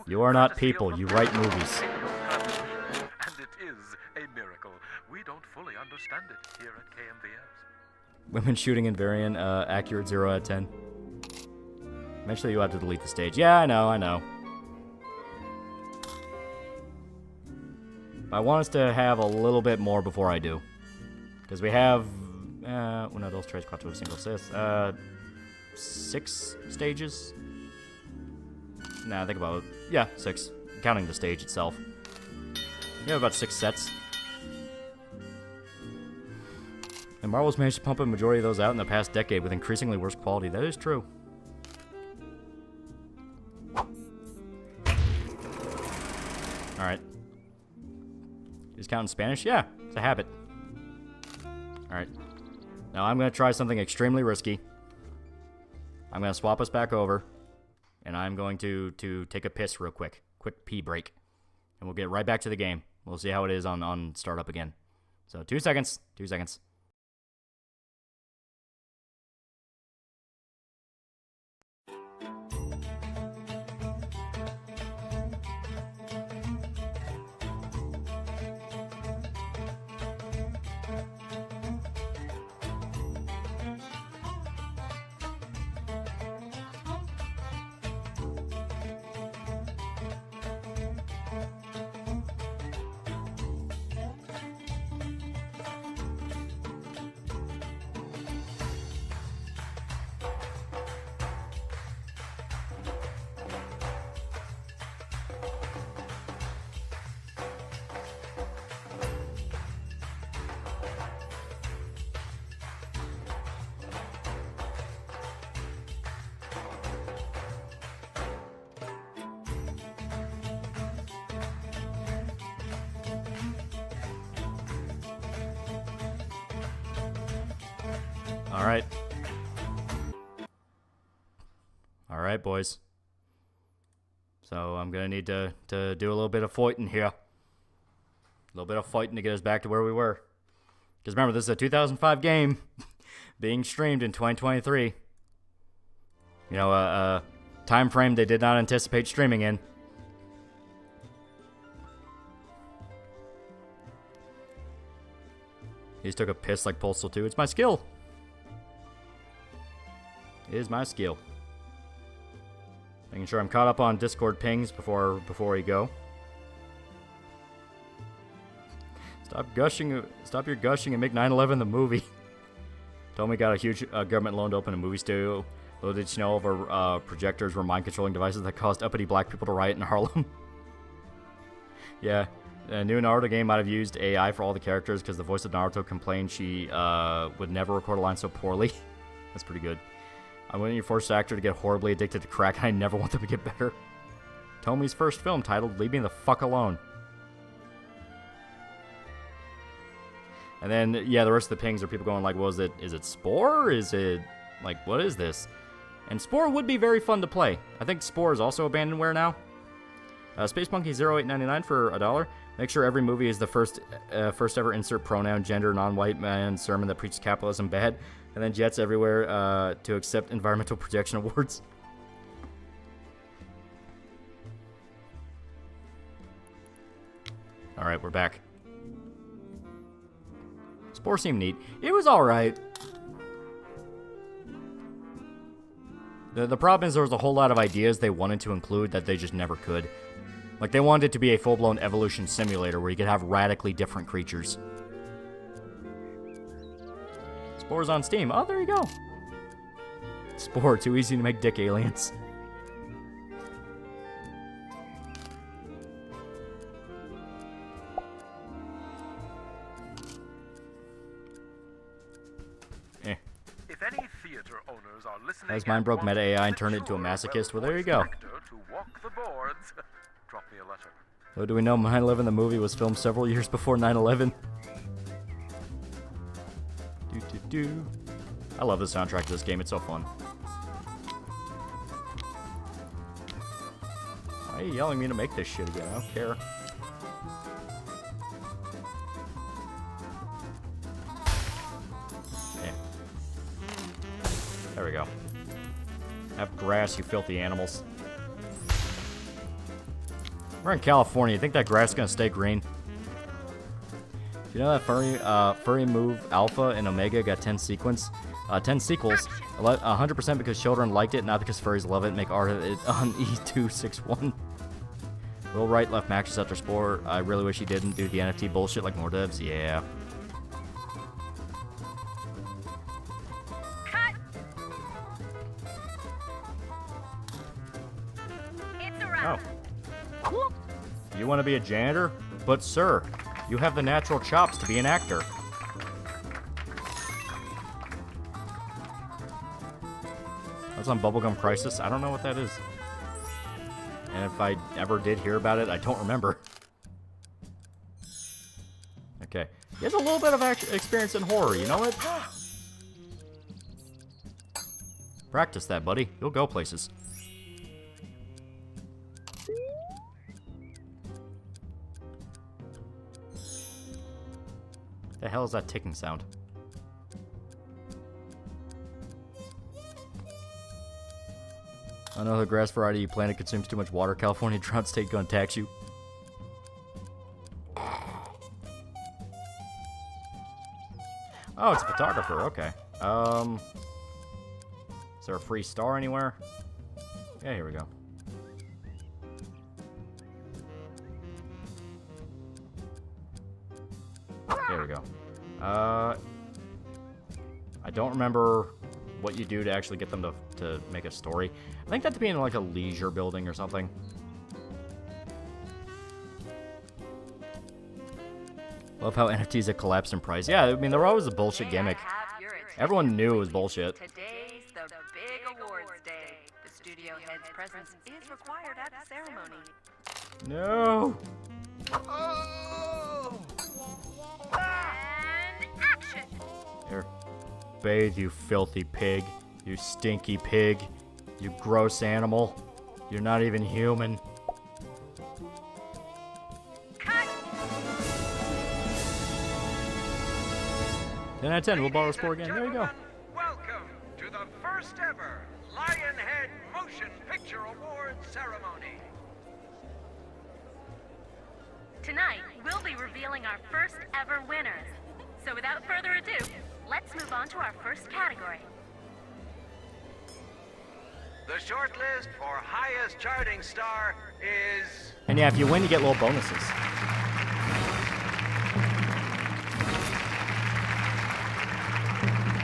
You are not people. You write movies. And it is a miracle. We don't fully understand it here at KMVS. Women shooting in Varian, accurate 0 out of 10. Eventually you have to delete the stage. Yeah, I know. I want us to have a little bit more before I do. Because we have... una, dos, tres, cuatro, cinco, seis. 6 stages? Nah, think about it. Yeah, 6. Counting the stage itself. You have about 6 sets. And Marvel's managed to pump a majority of those out in the past decade with increasingly worse quality. That is true. Alright. Is counting Spanish? Yeah, it's a habit. Alright. Now I'm going to try something extremely risky. I'm going to swap us back over. And I'm going to take a piss real quick. Quick pee break. And we'll get right back to the game. We'll see how it is on startup again. So 2 seconds. 2 seconds. Alright. Alright, boys. So I'm going to need to do a little bit of fighting here. A little bit of fighting to get us back to where we were. Because remember, this is a 2005 game being streamed in 2023. You know, a time frame they did not anticipate streaming in. He just took a piss like Postal 2. It's my skill. It is my skill. Making sure I'm caught up on Discord pings before we go. Stop gushing. Stop your gushing and make 9/11 the movie. Told me got a huge government loan to open a movie studio. Little did you know over projectors were mind-controlling devices that caused uppity black people to riot in Harlem. Yeah. A new Naruto game might have used AI for all the characters because the voice of Naruto complained she would never record a line so poorly. That's pretty good. I want your first actor to get horribly addicted to crack, and I never want them to get better. Tomi's first film titled Leave Me the Fuck Alone. And then, yeah, the rest of the pings are people going like, well, is it Spore? Is it, like, what is this? And Spore would be very fun to play. I think Spore is also abandonware now. Space Monkey 0899 for $1. Make sure every movie is the first ever insert pronoun, gender, non-white man sermon that preaches capitalism bad. And then Jets everywhere to accept environmental protection awards. Alright, we're back. Spore seemed neat. It was alright. The problem is there was a whole lot of ideas they wanted to include that they just never could. Like, they wanted it to be a full-blown evolution simulator where you could have radically different creatures. Spore's on Steam. Oh, there you go. Spore, too easy to make dick aliens. Eh. If any theater owners are listening, as mine broke meta AI and turned it into a masochist, well, there you go. Drop me a letter. So do we know 9/11 the movie was filmed several years before 9/11? I love the soundtrack to this game. It's so fun. Why are you yelling at me to make this shit again? I don't care. Yeah. There we go. Have grass, you filthy animals. We're in California. You think that grass is gonna stay green? Do you know that Furry Move Alpha and Omega got 10 sequence? 10 sequels. 100% because children liked it, not because furries love it and make art of it on E261. Will Wright left matches after Sport. I really wish he didn't do the NFT bullshit like more devs. Yeah. Cut. It's a wrap. Oh. You want to be a janitor? But sir, you have the natural chops to be an actor. That's on Bubblegum Crisis. I don't know what that is. And if I ever did hear about it, I don't remember. Okay. He has a little bit of experience in horror, you know what? Practice that, buddy. You'll go places. The hell is that ticking sound? I know the grass variety you planted consumes too much water. California drought state gonna tax you. Oh, it's a photographer. Okay. Is there a free star anywhere? Yeah, here we go. Here we go. I don't remember what you do to actually get them to make a story. I think that's being like a leisure building or something. Love how NFTs have collapsed in price. Yeah, I mean, they were always a bullshit gimmick. Everyone knew it was bullshit. Today's the big awards day. The studio head's presence is required at the ceremony. No. And action! Here. Bathe, you filthy pig. You stinky pig. You gross animal. You're not even human. Cut! 10 out of 10. We'll borrow a score again. There you go. Welcome to the first ever Lionhead Motion Picture Awards ceremony. Tonight, we'll be revealing our first ever winners. So without further ado, let's move on to our first category. The shortlist for highest charting star is... And yeah, if you win, you get little bonuses.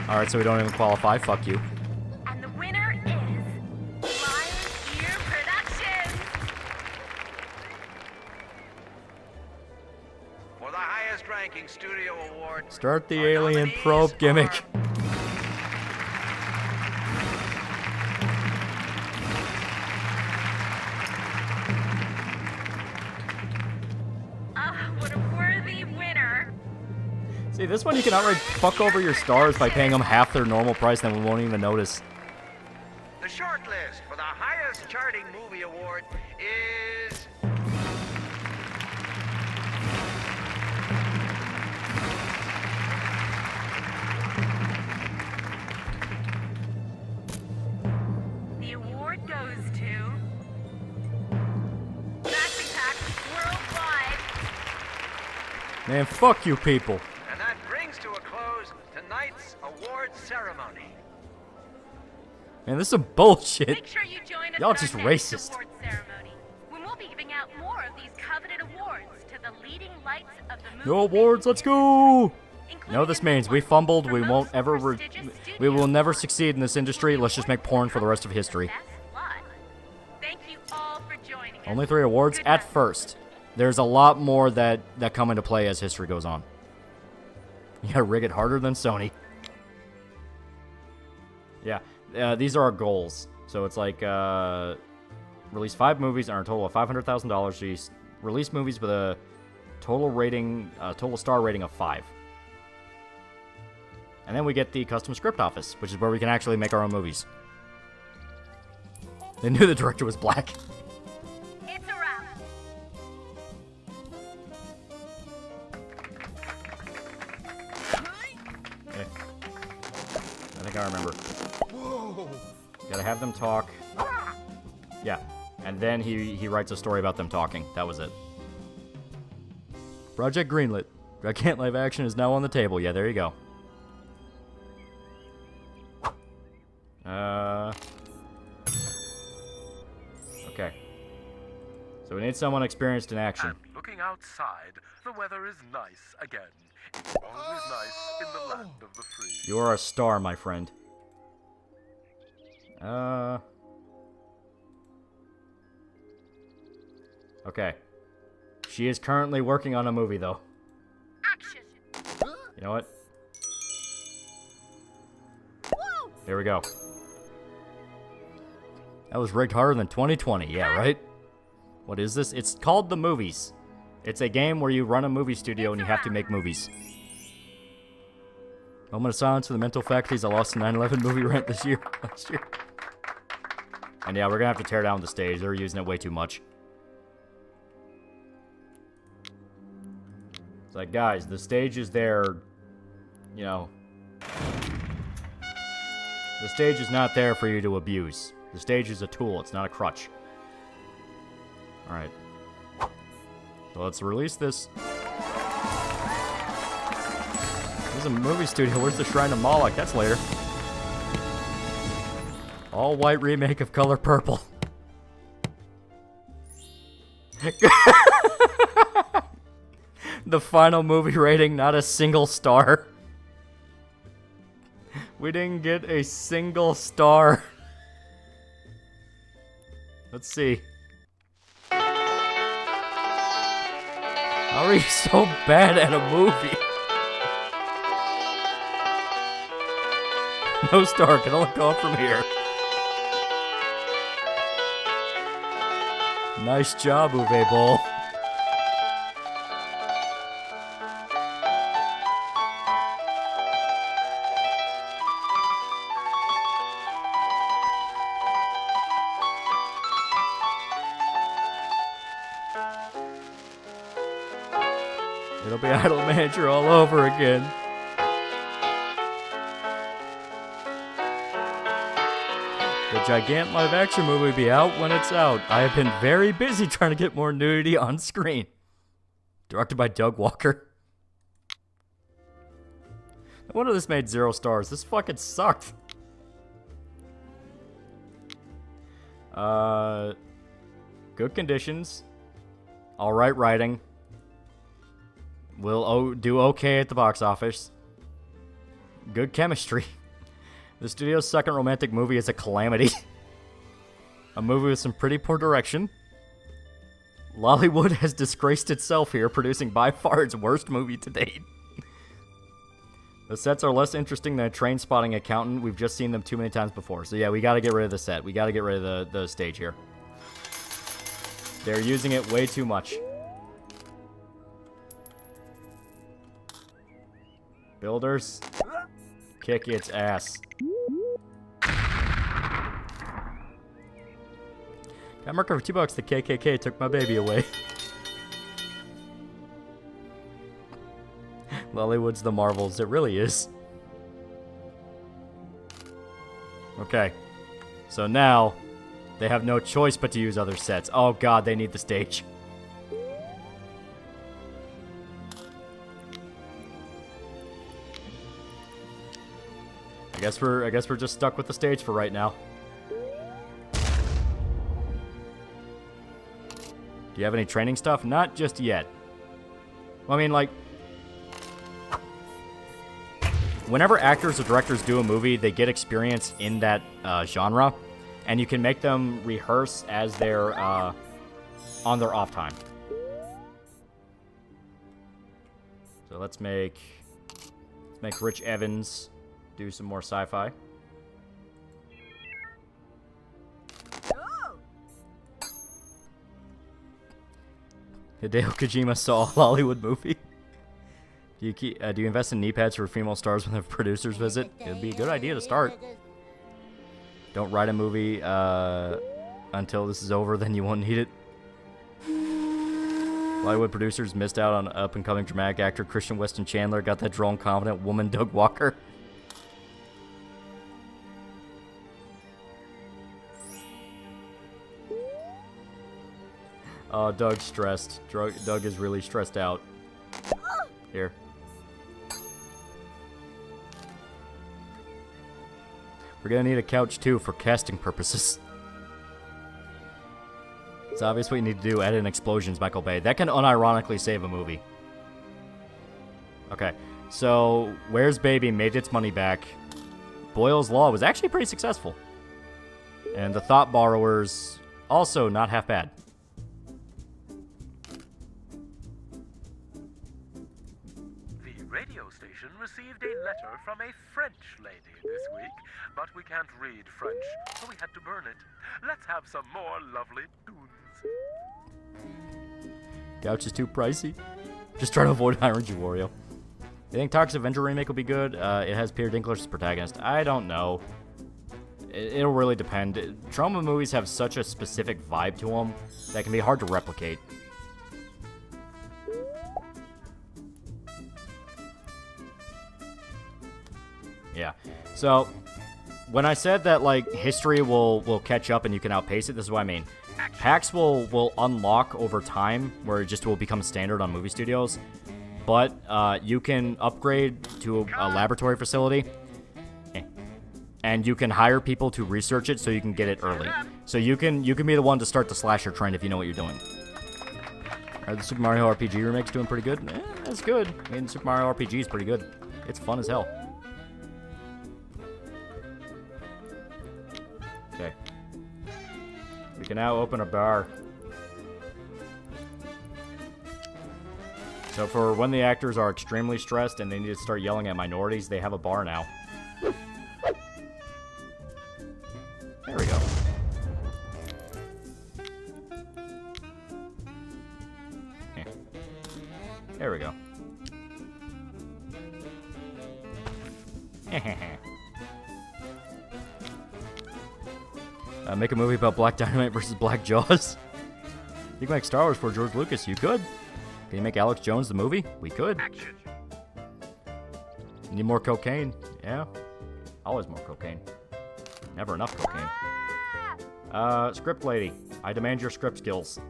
Alright, so we don't even qualify. Fuck you. And the winner is... Lion Ear Productions! For the highest ranking studio award... Start the our alien nominees probe gimmick. are- What a worthy winner! See, this one you can outright fuck over your stars by paying them half their normal price, then we won't even notice. The shortlist for the highest charting movie award is... The award goes to... Maxi Pack Worldwide! Man, fuck you people. And that brings to a close tonight's awards ceremony. Man, this is some bullshit. Make sure you join us Y'all at just our next racist. award ceremony, when we'll be giving out more of these coveted awards to the leading lights of the movie. No awards, let's go! including No, this a means new we one fumbled, for we most won't ever, prestigious we will studio never awards. succeed in this industry, let's just make porn for the rest of history. Best lot. Thank you all for joining us. Only 3 awards Good at night. first. There's a lot more that come into play as history goes on. You gotta rig it harder than Sony. Yeah, these are our goals. So it's like, release 5 movies and a total of $500,000. Release movies with a total rating, total star rating of 5. And then we get the custom script office, which is where we can actually make our own movies. They knew the director was black. It's a wrap. Okay. I think I remember. Gotta have them talk. Yeah. And then he writes a story about them talking. That was it. Project greenlit. Gigantic live action is now on the table. Yeah, there you go. Okay. So we need someone experienced in action. And looking outside, the weather is nice again. It's always nice in the land of the free. You are a star, my friend. Okay. She is currently working on a movie, though. Action. You know what? There we go. That was rigged harder than 2020. Yeah, right? What is this? It's called The Movies. It's a game where you run a movie studio and you have to make movies. Moment of silence for the mental faculties I lost in 9/11 movie rent last year. And yeah, we're gonna have to tear down the stage. They're using it way too much. It's like, guys, the stage is there, you know. The stage is not there for you to abuse. The stage is a tool, it's not a crutch. Alright. So let's release this. This is a movie studio. Where's the Shrine of Moloch? That's later. All white remake of Color Purple. The final movie rating, not a single star. We didn't get a single star. Let's see. How are you so bad at a movie? No star, can only go up from here. Nice job, Uwe Boll. It'll be Idol Manager all over again. The Gigant live-action movie will be out when it's out. I have been very busy trying to get more nudity on screen. Directed by Doug Walker. No wonder this made 0 stars. This fucking sucked. Good conditions. Alright writing. Will do okay at the box office. Good chemistry. The studio's second romantic movie is a calamity. A movie with some pretty poor direction. Lollywood has disgraced itself here, producing by far its worst movie to date. The sets are less interesting than a train spotting accountant. We've just seen them too many times before. So yeah, we gotta get rid of the set. We gotta get rid of the stage here. They're using it way too much. Builders, kick its ass. Got marker for $2. The KKK took my baby away. Lollywood's the Marvels. It really is. Okay. So now, they have no choice but to use other sets. Oh god, they need the stage. I guess we're just stuck with the stage for right now. Do you have any training stuff? Not just yet. Well, I mean, like, whenever actors or directors do a movie, they get experience in that genre, and you can make them rehearse as they're on their off time. So let's make Rich Evans do some more sci-fi. Hideo Kojima saw a Hollywood movie. Do you invest in knee pads for female stars when the producers visit? It'd be a good idea to start. Don't write a movie until this is over, then you won't need it. Hollywood producers missed out on up-and-coming dramatic actor Christian Weston Chandler. Got that drone confident woman Doug Walker. Oh, Doug's stressed. Doug is really stressed out. Here. We're gonna need a couch too for casting purposes. It's obvious what you need to do. Add in explosions, Michael Bay. That can unironically save a movie. Okay, so Where's Baby made its money back. Boyle's Law was actually pretty successful. And The Thought Borrowers, also not half bad. The radio station received a letter from a French lady this week, but we can't read French, so we had to burn it. Let's have some more lovely tunes. Couch is too pricey. Just trying to avoid hiring you, Wario. You think Toxic Avenger remake will be good? It has Peter Dinklage as protagonist. I don't know. It'll really depend. Trauma movies have such a specific vibe to them that can be hard to replicate. Yeah. So, when I said that, like, history will catch up and you can outpace it, this is what I mean. Packs will unlock over time, where it just will become standard on movie studios. But you can upgrade to a laboratory facility, and you can hire people to research it so you can get it early. So you can be the one to start the slasher trend if you know what you're doing. Are the Super Mario RPG remakes doing pretty good? That's good. I mean, Super Mario RPG is pretty good. It's fun as hell. Okay. We can now open a bar. So for when the actors are extremely stressed and they need to start yelling at minorities, they have a bar now. There we go. Yeah. There we go. Make a movie about Black Dynamite versus Black Jaws. You can make Star Wars for George Lucas. You could. Can you make Alex Jones the movie? We could. Action. Need more cocaine? Yeah. Always more cocaine. Never enough cocaine. Script lady. I demand your script skills.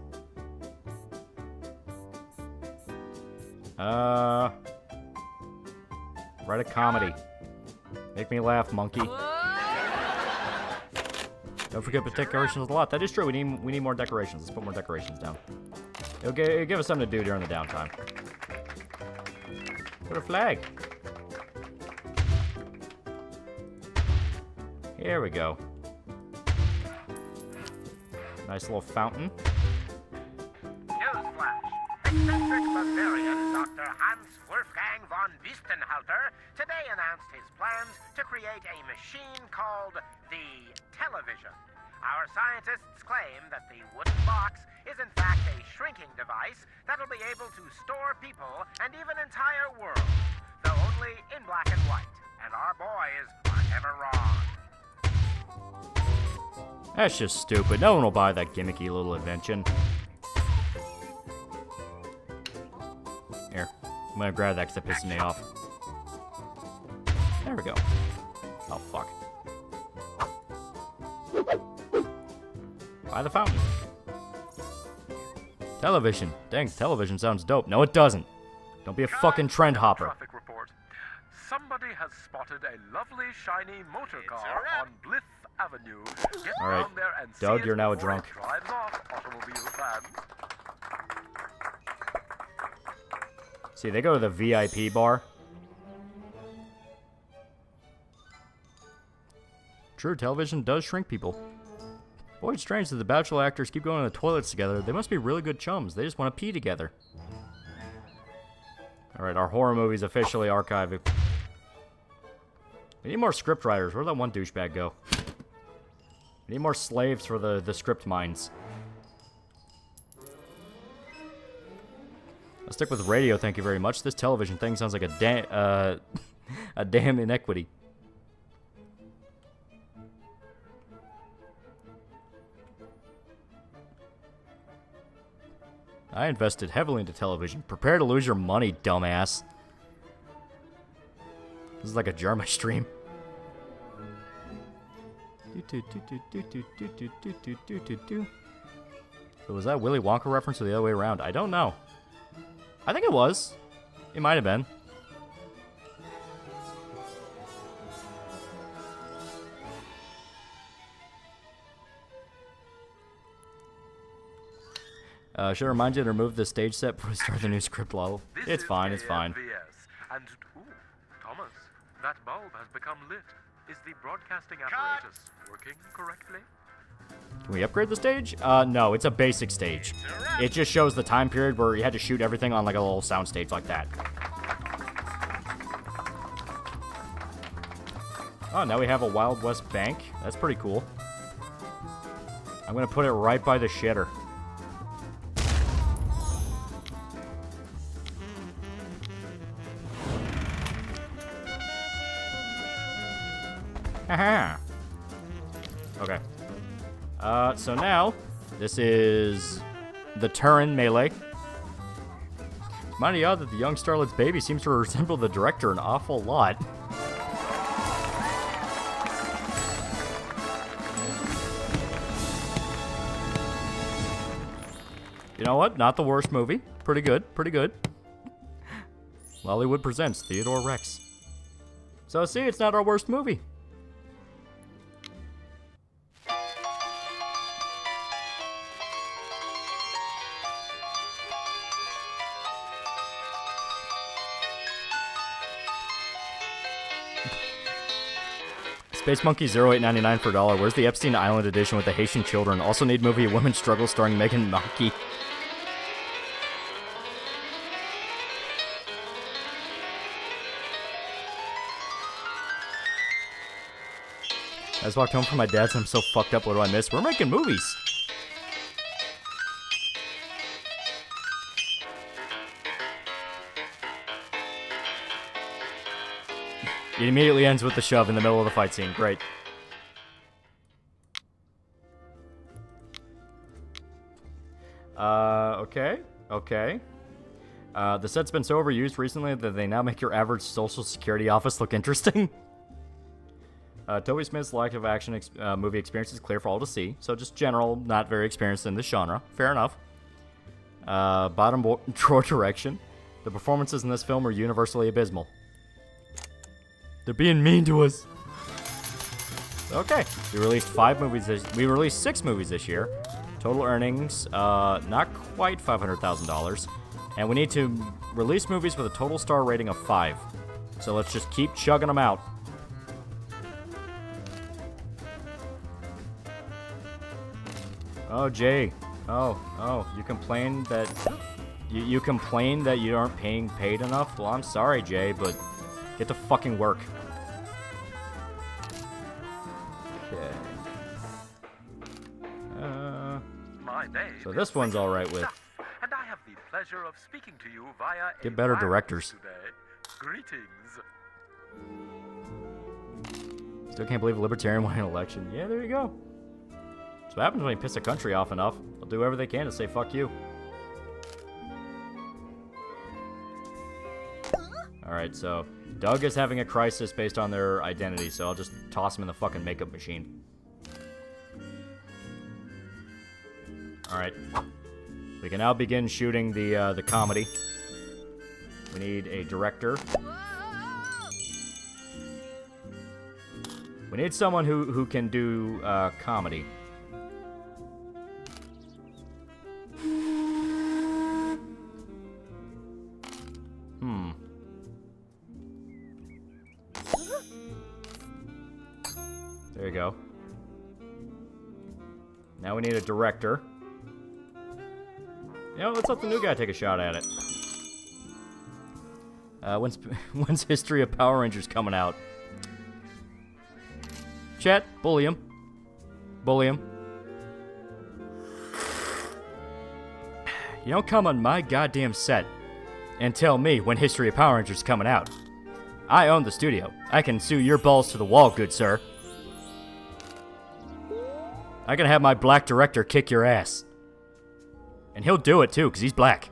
Write a comedy. Make me laugh, monkey. Don't forget the decorations a lot. That is true. We need more decorations. Let's put more decorations down. It'll give us something to do during the downtime. Put a flag. Here we go. Nice little fountain. Newsflash. Eccentric Bavarian Dr. Hans Wolfgang von Wiestenhalter today announced his plans to create a machine called the television. Our scientists claim that the wooden box is in fact a shrinking device that'll be able to store people and even entire worlds, though only in black and white. And our boys are never wrong. That's just stupid. No one will buy that gimmicky little invention. Here. I'm gonna grab that because that pisses me off. There we go. Oh, fuck. Buy the fountain. Television. Dang, television sounds dope. No, it doesn't. Don't be a fucking trend hopper. Traffic report. Somebody has spotted a lovely shiny motor car on Blythe Avenue. Get All right, down there and Doug, see you're it now a before it drunk. drives off, automobile fans. See, they go to the VIP bar. True, television does shrink people. Boy, it's strange that the Bachelor actors keep going to the toilets together. They must be really good chums. They just want to pee together. Alright, our horror movie's officially archived. We need more script writers. Where'd that one douchebag go? We need more slaves for the script minds. I'll stick with radio, thank you very much. This television thing sounds like a damn inequity. I invested heavily into television. Prepare to lose your money, dumbass. This is like a Jarma stream. So was that a Willy Wonka reference or the other way around? I don't know. I think it was. It might have been. Should I remind you to remove the stage set before we start the new script level? It's fine, it's fine. And, ooh, Thomas, that bulb has become lit. Is the broadcasting apparatus working correctly? Can we upgrade the stage? No, it's a basic stage. It just shows the time period where you had to shoot everything on like a little sound stage like that. Oh, now we have a Wild West bank. That's pretty cool. I'm gonna put it right by the shitter. Haha. Okay. So now, this is the Turin melee. It's mighty odd that the young starlet's baby seems to resemble the director an awful lot. You know what? Not the worst movie. Pretty good, pretty good. Lollywood presents Theodore Rex. So see, it's not our worst movie. Space Monkey 0899 for $1. Where's the Epstein Island edition with the Haitian children? Also need movie A Women's Struggle starring Megan Monkey. I just walked home from my dad's and I'm so fucked up. What do I miss? We're making movies. It immediately ends with the shove in the middle of the fight scene. Great. Okay. Okay. The set's been so overused recently that they now make your average social security office look interesting. Toby Smith's lack of action movie experience is clear for all to see. So just general, not very experienced in this genre. Fair enough. Bottom drawer direction. The performances in this film are universally abysmal. They're being mean to us. Okay. We released 6 movies this year. Total earnings, not quite $500,000. And we need to release movies with a total star rating of 5. So let's just keep chugging them out. Oh, Jay. Oh, you complain that you complain that you aren't paid enough? Well, I'm sorry, Jay, but get to fucking work. Okay. So this one's all right with. And I have the pleasure of speaking to you via Get better directors. Today. Greetings. Still can't believe a libertarian won an election. Yeah, there you go. That's what happens when you piss a country off enough. They'll do whatever they can to say fuck you. Alright, so Doug is having a crisis based on their identity, so I'll just toss him in the fucking makeup machine. Alright. We can now begin shooting the comedy. We need a director. We need someone who can do comedy. There you go. Now we need a director. You know, let's let the new guy take a shot at it. When's History of Power Rangers coming out? Chat, bully him. Bully him. You don't come on my goddamn set and tell me when History of Power Rangers is coming out. I own the studio. I can sue your balls to the wall, good sir. I can have my black director kick your ass. And he'll do it too, because he's black.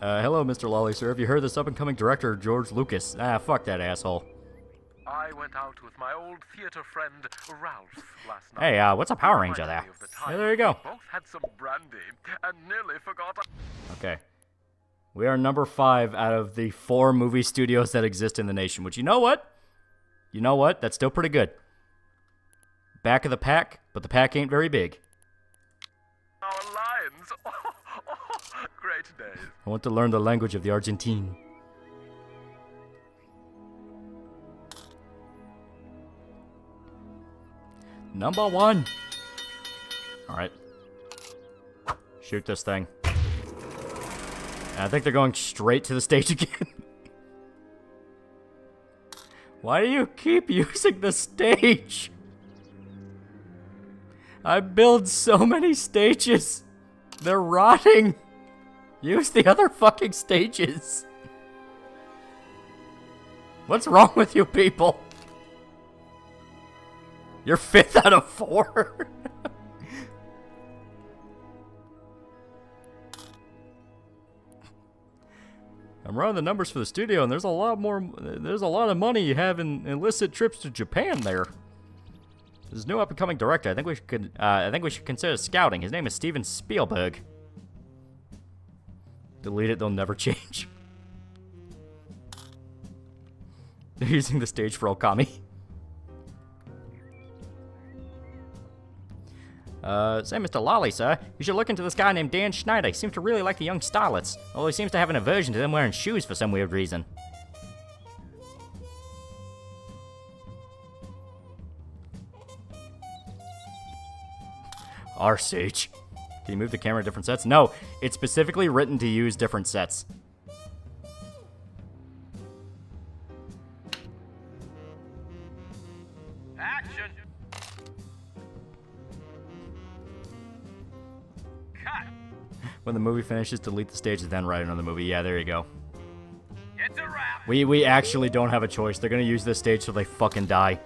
Hello, Mr. Lolly, sir. Have you heard this up-and-coming director, George Lucas? Ah, fuck that asshole. I went out with my old theater friend, Ralph, last night. Hey, what's a Power Ranger there? Yeah, there you go. We both had some brandy and nearly forgot. Okay. We are number 5 out of the 4 movie studios that exist in the nation, which, you know what? You know what? That's still pretty good. back of the pack, but the pack ain't very big. Our lions. Great days. I want to learn the language of the Argentine. Number 1. Alright. Shoot this thing. And I think they're going straight to the stage again. Why do you keep using the stage? I build so many stages. They're rotting. Use the other fucking stages. What's wrong with you people? You're 5th out of 4. I'm running the numbers for the studio, and there's a lot of money you have in illicit trips to Japan there. This new up-and-coming director. I think we should consider scouting. His name is Steven Spielberg. Delete it, they'll never change. They're using the stage for Okami. Say, Mr. Lolly, sir, you should look into this guy named Dan Schneider. He seems to really like the young starlets, although he seems to have an aversion to them wearing shoes for some weird reason. Our Sage. Can you move the camera to different sets? No, it's specifically written to use different sets. Action. Cut. When the movie finishes, delete the stage, then write another movie. Yeah, there you go. It's a wrap. We actually don't have a choice. They're gonna use this stage till they fucking die.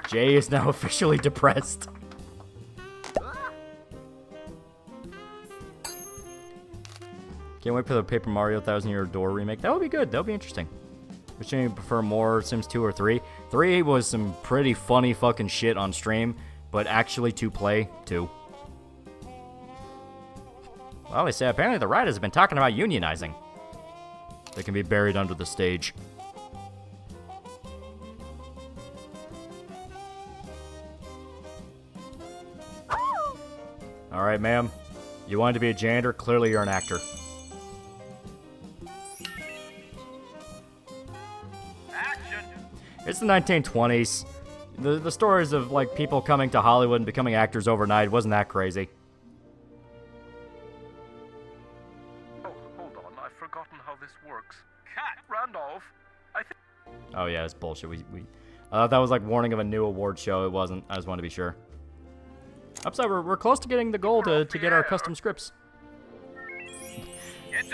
Jay is now officially depressed. Can't wait for the Paper Mario 1000-Year Door remake. That would be good. That would be interesting. Which one do you prefer more, Sims 2 or 3? 3 was some pretty funny fucking shit on stream, but actually to play, 2. Well, they say apparently the writers have been talking about unionizing. They can be buried under the stage. Alright, ma'am. You wanted to be a janitor? Clearly you're an actor. Action. It's the 1920s. The stories of, like, people coming to Hollywood and becoming actors overnight wasn't that crazy. Oh, hold on. I've forgotten how this works. Cut. Randolph. I think. Oh, yeah, it's bullshit. I thought that was, like, warning of a new award show. It wasn't. I just wanted to be sure. Upside, we're close to getting the goal to get our custom scripts.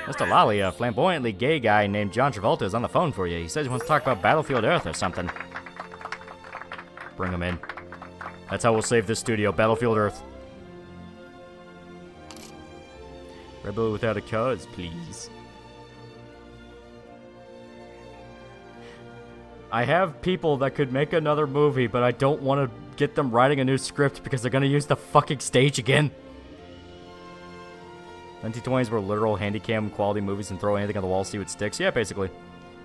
Mr. Lolly, a flamboyantly gay guy named John Travolta is on the phone for you. He says he wants to talk about Battlefield Earth or something. Bring him in. That's how we'll save this studio, Battlefield Earth. Rebel without a cause, please. I have people that could make another movie, but I don't want to get them writing a new script because they're going to use the fucking stage again. 1920s were literal handycam quality movies and throw anything on the wall, see what sticks. Yeah, basically.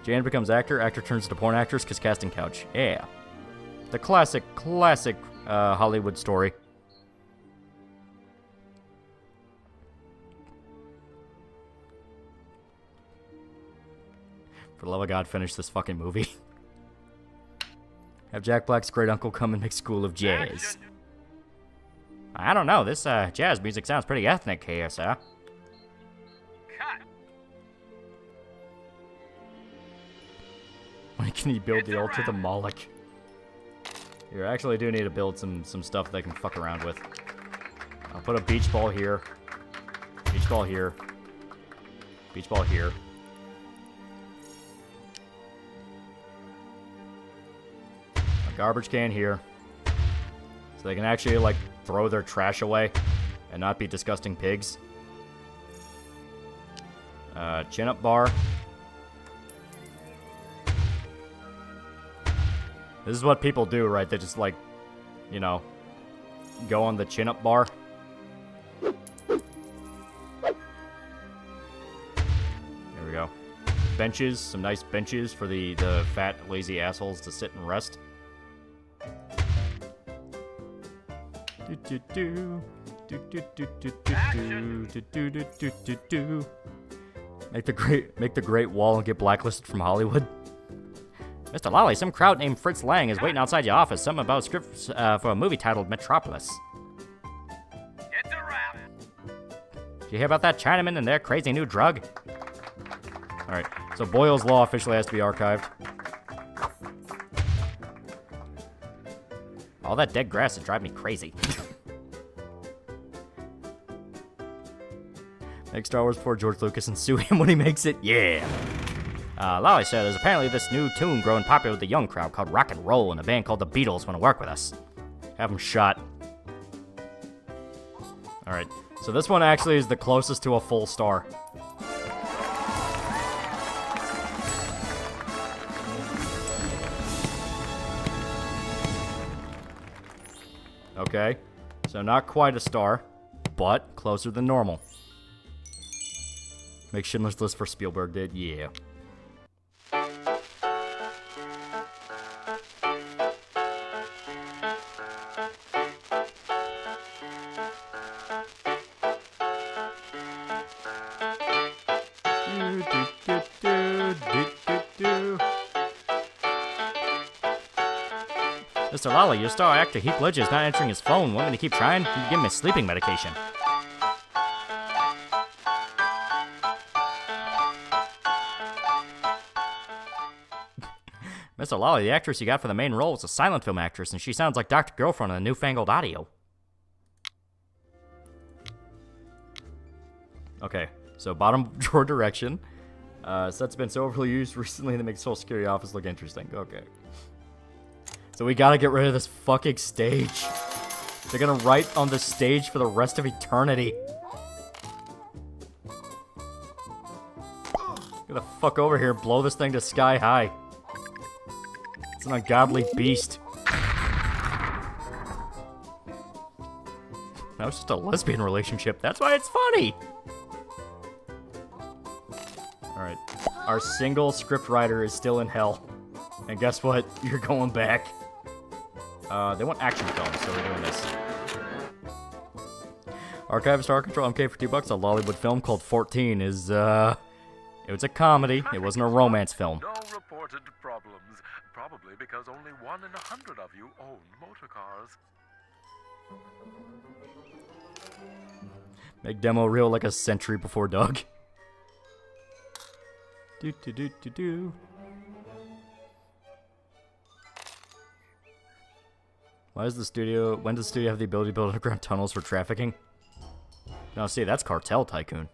Jan becomes actor, actor turns into porn actress because casting couch. Yeah. The classic Hollywood story. For the love of God, finish this fucking movie. Have Jack Black's great uncle come and make School of Jazz. Action. I don't know, this jazz music sounds pretty ethnic here, sir. Cut. When can you build the altar to Moloch? You actually do need to build some stuff they can fuck around with. I'll put a beach ball here. Beach ball here. Beach ball here. A garbage can here. So they can actually, like, throw their trash away and not be disgusting pigs. Chin-up bar. This is what people do, right? They just, like, you know, go on the chin-up bar. There we go. benches, some nice benches for the fat, lazy assholes to sit and rest. Make the great wall and get blacklisted from Hollywood. Mr. Lolly, some crowd named Fritz Lang is waiting outside your office. Something about a script for a movie titled Metropolis. It's a wrap. Did you hear about that Chinaman and their crazy new drug? Alright, so Boyle's Law officially has to be archived. All that dead grass is driving me crazy. Make Star Wars before George Lucas and sue him when he makes it? Yeah! Lolly said there's apparently this new tune growing popular with the young crowd called rock and roll, and a band called the Beatles want to work with us. Have them shot. Alright, so this one actually is the closest to a full star. Okay, so not quite a star, but closer than normal. Make Schindler's List for Spielberg did, yeah. Mr. Lolly, your star actor Heath Ledger is not answering his phone. Want me to keep trying? You can give him a sleeping medication. Mr. Lolly, the actress you got for the main role is a silent film actress, and she sounds like Dr. Girlfriend on the newfangled audio. Okay, so bottom drawer direction. Set's been so overly used recently that makes Social Security office look interesting. Okay. So we gotta get rid of this fucking stage. They're gonna write on the stage for the rest of eternity. Get the fuck over here and blow this thing to sky high. It's an ungodly beast. That was just a lesbian relationship. That's why it's funny. Alright. Our single script writer is still in hell. And guess what? You're going back. They want action films, so we're doing this. Archive Star Control MK for $2. A Lollywood film called 14 is, it was a comedy. It wasn't a romance film. No reported problems. Probably because only 1 in 100 of you own motor cars. Make demo reel like a century before Doug. Do. When does the studio have the ability to build underground tunnels for trafficking? No, see, that's Cartel Tycoon.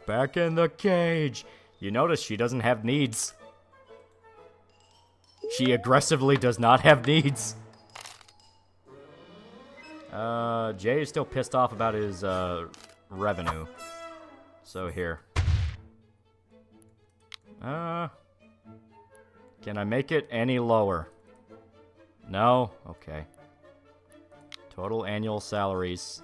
Back in the cage. You notice she doesn't have needs. She aggressively does not have needs. Jay is still pissed off about his, revenue. So here. Can I make it any lower? No? Okay. Total annual salaries.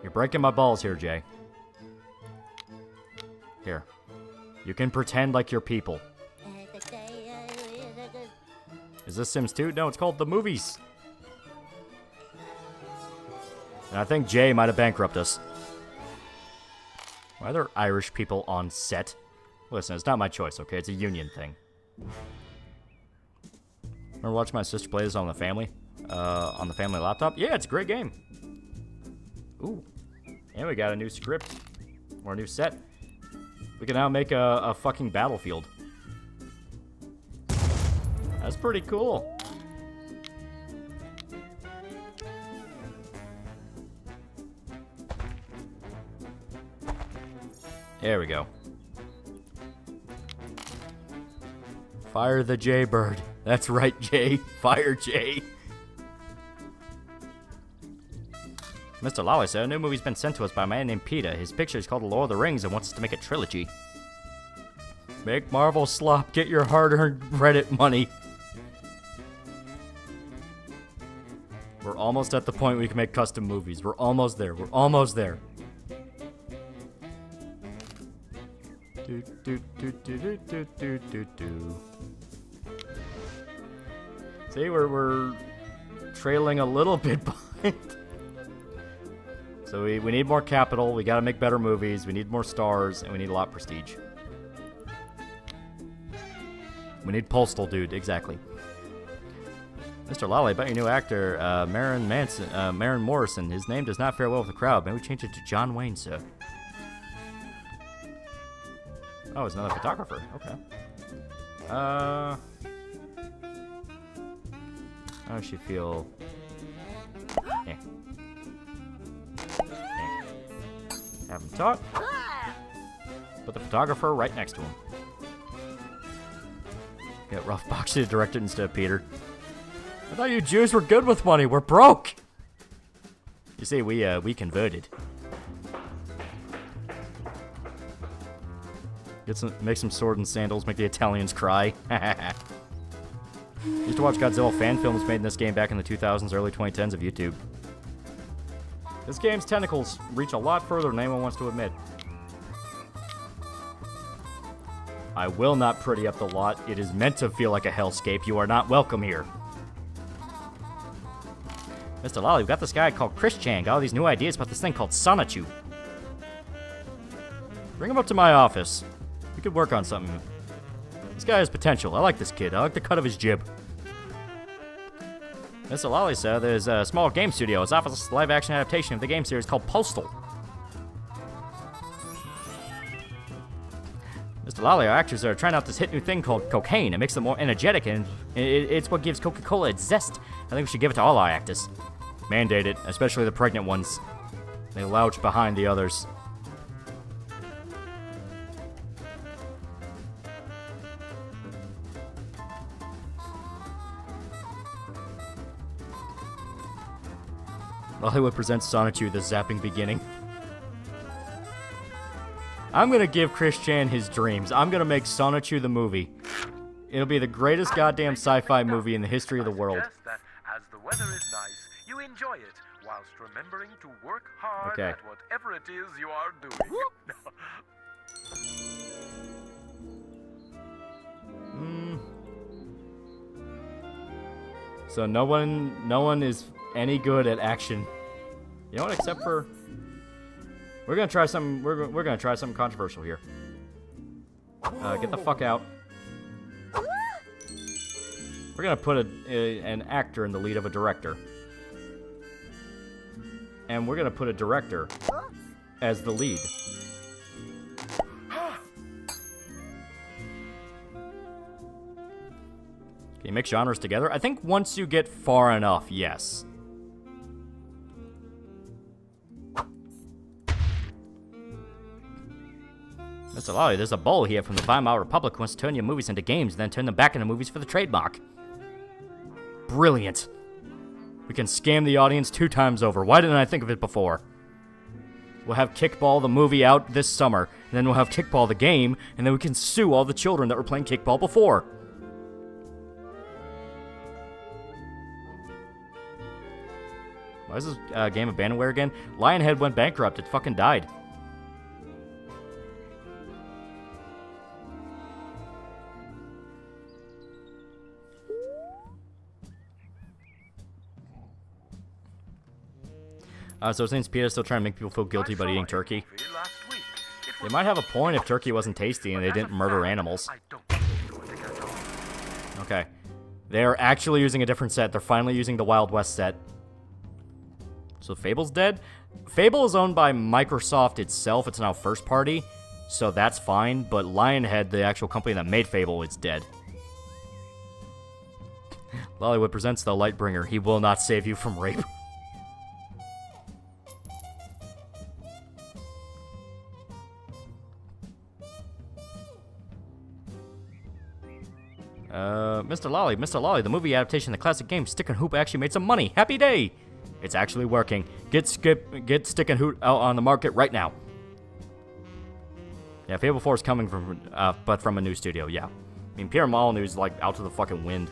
You're breaking my balls here, Jay. Here. You can pretend like you're people. Is this Sims 2? No, it's called The Movies. And I think Jay might have bankrupted us. Why are there Irish people on set? Listen, it's not my choice, okay? It's a union thing. Remember watching my sister play this on the family laptop? Yeah, it's a great game. Ooh. And we got a new script. Or a new set. We can now make a fucking battlefield. That's pretty cool. There we go. Fire the Jaybird. That's right, Jay. Fire Jay. Mr. Lolly said a new movie's been sent to us by a man named Peter. His picture is called The Lord of the Rings and wants us to make a trilogy. Make Marvel slop. Get your hard-earned Reddit money. almost at the point we can make custom movies. We're almost there. We're almost there. See, we're trailing a little bit behind. So we need more capital. We gotta make better movies. We need more stars, and we need a lot of prestige. We need Postal, dude. Exactly. Mr. Lolly, about your new actor, Marin Morrison. His name does not fare well with the crowd. Maybe we change it to John Wayne, sir. Oh, it's another photographer. Okay. How does she feel? Eh. Have him talk. Put the photographer right next to him. Get Rough Box to direct it instead of Peter. I thought you Jews were good with money. We're broke. You see, we converted. Make some sword and sandals. Make the Italians cry. Used to watch Godzilla fan films made in this game back in the 2000s, early 2010s of YouTube. This game's tentacles reach a lot further than anyone wants to admit. I will not pretty up the lot. It is meant to feel like a hellscape. You are not welcome here. Mr. Lolly, we've got this guy called Chris Chang. Got all these new ideas about this thing called Sonichu. Bring him up to my office. We could work on something. This guy has potential. I like this kid. I like the cut of his jib. Mr. Lolly said there's a small game studio. It's offers a live-action adaptation of the game series called Postal. Mr. Lolly, our actors are trying out this hit new thing called cocaine. It makes them more energetic, and it's what gives Coca-Cola its zest. I think we should give it to all our actors. Mandate it, especially the pregnant ones. They louch behind the others. Hollywood presents Sonichu, the zapping beginning. I'm gonna give Chris Chan his dreams. I'm gonna make Sonichu the movie. It'll be the greatest goddamn sci-fi movie in the history of the world. That as the weather is nice, you enjoy it whilst remembering to work hard at whatever it is you are doing. So no one is any good at action. You know what? Except for we're gonna try something. We're gonna try something controversial here. Get the fuck out. We're gonna put an actor in the lead of a director, and we're gonna put a director as the lead. Can you mix genres together? I think once you get far enough, yes. Mr. Lolly, there's a bull here from the Weimar Republic who wants to turn your movies into games and then turn them back into movies for the trademark. Brilliant. We can scam the audience 2 times over. Why didn't I think of it before? We'll have Kickball the movie out this summer, and then we'll have Kickball the game, and then we can sue all the children that were playing Kickball before. Why is this game abandonware again? Lionhead went bankrupt. It fucking died. So since Peter's still trying to make people feel guilty about eating turkey. They might have a point if turkey wasn't tasty and they didn't murder animals. Okay. They're actually using a different set. They're finally using the Wild West set. So Fable's dead? Fable is owned by Microsoft itself. It's now first party. So that's fine. But Lionhead, the actual company that made Fable, is dead. Lollywood presents the Lightbringer. He will not save you from rape. Mr. Lolly, the movie adaptation of the classic game Stick and Hoop actually made some money. Happy day! It's actually working. Get Stick and Hoop out on the market right now. Yeah, Fable 4 is coming from, but from a new studio, yeah. I mean, Pierre Molyneux's, like, out to the fucking wind.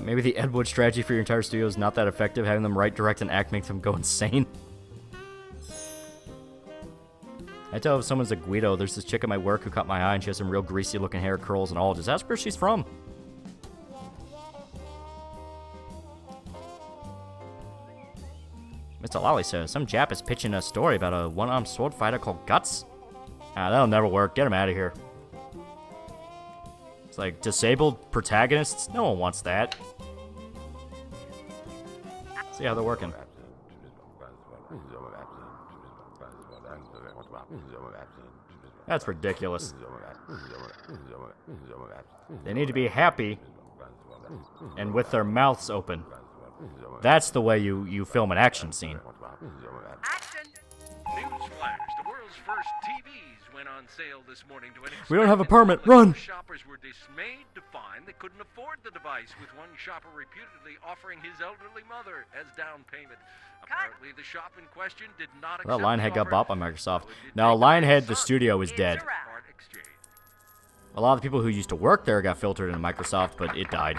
Maybe the Ed Wood strategy for your entire studio is not that effective. Having them write, direct, and act makes them go insane. I tell if someone's a Guido, there's this chick at my work who caught my eye and she has some real greasy looking hair, curls, and all. Just ask where she's from. Mr. Lolly says, some Jap is pitching a story about a one-armed sword fighter called Guts. Ah, that'll never work. Get him out of here. It's like disabled protagonists. No one wants that. See how they're working. That's ridiculous. They need to be happy and with their mouths open. That's the way you film an action scene. Action! Newsflash, the world's first TVs went on sale this morning to an We don't have a expectant permit. public. Run! Shoppers were dismayed to find they couldn't afford the device, with one shopper reputedly offering his elderly mother as down payment. Apparently, the shop in question did not accept Well, Lionhead the got offer, bought by Microsoft. so it did Now, take the Lionhead, the son studio, is to dead. part exchange. A lot of the people who used to work there got filtered into Microsoft, but it died.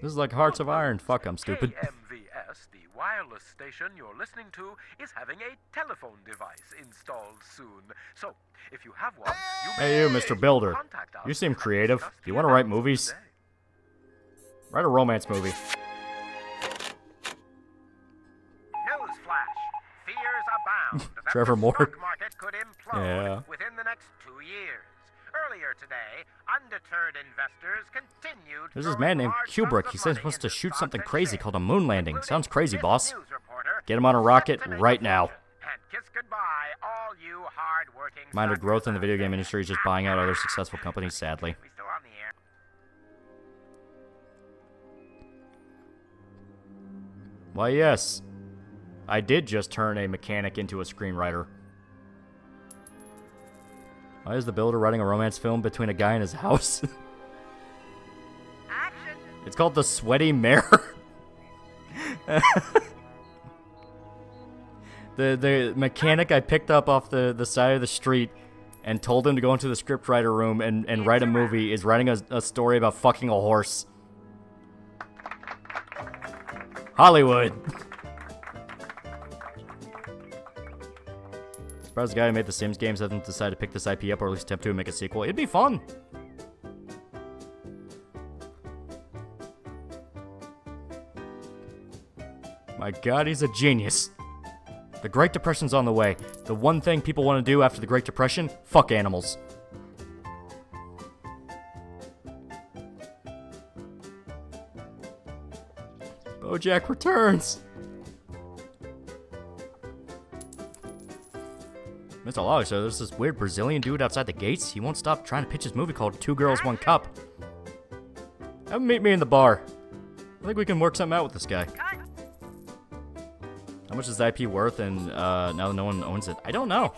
This is like Hearts of Iron. Fuck, I'm stupid. KMVS, the wireless station you're listening to, is having a telephone device installed soon. So, if you have one, you may Hey, you, Mr. Builder. contact us You seem and creative. discuss You the want to write announcement movies? today. Write a romance movie. Newsflash. Fears abound that Trevor the Moore. stock market could implode Yeah. within the next 2 years. Earlier today, undeterred investors continued. There's this throwing man named large Kubrick. sums He of says he money wants to into shoot stocks something and crazy shares, called a moon landing. including Sounds crazy, this boss. news reporter Get him on a set rocket to make right a now. fortune. And kiss goodbye, all you hard-working Minor stock growth in the video investors. game industry is just buying out other successful companies, sadly. We still on the air? Why, yes. I did just turn a mechanic into a screenwriter. Why is the builder writing a romance film between a guy and his house? Action! It's called The Sweaty Mare. the mechanic I picked up off the side of the street and told him to go into the scriptwriter room and write a movie is writing a story about fucking a horse. Hollywood. Surprised the guy who made the Sims games hasn't decided to pick this IP up or at least attempt to make a sequel. It'd be fun. My god, he's a genius. The Great Depression's on the way. The one thing people want to do after the Great Depression? Fuck animals. BoJack returns. Mr. Lolly, so there's this weird Brazilian dude outside the gates. He won't stop trying to pitch his movie called Two Girls, One Cup. Have him meet me in the bar. I think we can work something out with this guy. How much is the IP worth, and now that no one owns it? I don't know.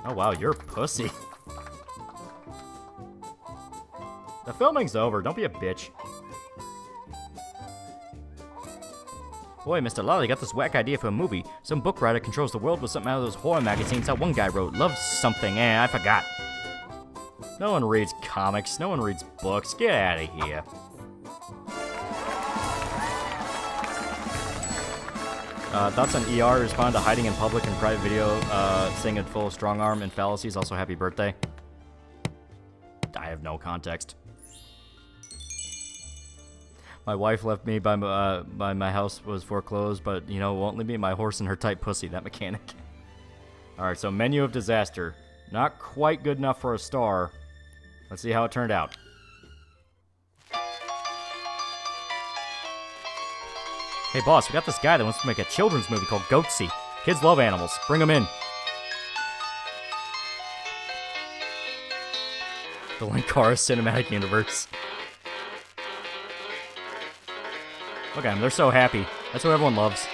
Oh wow, you're a pussy. The filming's over, don't be a bitch. Boy, Mr. Lolly got this whack idea for a movie. Some book writer controls the world with something out of those horror magazines that one guy wrote. Love something, I forgot. No one reads comics, no one reads books. Get out of here. Thoughts on ER? Respond to hiding in public and private video, saying it full of strong arm and fallacies. Also, happy birthday. I have no context. My wife left me by my house was foreclosed, but, you know, won't leave me my horse and her tight pussy, that mechanic. Alright, so menu of disaster. Not quite good enough for a star. Let's see how it turned out. Hey boss, we got this guy that wants to make a children's movie called Goatsy. Kids love animals. Bring him in. The Linkara Cinematic Universe. Look at them, they're so happy. That's what everyone loves.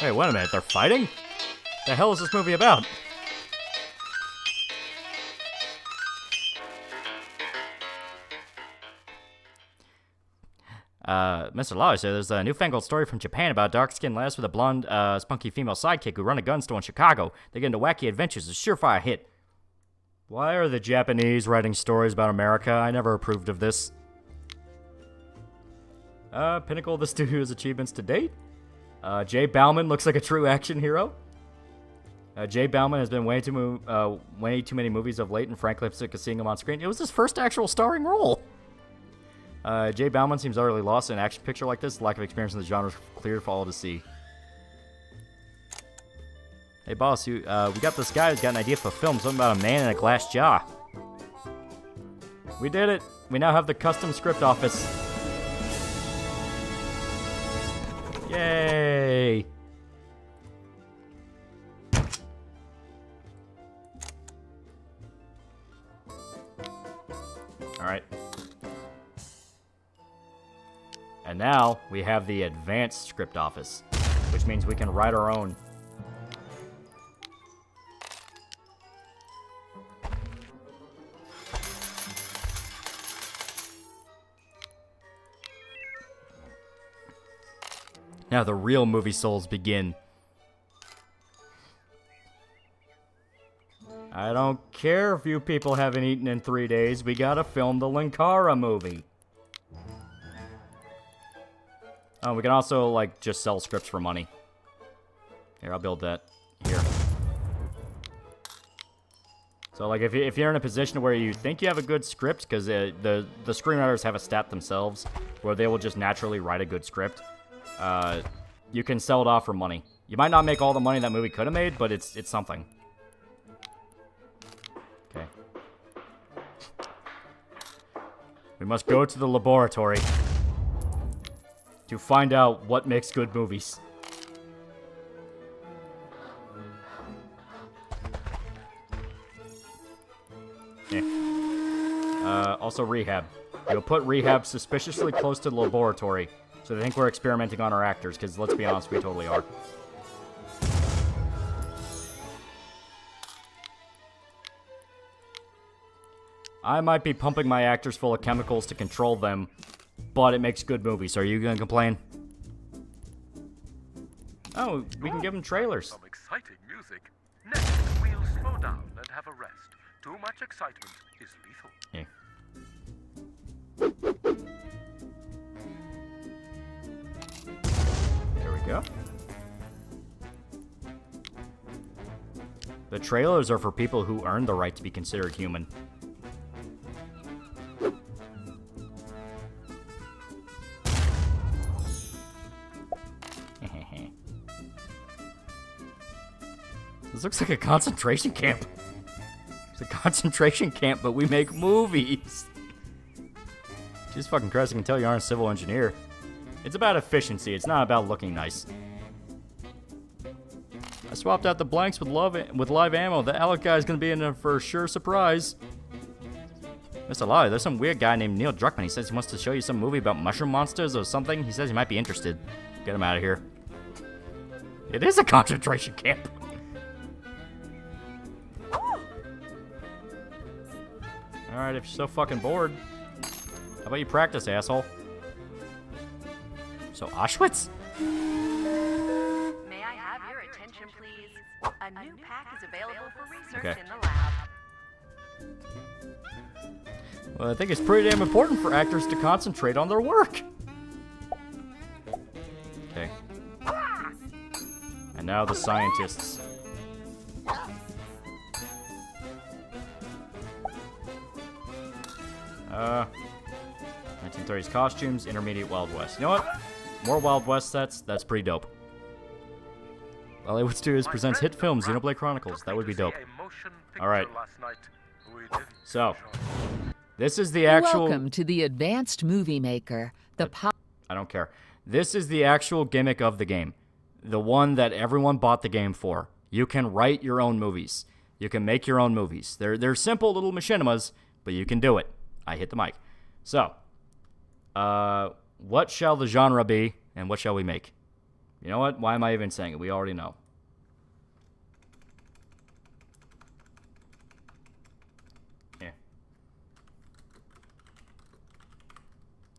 Wait, wait a minute, they're fighting? The hell is this movie about? Mr. Lolli said there's a newfangled story from Japan about a dark-skinned lass with a blonde, spunky female sidekick who run a gun store in Chicago. They get into wacky adventures. It's a surefire hit. Why are the Japanese writing stories about America? I never approved of this. Pinnacle of the studio's achievements to date. Jay Bauman looks like a true action hero. Jay Bauman has been way too many movies of late, and frankly, I'm sick of seeing him on screen. It was his first actual starring role. Jay Bauman seems utterly lost in an action picture like this. Lack of experience in the genre is clear for all to see. Hey, boss, we got this guy who's got an idea for a film. Something about a man in a glass jar. We did it. We now have the custom script office. Yay! Alright. And now we have the advanced script office, which means we can write our own. Now the real movie souls begin. I don't care if you people haven't eaten in 3 days. We gotta film the Linkara movie. Oh, we can also, like, just sell scripts for money. Here, I'll build that. Here. So, like, if you're in a position where you think you have a good script, because the screenwriters have a stat themselves, where they will just naturally write a good script, you can sell it off for money. You might not make all the money that movie could have made, but it's something. Okay. We must go to the laboratory to find out what makes good movies. Also rehab. You'll put rehab suspiciously close to the laboratory, so they think we're experimenting on our actors, because let's be honest, we totally are. I might be pumping my actors full of chemicals to control them, but it makes good movies. Are you gonna complain? Oh, we can give them trailers. Some exciting music. Next, we'll slow down and have a rest. Too much excitement is lethal. Yeah. There we go. The trailers are for people who earned the right to be considered human. This looks like a concentration camp. It's a concentration camp, but we make movies. Jesus fucking Christ, I can tell you aren't a civil engineer. It's about efficiency. It's not about looking nice. I swapped out the blanks with live ammo. The Alec guy's gonna be in there for a sure surprise. Mr. Lolli, there's some weird guy named Neil Druckmann. He says he wants to show you some movie about mushroom monsters or something. He says he might be interested. Get him out of here. It is a concentration camp. Alright, if you're so fucking bored, how about you practice, asshole? So, Auschwitz? May I have your attention, please? A new pack is available for research in the lab. Well, I think it's pretty damn important for actors to concentrate on their work. Okay. And now the scientists. 1930s costumes, intermediate Wild West. You know what? More Wild West sets, that's pretty dope. Hollywood Studios presents hit film Xenoblade Chronicles. That would be dope. Alright. So, this is the actual... Welcome to the Advanced Movie Maker. I don't care. This is the actual gimmick of the game. The one that everyone bought the game for. You can write your own movies. You can make your own movies. They're simple little machinimas, but you can do it. I hit the mic. So, what shall the genre be, and what shall we make? You know what? Why am I even saying it? We already know. Yeah.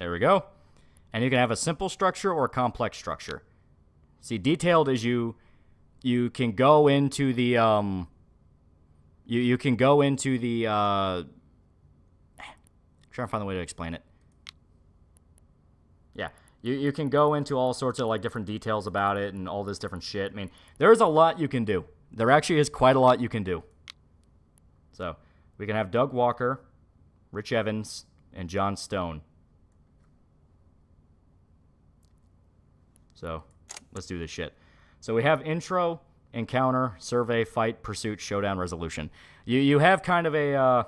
There we go. And you can have a simple structure or a complex structure. See, detailed is you can go into the you can go into the trying to find a way to explain it. Yeah, you can go into all sorts of like different details about it and all this different shit. I mean, there's a lot you can do. There actually is quite a lot you can do. So we can have Doug Walker, Rich Evans, and John Stone. So let's do this shit. So we have intro, encounter, survey, fight, pursuit, showdown, resolution. You have kind of a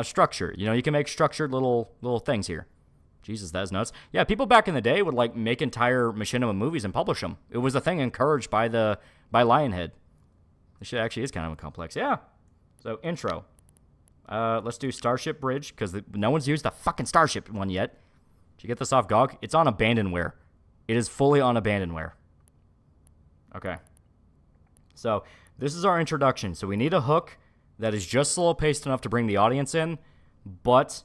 structure. You know, you can make structured little things here. Jesus, that's nuts. Yeah, people back in the day would like make entire machinima movies and publish them. It was a thing encouraged by Lionhead. This shit actually is kind of complex. Yeah. So intro. Let's do Starship Bridge because no one's used the fucking Starship one yet. Did you get this off GOG? It's on abandonware. It is fully on abandonware. Okay. So this is our introduction. So we need a hook that is just slow-paced enough to bring the audience in, but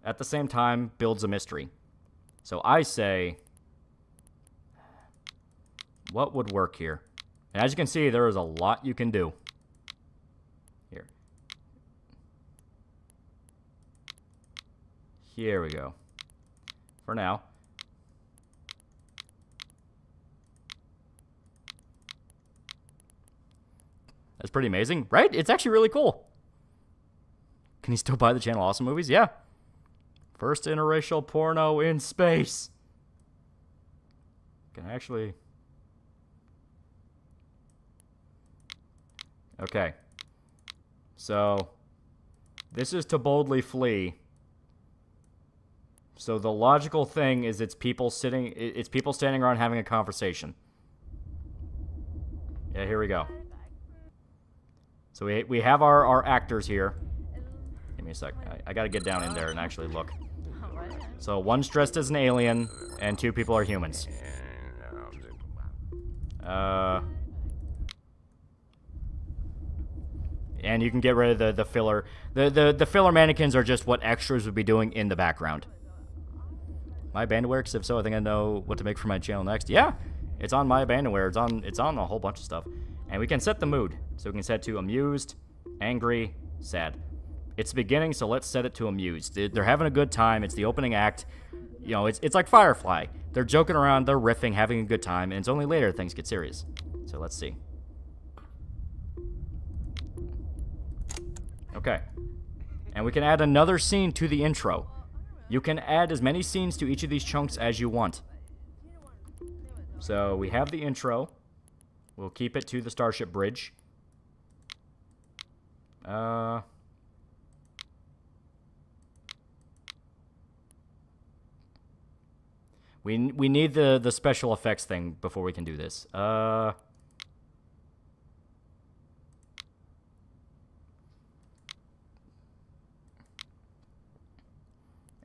at the same time builds a mystery. So I say, what would work here? And as you can see, there is a lot you can do. Here. Here we go. For now. That's pretty amazing, right? It's actually really cool. Can you still buy the channel Awesome Movies? Yeah. First interracial porno in space. Can I actually... Okay. So, this is to boldly flee. So the logical thing is it's people standing around having a conversation. Yeah, here we go. So we have our actors here. Give me a sec. I gotta get down in there and actually look. So one's dressed as an alien, and two people are humans. And you can get rid of the filler. The filler mannequins are just what extras would be doing in the background. My abandonware, because if so, I think I know what to make for my channel next. Yeah, it's on my abandonware. It's on a whole bunch of stuff. And we can set the mood. So we can set to amused, angry, sad. It's the beginning, so let's set it to amused. They're having a good time. It's the opening act. You know, it's like Firefly. They're joking around, they're riffing, having a good time, and it's only later things get serious. So let's see. Okay. And we can add another scene to the intro. You can add as many scenes to each of these chunks as you want. So we have the intro. We'll keep it to the Starship Bridge. We need the special effects thing before we can do this.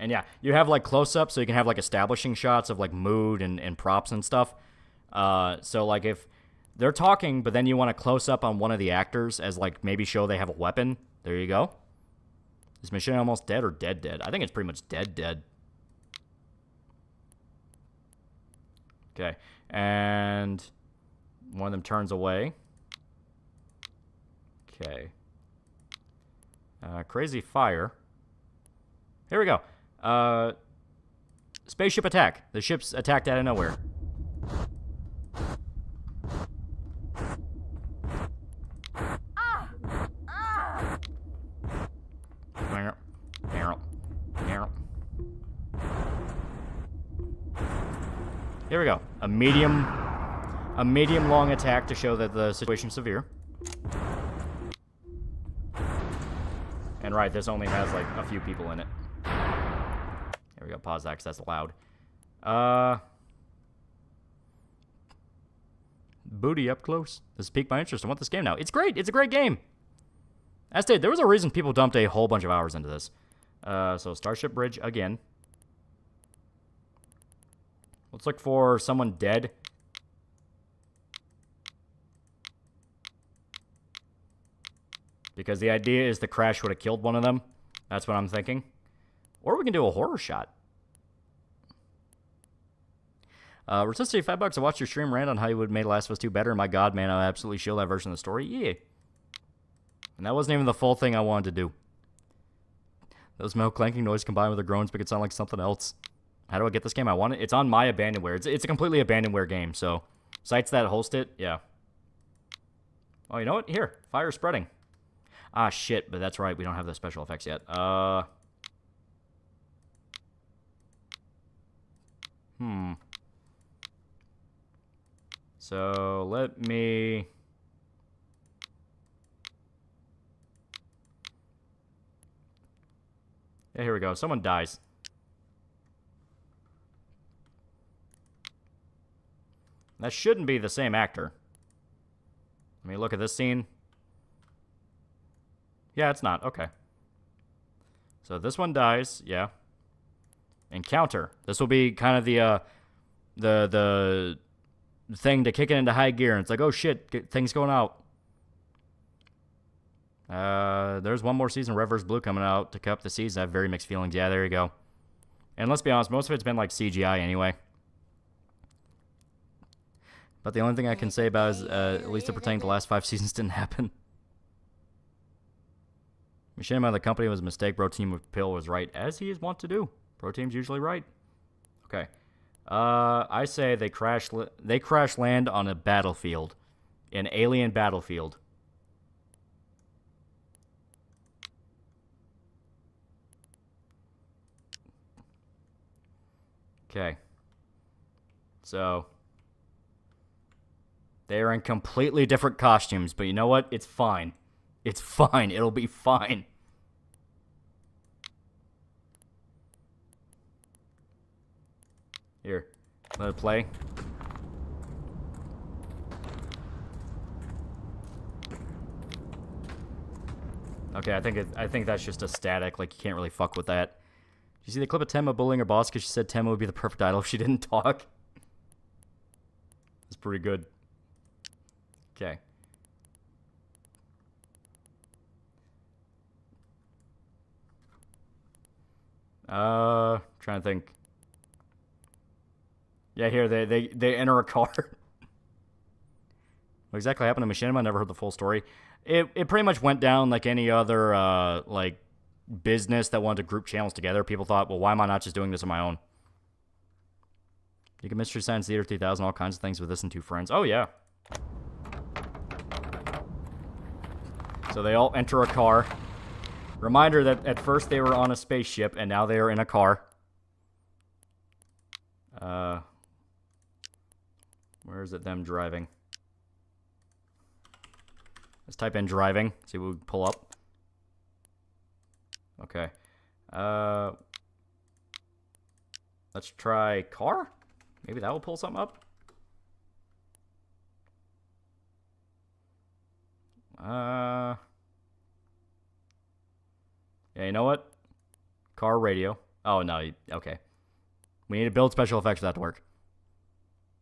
And yeah, you have like close-ups, so you can have like establishing shots of like mood and props and stuff. So like if they're talking, but then you want to close up on one of the actors as like maybe show they have a weapon. There you go. Is Machine almost dead or dead? I think it's pretty much dead. Okay, and one of them turns away. Okay. Crazy fire. Here we go. Spaceship attack. The ship's attacked out of nowhere. Here we go. A medium long attack to show that the situation's severe. And right, this only has like a few people in it. There we go. Pause that because that's loud. Booty up close. This has piqued my interest. I want this game now. It's great. It's a great game. As stated, there was a reason people dumped a whole bunch of hours into this. So Starship Bridge again. Let's look for someone dead. Because the idea is the crash would have killed one of them. That's what I'm thinking. Or we can do a horror shot. Resisty, $5. I watched your stream rant on how you would have made Last of Us 2 better. My god, man, I absolutely shield that version of the story. Yeah. And that wasn't even the full thing I wanted to do. Those metal clanking noise combined with the groans make it sound like something else. How do I get this game? I want it. It's on my abandonware. It's a completely abandonware game, so sites that host it, yeah. Oh, you know what? Here, fire spreading. Ah, shit, but that's right. We don't have the special effects yet. So, let me... Yeah, here we go. Someone dies. That shouldn't be the same actor. Let me look at this scene. Yeah, it's not. Okay. So this one dies. Yeah. Encounter. This will be kind of the thing to kick it into high gear. And it's like, oh shit, things going out. There's one more season of Red vs. Blue coming out to cap the season. I have very mixed feelings. Yeah, there you go. And let's be honest, most of it's been like CGI anyway. But the only thing I can say about it is, at least to pretend the last 5 seasons didn't happen. Machinima, the company, was a mistake. Bro Team with Pill was right, as he is wont to do. Bro Team's usually right. Okay. I say they crash land on a battlefield. An alien battlefield. Okay. So... they are in completely different costumes, but you know what? It's fine. It's fine. It'll be fine. Here, let it play. Okay, I think that's just a static. Like, you can't really fuck with that. Did you see the clip of Temma bullying her boss because she said Temma would be the perfect idol if she didn't talk? It's pretty good. Okay. Trying to think. Yeah, here they enter a car. What exactly happened to Machinima? I never heard the full story. It pretty much went down like any other like business that wanted to group channels together. People thought, well, why am I not just doing this on my own? You can Mystery Science Theater 3000, all kinds of things with this and 2 friends. Oh yeah. So they all enter a car. Reminder that at first they were on a spaceship, and now they are in a car. Where is it them driving? Let's type in driving, see what we pull up. Okay. Let's try car? Maybe that will pull something up. Yeah, you know what? Car radio. Oh, no. Okay. We need to build special effects for that to work.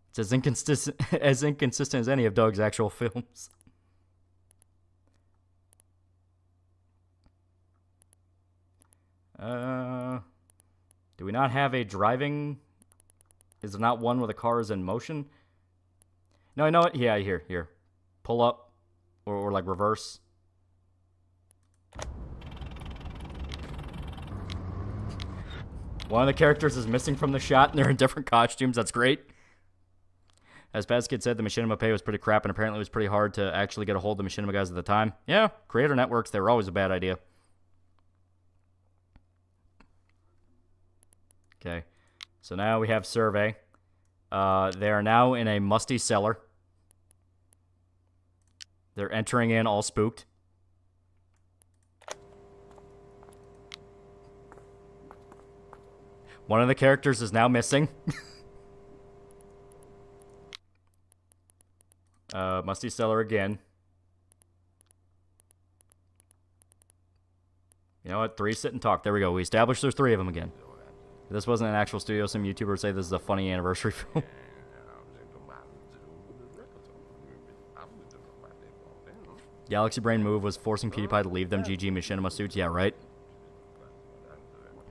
It's as inconsistent as any of Doug's actual films. Do we not have a driving? Is there not one where the car is in motion? No, you know what? Yeah, here. Pull up. Or like reverse. One of the characters is missing from the shot, and they're in different costumes. That's great. As Bazkid said, the Machinima pay was pretty crap, and apparently it was pretty hard to actually get a hold of the Machinima guys at the time. Yeah, creator networks, they were always a bad idea. Okay, so now we have survey. They are now in a musty cellar. They're entering in all spooked. One of the characters is now missing. Musty cellar again. You know what? 3 sit and talk. There we go. We established there's 3 of them again. If this wasn't an actual studio, some YouTuber would say this is a funny anniversary film. Galaxy Brain move was forcing PewDiePie to leave them GG Machinima suits. Yeah, right.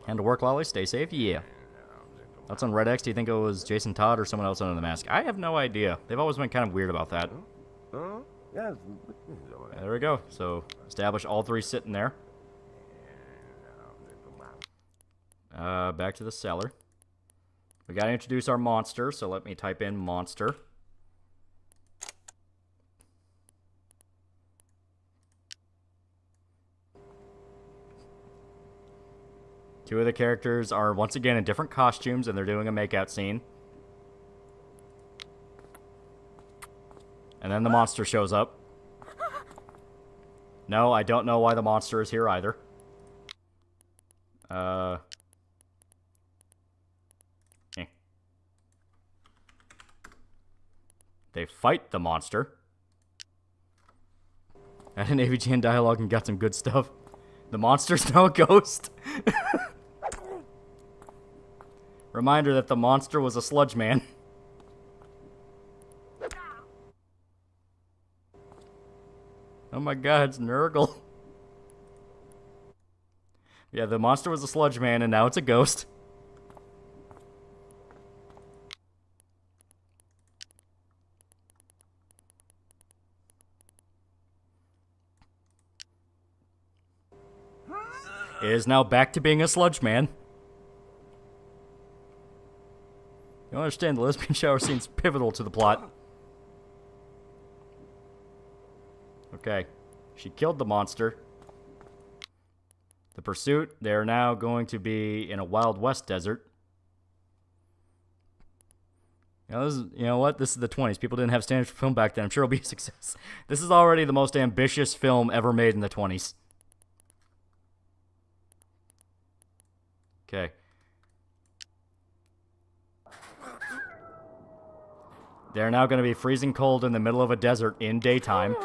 And to work, Lolly. Stay safe. Yeah. That's on Red X. Do you think it was Jason Todd or someone else under the mask? I have no idea. They've always been kind of weird about that. There we go. So, establish all three sitting there. Back to the cellar. We gotta introduce our monster, so let me type in monster. Two of the characters are once again in different costumes, and they're doing a makeout scene. And then the monster shows up. No, I don't know why the monster is here either. They fight the monster. I had an AVGN dialogue and got some good stuff. The monster's now a ghost. Reminder that the monster was a sludge man. Oh my god, it's Nurgle. Yeah, the monster was a sludge man and now it's a ghost. It is now back to being a sludge man. You understand the lesbian shower scene's pivotal to the plot. Okay. She killed the monster. The pursuit, they're now going to be in a Wild West desert. You know what? This is the 20s. People didn't have standards for film back then. I'm sure it'll be a success. This is already the most ambitious film ever made in the 20s. Okay. They're now going to be freezing cold in the middle of a desert in daytime.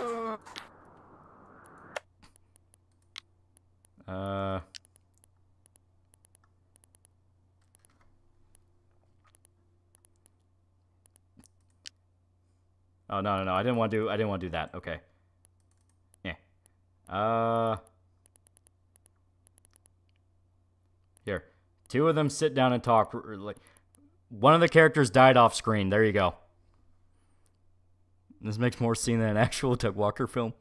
Oh, no. I didn't want to do that. Okay. Yeah. Here. Two of them sit down and talk. Like, one of the characters died off screen. There you go. This makes more scene than an actual Doug Walker film.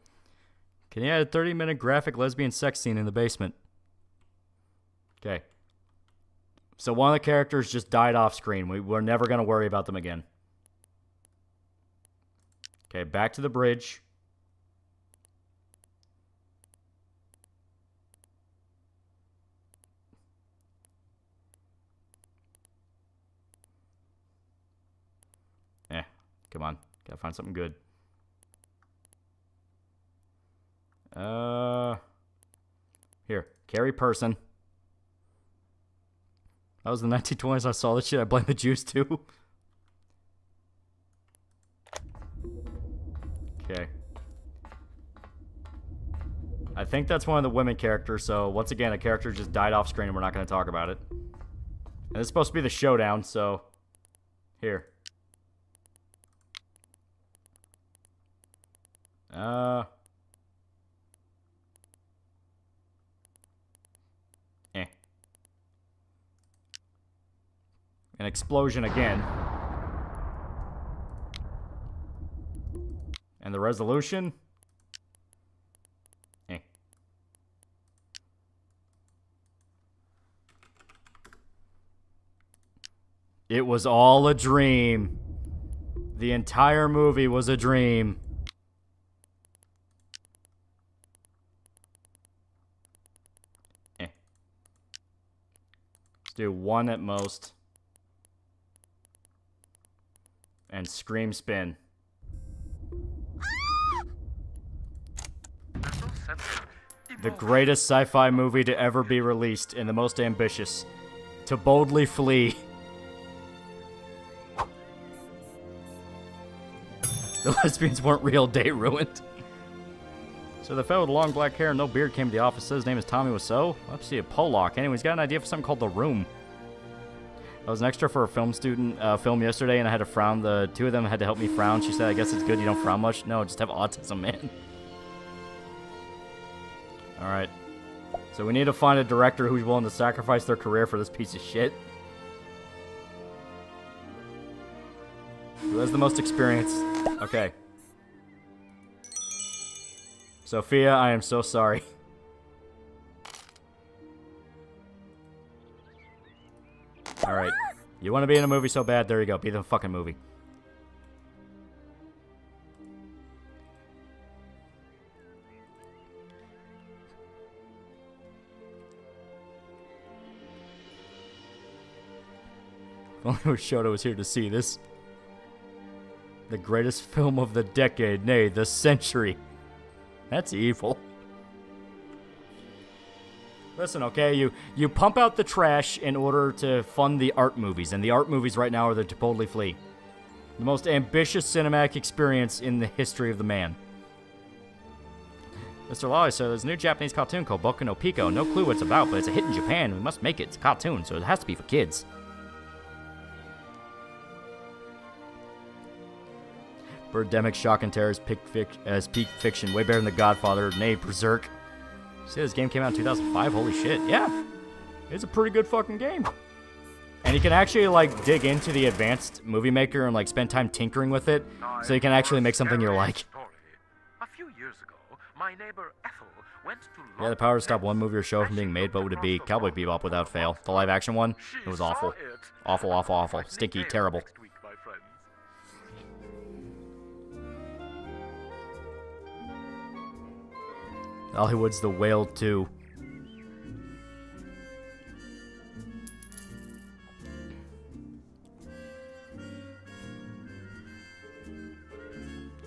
Can you add a 30-minute graphic lesbian sex scene in the basement? Okay. So one of the characters just died off screen. We're never going to worry about them again. Okay, back to the bridge. Come on. Gotta find something good. Here. Carry person. That was the 1920s. I saw this shit. I blame the Jews too. Okay. I think that's one of the women characters, so once again, a character just died off screen and we're not going to talk about it. And it's supposed to be the showdown, so... Here. An explosion again. And the resolution? It was all a dream. The entire movie was a dream. Let's do one at most. And scream spin. The greatest sci-fi movie to ever be released and the most ambitious. To boldly flee. The lesbians weren't real, date ruined. So the fellow with long black hair and no beard came to the office. Said his name is Tommy Wiseau. Let's see a Pollock. Anyway, he's got an idea for something called The Room. I was an extra for a film student film yesterday, and I had to frown. The two of them had to help me frown. She said, I guess it's good you don't frown much. No, just have autism, man. Alright. So we need to find a director who's willing to sacrifice their career for this piece of shit. Who has the most experience? Okay. Sophia, I am so sorry. Alright. You want to be in a movie so bad? There you go. Be the fucking movie. If only Shoto was here to see this. The greatest film of the decade, nay, the century. That's evil. Listen, okay, you pump out the trash in order to fund the art movies, and the art movies right now are the Chipotle Flea. The most ambitious cinematic experience in the history of the man. Mr. Lolly said there's a new Japanese cartoon called Boku no Pico. No clue what it's about, but it's a hit in Japan. We must make it. It's a cartoon, so it has to be for kids. Birdemic Shock and Terror as peak fiction. Way better than The Godfather. Nay, Berserk. See, this game came out in 2005? Holy shit. Yeah. It's a pretty good fucking game. And you can actually, like, dig into the advanced movie maker and, like, spend time tinkering with it. So you can actually make something you like. A few years ago, my neighbor Ethel went to Yeah, the power to stop one movie or show from being made, but would it be Cowboy Bebop without fail? The live action one? It was awful. Awful, awful, awful. Stinky, terrible. Hollywood's The Whale 2.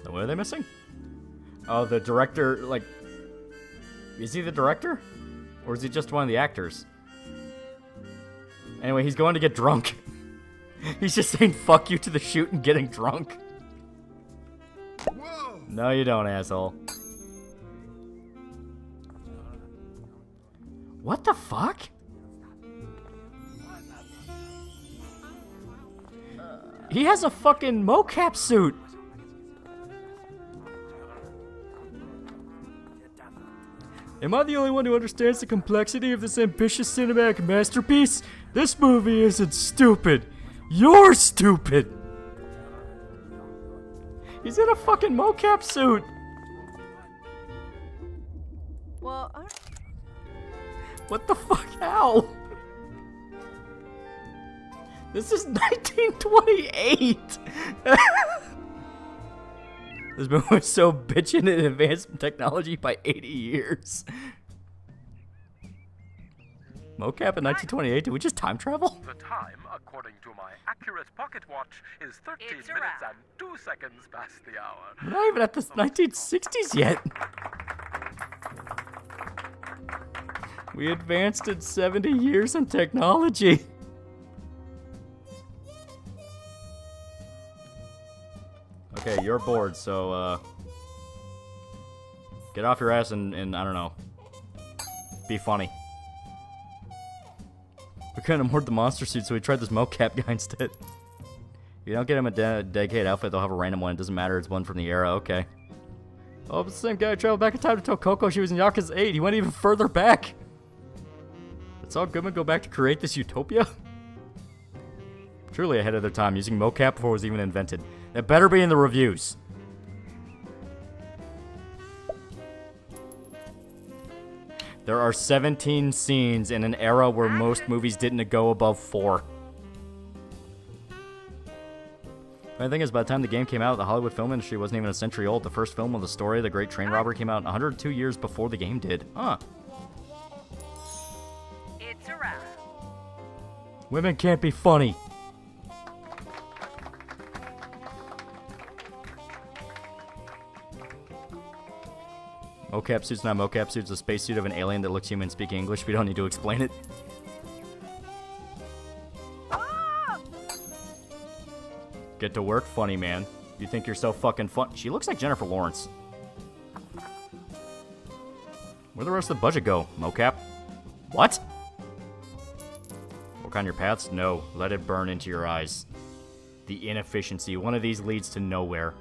What are they missing? Oh, the director, like... Is he the director? Or is he just one of the actors? Anyway, he's going to get drunk. He's just saying fuck you to the shoot and getting drunk. Whoa. No, you don't, asshole. What the fuck? He has a fucking mocap suit. Am I the only one who understands the complexity of this ambitious cinematic masterpiece? This movie isn't stupid. You're stupid. He's in a fucking mocap suit. Well, what the fuck? How? This is 1928. This movie was so bitchin' in advanced technology by 80 years. Mocap in 1928? Did we just time travel? The time, according to my accurate pocket watch, is 13 minutes and 2 seconds past the hour. We're not even at the 1960s yet. We advanced in 70 years in technology. Okay, you're bored, so, get off your ass and I don't know, be funny. We couldn't afford the monster suit, so we tried this mocap guy instead. You don't get him a dedicated outfit, they'll have a random one. It doesn't matter, it's one from the era, okay. Oh, it's the same guy who traveled back in time to tell Coco she was in Yakuza 8. He went even further back. Did Saul Goodman go back to create this utopia? Truly ahead of their time, using mocap before it was even invented. It better be in the reviews. There are 17 scenes in an era where most movies didn't go above 4. The thing is, by the time the game came out, the Hollywood film industry wasn't even a century old. The first film with the story of the Great Train Robbery came out 102 years before the game did. Huh. it's a wrap. Women can't be funny. Mocap suit's not mocap suit's a spacesuit of an alien that looks human speaking English. We don't need to explain it. Get to work, funny man. You think you're so fucking fun? She looks like Jennifer Lawrence. Where'd the rest of the budget go? Mocap? What? Work on your paths? No. Let it burn into your eyes. The inefficiency. One of these leads to nowhere.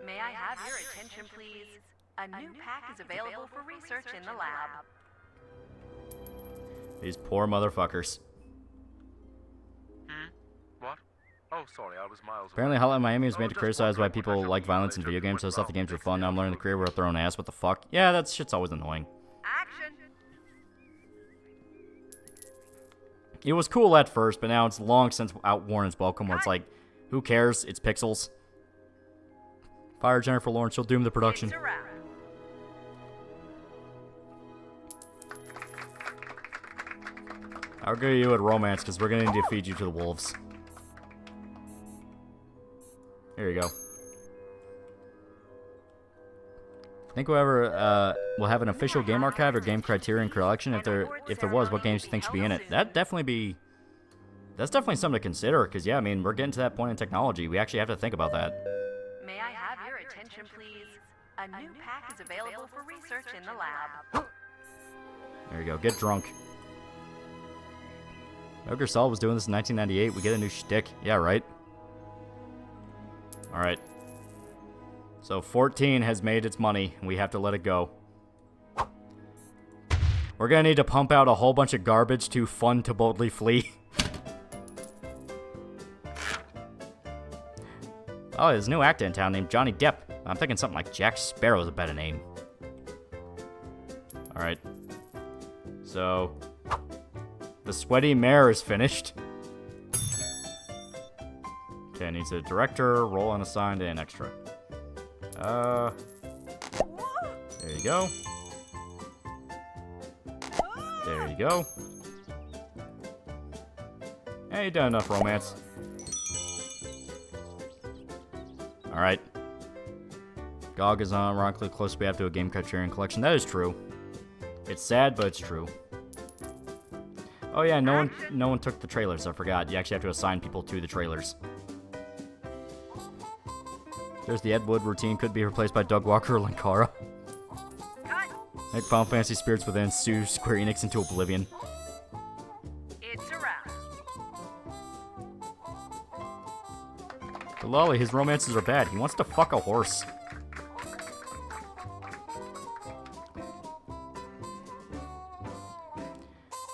May I have your attention, please? A new pack is available for research in the lab. These poor motherfuckers. What? Oh, sorry, I was miles Apparently, away. Hotline Miami was made to Just criticize why wondering people what like violence in video games, so I thought the games were fun. Now I'm learning the career where throwing ass. What the fuck? Yeah, that shit's always annoying. Action. It was cool at first, but now it's long since outworn its welcome, where it's like, who cares? It's pixels. Fire Jennifer Lawrence, she'll doom the production. It's a wrap. I'll give you at romance, because we're going to need to feed you to the wolves. Here you go. Think whoever will have an official game archive or game criterion collection. If there was, what games do you think should be in it? That's definitely something to consider. Because yeah, I mean, we're getting to that point in technology. We actually have to think about that. May I have your attention, please? A new pack is available for research in the lab. There you go. Get drunk. Metal Gear Solid was doing this in 1998. We get a new shtick. Yeah, right. All right. So 14 has made its money, and we have to let it go. We're gonna need to pump out a whole bunch of garbage to fund To Boldly Flee. Oh, there's a new actor in town named Johnny Depp. I'm thinking something like Jack Sparrow is a better name. Alright. So, the Sweaty Mare is finished. Okay, it needs a director, role unassigned, and extra. There you go. There you go. Hey, you done enough romance. Alright. GOG is ironically close we have to a game criterion collection. That is true. It's sad, but it's true. Oh yeah, no one took the trailers. I forgot. You actually have to assign people to the trailers. There's the Ed Wood routine. Could be replaced by Doug Walker or Linkara. Make Final Fantasy Spirits Within sue Square Enix into oblivion. It's a wrap. The Lolly, his romances are bad. He wants to fuck a horse.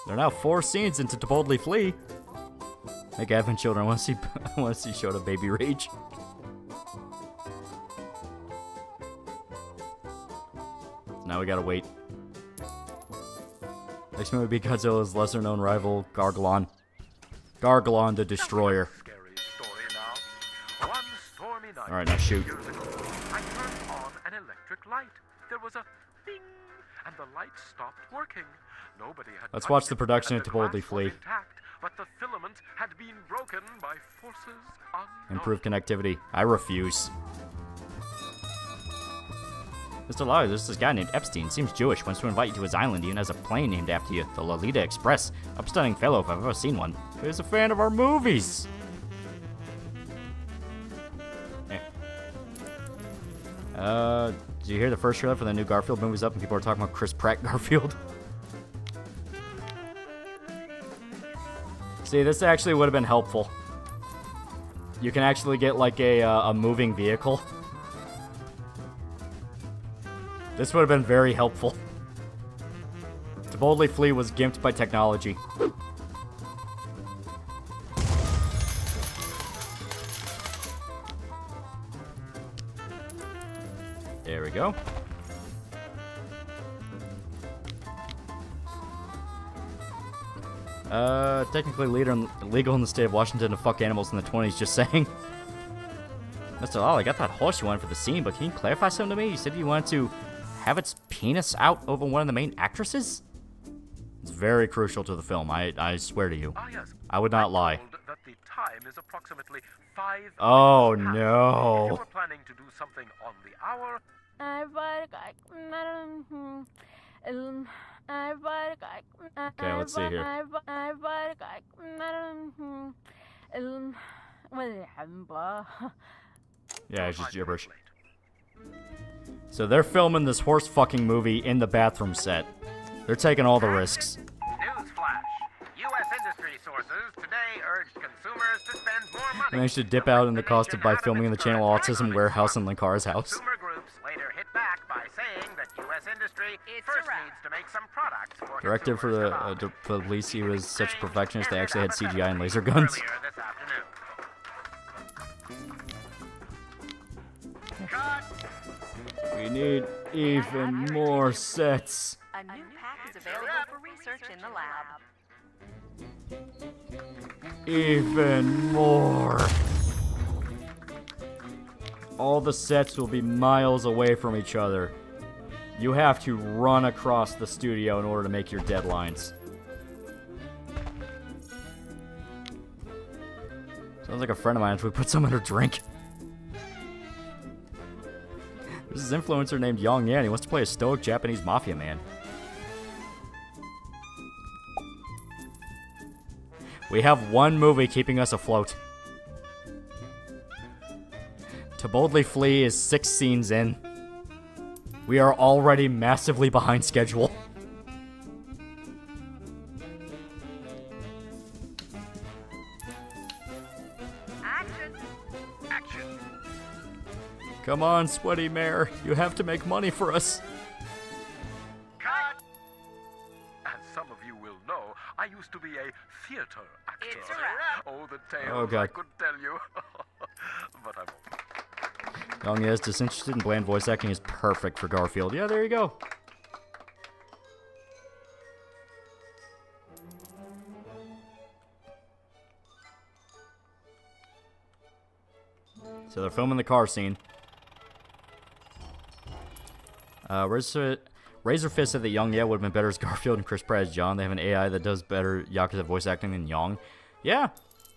There are now 4 scenes into To Boldly Flee. Hey, Gavin, children, I want to see Shota baby rage. Now we gotta wait. Next movie would be Godzilla's lesser-known rival, Garglon. Garglon the Destroyer. Alright, now shoot. I turned on an electric light. There was a ding, and the light stopped working. Nobody had Let's touched watch the it, production and of To the glass Boldly was Flee. intact, but the filament had been broken by forces unknown. Improve connectivity. I refuse. Mr. Lolly, there's this guy named Epstein. Seems Jewish. Wants to invite you to his island. Even has a plane named after you. The Lolita Express. Upstanding fellow if I've ever seen one. He's a fan of our movies. Did you hear the first trailer for the new Garfield movie's up and people are talking about Chris Pratt Garfield? See, this actually would have been helpful. You can actually get like a moving vehicle. This would have been very helpful. To Boldly Flee was gimped by technology. There we go. Technically legal in the state of Washington to fuck animals in the 20s, just saying. Mr. Lolly, I got that horse you wanted for the scene, but can you clarify something to me? You said you wanted to have its penis out over one of the main actresses? It's very crucial to the film, I swear to you. Yes. I would not lie. That the time is approximately 5 Oh, minutes past. no. If you were planning to do something on the hour, Okay, let's see here. Yeah, it's just gibberish. So they're filming this horse fucking movie in the bathroom set. They're taking all the risks. newsflash. U.S. industry sources today urged consumers to spend more money. Managed to dip out in the cost of by filming in the Channel Autism warehouse in Linkara's house. Consumer groups later hit back by saying that U.S. industry first needs to make some products for Directed for the police, he was such a perfectionist they actually had CGI and laser guns. Earlier this afternoon. We need even more sets. A new pack is available for research in the lab. Even more. All the sets will be miles away from each other. You have to run across the studio in order to make your deadlines. Sounds like a friend of mine if we put some in her drink. This is influencer named Yong Yan. He wants to play a stoic Japanese mafia man. We have one movie keeping us afloat. To Boldly Flee is 6 scenes in. We are already massively behind schedule. Action! Come on, Sweaty Mare. You have to make money for us. Cut! As some of you will know, I used to be a theater actor. It's a wrap. Oh, the tales Oh, God. I could tell you. But I won't. Young is disinterested in bland voice acting is perfect for Garfield. Yeah, there you go. So they're filming the car scene. Razor Fist said that Young would have been better as Garfield and Chris Pratt as John. They have an AI that does better Yakuza voice acting than Young. Yeah.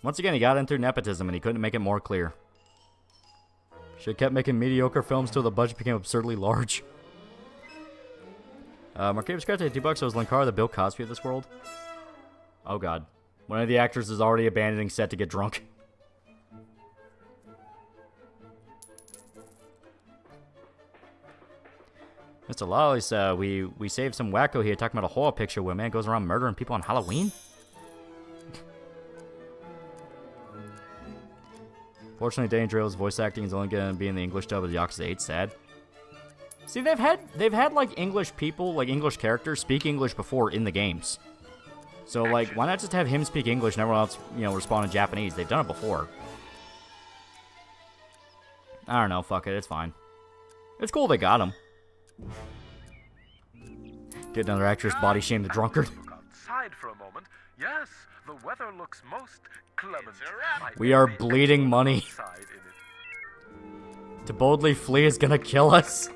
Once again, he got in through nepotism and he couldn't make it more clear. Should've kept making mediocre films till the budget became absurdly large. Marquette Scratch at $2. So is Linkara the Bill Cosby of this world? Oh god. One of the actors is already abandoning set to get drunk. Mr. Lolly said, we saved some wacko here talking about a horror picture where a man goes around murdering people on Halloween? Fortunately, Danny Trejo's voice acting is only going to be in the English dub of the Yakuza 8. Sad. See, they've had like English people, like English characters, speak English before in the games. So like, why not just have him speak English and everyone else, respond in Japanese? They've done it before. I don't know. Fuck it. It's fine. It's cool they got him. Get another actress body shame the drunkard. Look outside for a moment. Yes, the weather looks most clement. We are bleeding money. To Boldly Flee is gonna kill us.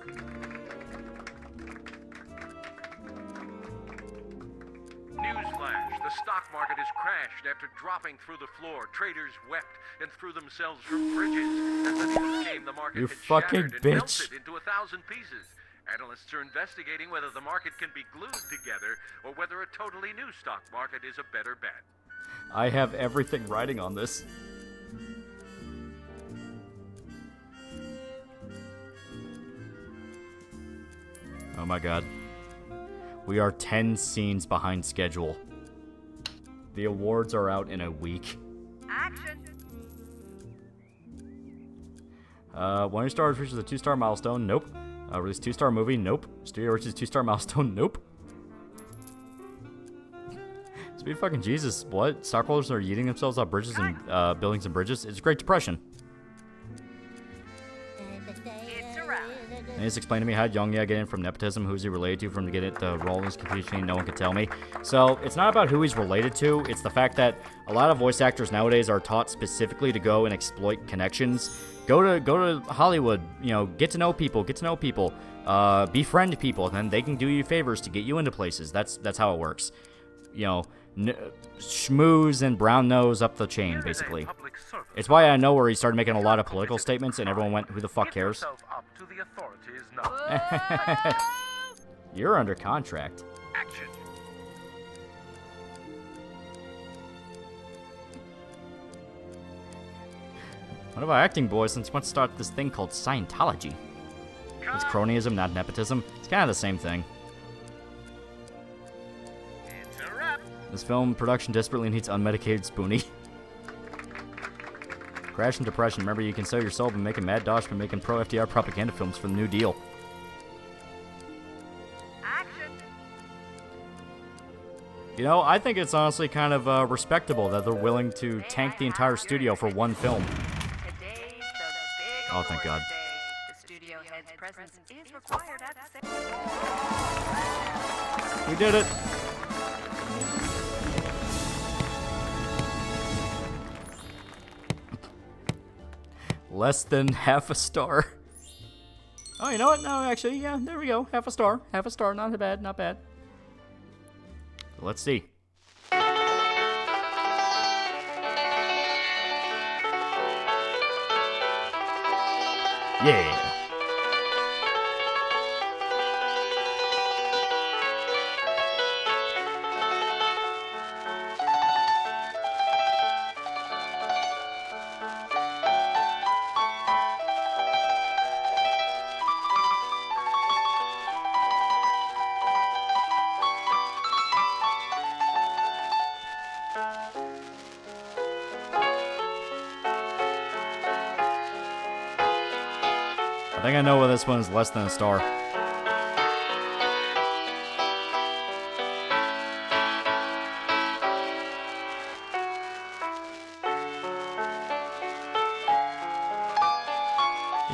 Newsflash, the stock market has crashed after dropping through the floor. Traders wept and threw themselves from bridges. As the news came, the market You had fucking shattered and bitch. melted into 1,000 pieces. Analysts are investigating whether the market can be glued together or whether a totally new stock market is a better bet. I have everything riding on this. Oh my god. We are 10 scenes behind schedule. The awards are out in a week. Action! One of stars reaches a 2-star milestone. Nope. Release 2-star movie. Nope. Studio reaches 2-star milestone. Nope. Sweet fucking Jesus. What? Stockholders are eating themselves off bridges and buildings and bridges? It's a Great Depression. It's a wrap. And just explain to me how Young get in from nepotism. Who's he related to from to get it? The role is confusing. No one can tell me. So it's not about who he's related to. It's the fact that a lot of voice actors nowadays are taught specifically to go and exploit connections. Go to Hollywood. Get to know people. Befriend people. And then they can do you favors to get you into places. That's how it works. Schmooze and brown nose up the chain, basically. It's why I know where he started making a lot of political statements and everyone went, who the fuck cares? You're under contract. Action. What about acting, boys, since he wants to start this thing called Scientology? It's cronyism, not nepotism. It's kind of the same thing. It's a wrap. This film production desperately needs unmedicated Spoonie. Crash and depression. Remember, you can sell your soul by making mad dosh by making pro-FDR propaganda films for the New Deal. Action! I think it's honestly kind of respectable that they're willing to tank the entire studio for one film. Today's the big Oh, thank God. award day. The head's presence is required at the same. We did it. Less than half a star. Oh, you know what? No, actually, yeah, there we go. Half a star. Half a star. Not bad. Not bad. Let's see. Yeah. I think I know why this one is less than a star.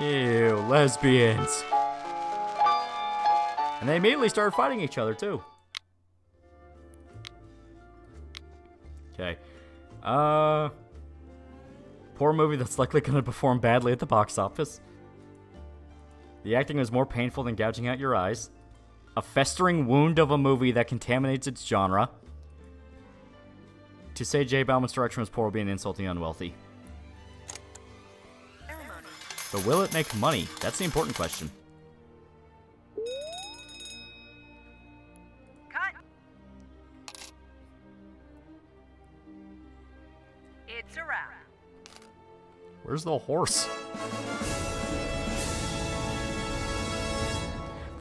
Ew, lesbians. And they immediately started fighting each other, too. Okay. Poor movie that's likely going to perform badly at the box office. The acting was more painful than gouging out your eyes. A festering wound of a movie that contaminates its genre. To say J. Balvin's direction was poor would be an insult to the unwealthy. But will it make money? That's the important question. Cut. It's a wrap. Where's the horse?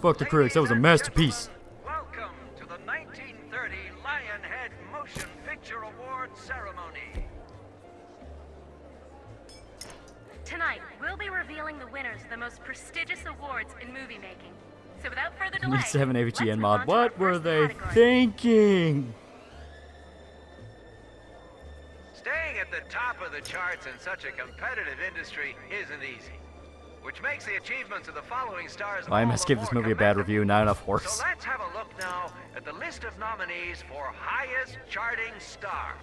Fuck the critics, that was a masterpiece. Welcome to the 1930 Lionhead Motion Picture Awards ceremony. Tonight, we'll be revealing the winners of the most prestigious awards in movie making. So without further delay, Needs to have an let's AVGN move mod. on to our What were first they category. thinking? Staying at the top of the charts in such a competitive industry isn't easy, which makes the achievements of the following stars I all must the give this more movie a bad commendable. review, not enough So horse. let's have a look now at the list of nominees for highest charting star.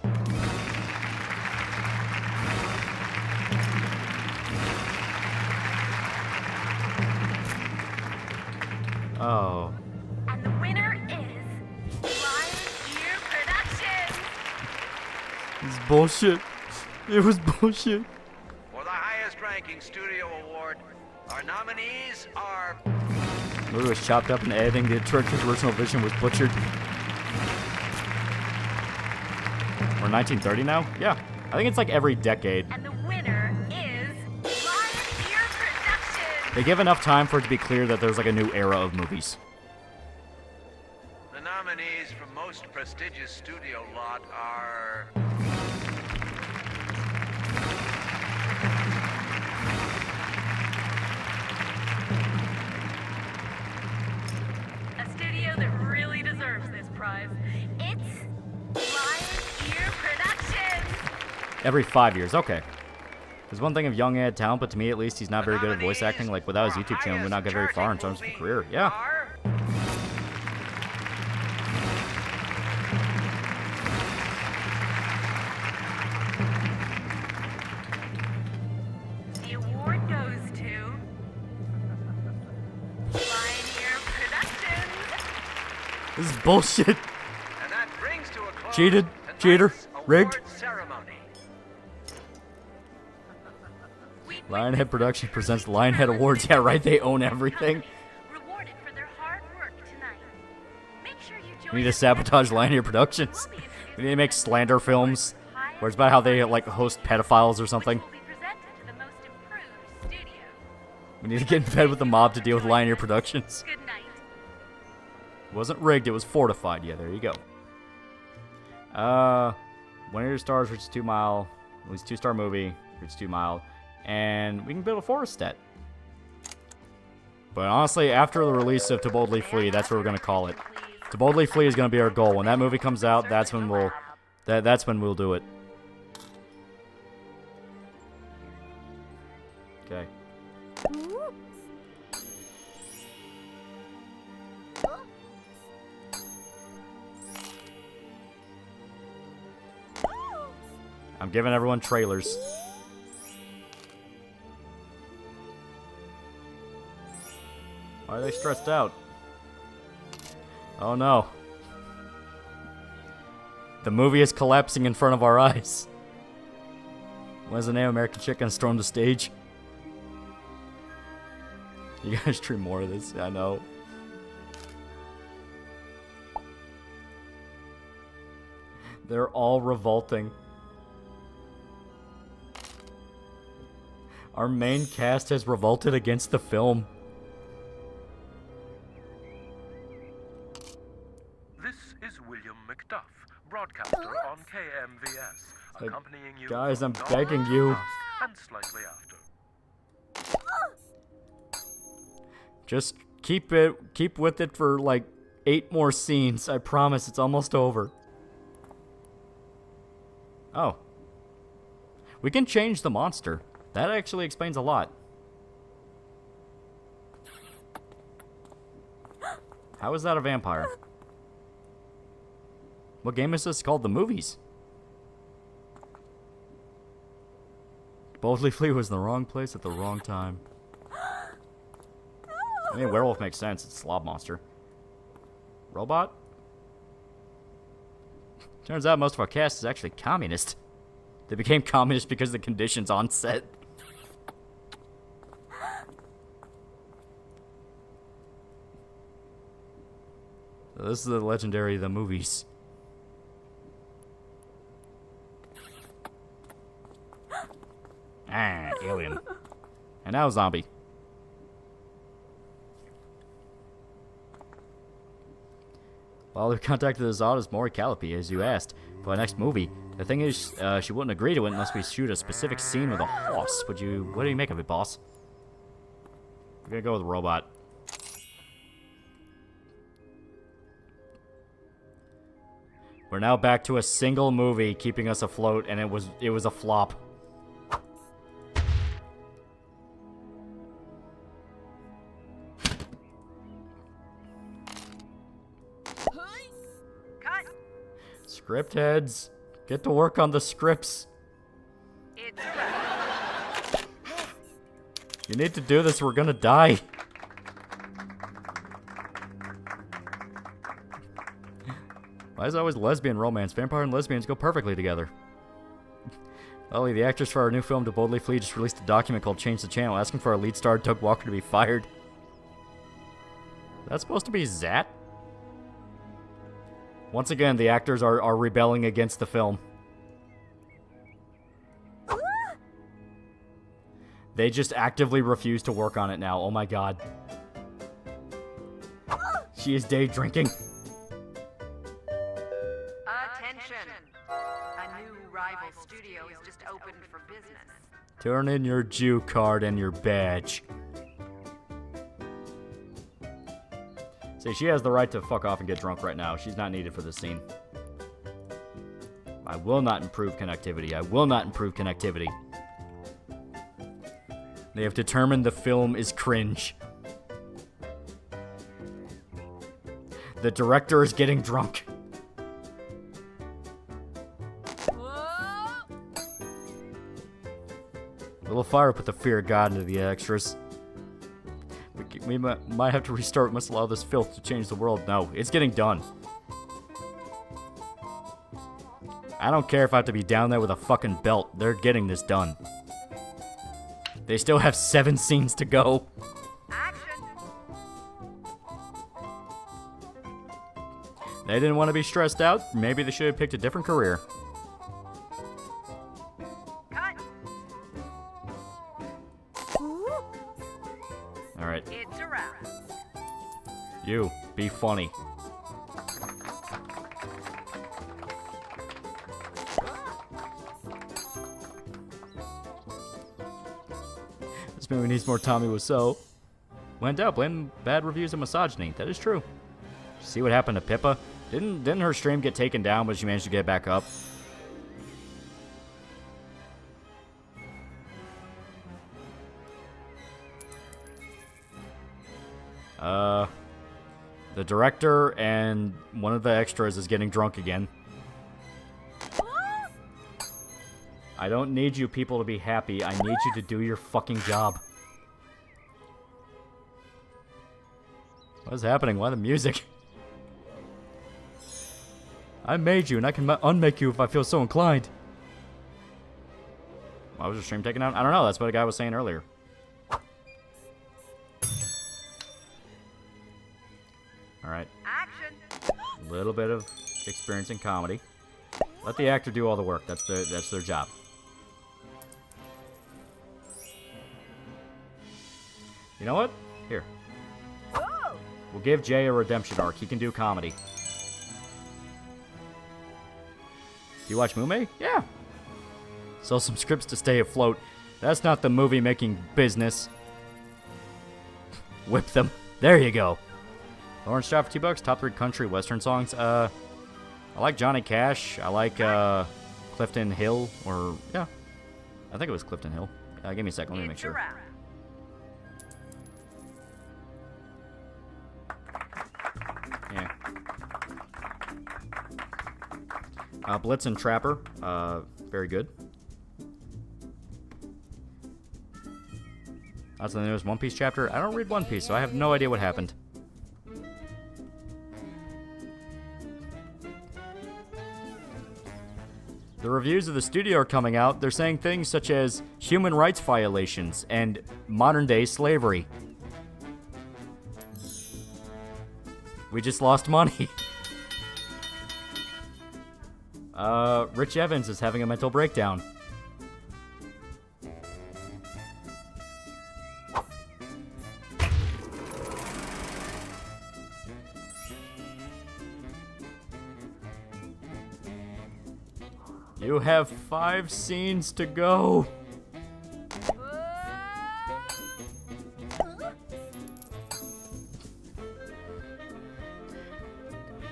Oh. And the winner is Lionhead Productions. It's bullshit. It was bullshit. For the highest ranking studio award, our nominees are The movie was chopped up in editing. The director's original vision was butchered. We're 1930 now? Yeah. I think it's like every decade. And the winner is Lionhead Productions. They give enough time for it to be clear that there's like a new era of movies. the nominees for most prestigious studio lot are A studio that really deserves this prize. It's Lionhead Productions. Every 5 years, okay. There's one thing of young had talent, but to me at least, he's not very good at voice acting. Like, without his YouTube channel, he would not get very far in terms of a career. Yeah. The award goes to Lionhead Productions. This is bullshit. And that brings to a close Cheated. tonight's Cheater. Rigged. award ceremony. Lionhead Production presents Lionhead Awards. Yeah, right, they own everything. Rewarded for their hard work tonight. Make sure you join We need to us sabotage next Lionhead week. Productions. We'll be We need to make slander films where it's about how they, like, host pedophiles or something. Which will be presented to the most improved studio. We need to get in bed with the mob to deal with Lionhead Productions. Good night. It wasn't rigged, it was fortified. Yeah, there you go. One of your stars reaches 2 mile. At least 2-star movie. Reaches 2 mile. And we can build a forest set. But honestly, after the release of To Boldly Flee, that's what we're going to call it. To Boldly Flee is going to be our goal. When that movie comes out, that's when we'll do it. Okay. I'm giving everyone trailers. Why are they stressed out? Oh no. The movie is collapsing in front of our eyes. When's the name American chick gonna storm the stage? You guys dream more of this, I know. They're all revolting. Our main cast has revolted against the film. This is William McDuff, broadcaster on KMVS, accompanying you. Guys, I'm from begging dawn you. and slightly after. Just keep with it for like 8 more scenes. I promise it's almost over. Oh. We can change the monster. That actually explains a lot. How is that a vampire? What game is this called? The Movies. Boldly Flee was in the wrong place at the wrong time. I mean, werewolf makes sense. It's a slob monster. Robot? Turns out most of our cast is actually communist. They became communist because of the conditions on set. So this is the legendary The Movies. Ah, alien. And now zombie. Well, we contacted the Zada's Mori Calliope, as you asked, for our next movie. The thing is, she wouldn't agree to it unless we shoot a specific scene with a horse. What do you make of it, boss? We're gonna go with robot. We're now back to a single movie keeping us afloat, and it was a flop. Script heads, get to work on the scripts. It's a wrap. You need to do this, we're gonna die. Why is it always lesbian romance? Vampire and lesbians go perfectly together. Loli, the actress for our new film To Boldly Flee, just released a document called Change the Channel, asking for our lead star Doug Walker to be fired. That's supposed to be Zat? Once again, the actors are rebelling against the film. They just actively refuse to work on it now. Oh my god. She is day drinking. Attention! A new rival studio has just opened for business. Turn in your Jew card and your badge. See, she has the right to fuck off and get drunk right now. She's not needed for this scene. I will not improve connectivity. I will not improve connectivity. They have determined the film is cringe. The director is getting drunk. A little fire put the fear of God into the extras. We might have to restart. We must allow this filth to change the world. No, it's getting done. I don't care if I have to be down there with a fucking belt. They're getting this done. They still have 7 scenes to go. Action! They didn't want to be stressed out. Maybe they should have picked a different career. Cut! Alright. It's a wrap. You, be funny. This movie needs more Tommy Wiseau. Went out, blame bad reviews and misogyny. That is true. See what happened to Pippa? Didn't her stream get taken down, but she managed to get back up? The director and one of the extras is getting drunk again. I don't need you people to be happy. I need you to do your fucking job. What is happening? Why the music? I made you, and I can unmake you if I feel so inclined. Why was the stream taken out? I don't know. That's what a guy was saying earlier. Alright. Action. A little bit of experience in comedy. Let the actor do all the work. That's their job. You know what? Here. Whoa. We'll give Jay a redemption arc. He can do comedy. Do you watch Mume? Yeah. Sell some scripts to stay afloat. That's not the movie-making business. Whip them. There you go. Orange Shot for $2. Top 3 country western songs. I like Johnny Cash. I like Clifton Hill. Or, yeah. I think it was Clifton Hill. Give me a second. Let me make sure. Yeah. Blitz and Trapper. Very good. That's the newest One Piece chapter. I don't read One Piece, so I have no idea what happened. The reviews of the studio are coming out. They're saying things such as human rights violations and modern-day slavery. We just lost money. Rich Evans is having a mental breakdown. You have 5 scenes to go.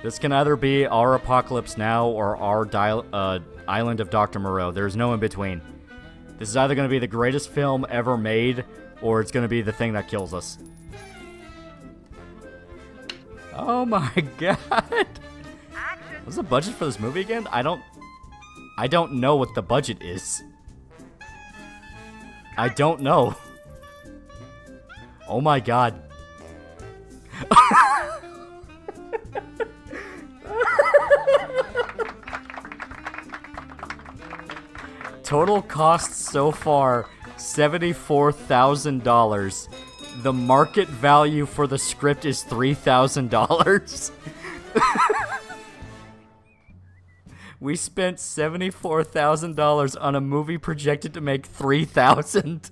This can either be our Apocalypse Now or our Island of Dr. Moreau. There's no in between. This is either going to be the greatest film ever made, or it's going to be the thing that kills us. Oh my god. What's the budget for this movie again? I don't know what the budget is. I don't know. Oh my god. Total cost so far, $74,000. The market value for the script is $3,000. We spent $74,000 on a movie projected to make $3,000.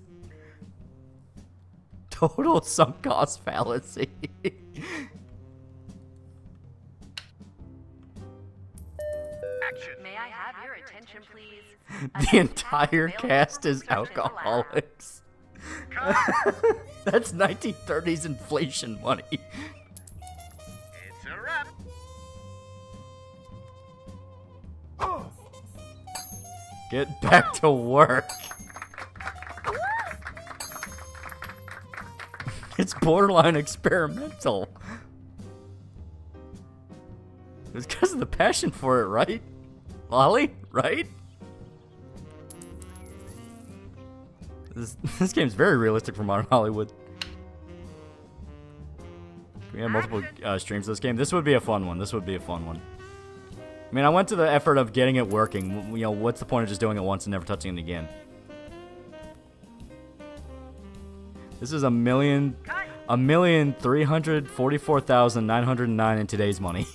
Total sunk cost fallacy. May I have your attention, please? The entire cast is alcoholics. That's 1930s inflation money. It's a wrap. Get back to work. It's borderline experimental. It's because of the passion for it, right? Lolly, right? This game's very realistic for modern Hollywood. Can we have multiple streams of this game? This would be a fun one. This would be a fun one. I mean, I went to the effort of getting it working. You know, what's the point of just doing it once and never touching it again? This is 1,344,909 in today's money.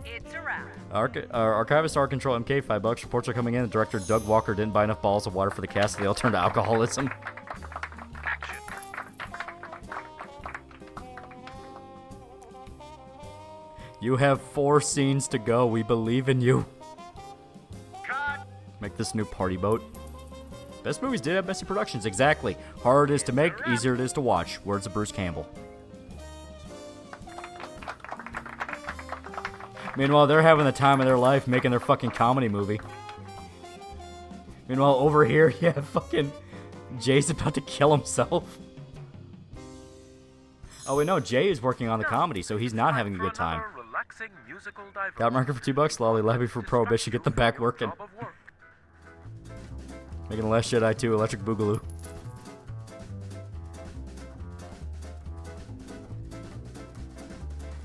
It's a wrap. Archivist R Control MK, $5. Reports are coming in. The director Doug Walker didn't buy enough bottles of water for the cast, so they all turned to alcoholism. You have 4 scenes to go. We believe in you. Cut. Make this new party boat. Best movies did have messy productions. Exactly. Harder it is to make, easier it is to watch. Words of Bruce Campbell. Meanwhile, they're having the time of their life making their fucking comedy movie. Meanwhile, over here, you have fucking Jay's about to kill himself. Oh, wait, no. Jay is working on the comedy, so he's not having a good time. Got marker for $2. Lolly Levy for Prohibition. Get them back working. Making The Last Jedi 2, Electric Boogaloo.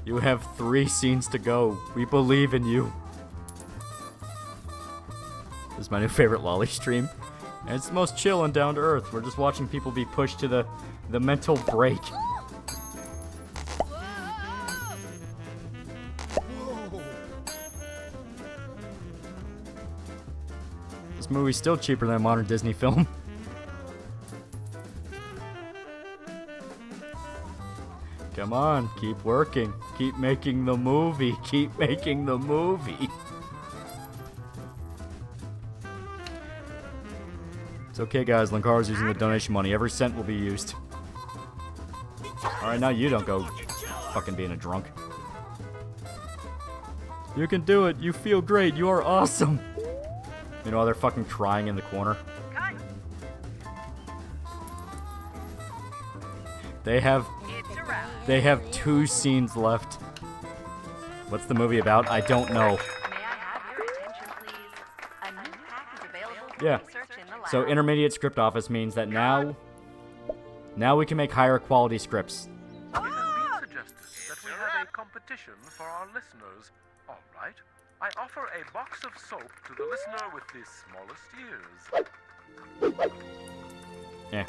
You have 3 scenes to go. We believe in you. This is my new favorite Loli stream. And it's the most chill and down to earth. We're just watching people be pushed to the mental break. This movie's still cheaper than a modern Disney film. Come on, keep working. Keep making the movie. Keep making the movie. It's okay, guys. Lancaro's using the donation money. Every cent will be used. Alright, now you don't go fucking being a drunk. You can do it. You feel great. You are awesome. You know, they're fucking crying in the corner. They have 2 scenes left. What's the movie about? I don't know. May I have your attention, please? A new pack is available for Yeah. research in the lab. So intermediate script office means that now we can make higher quality scripts. It has been suggested that we have a competition for our listeners. All right. I offer a box of soap to the listener with the smallest ears. Yeah.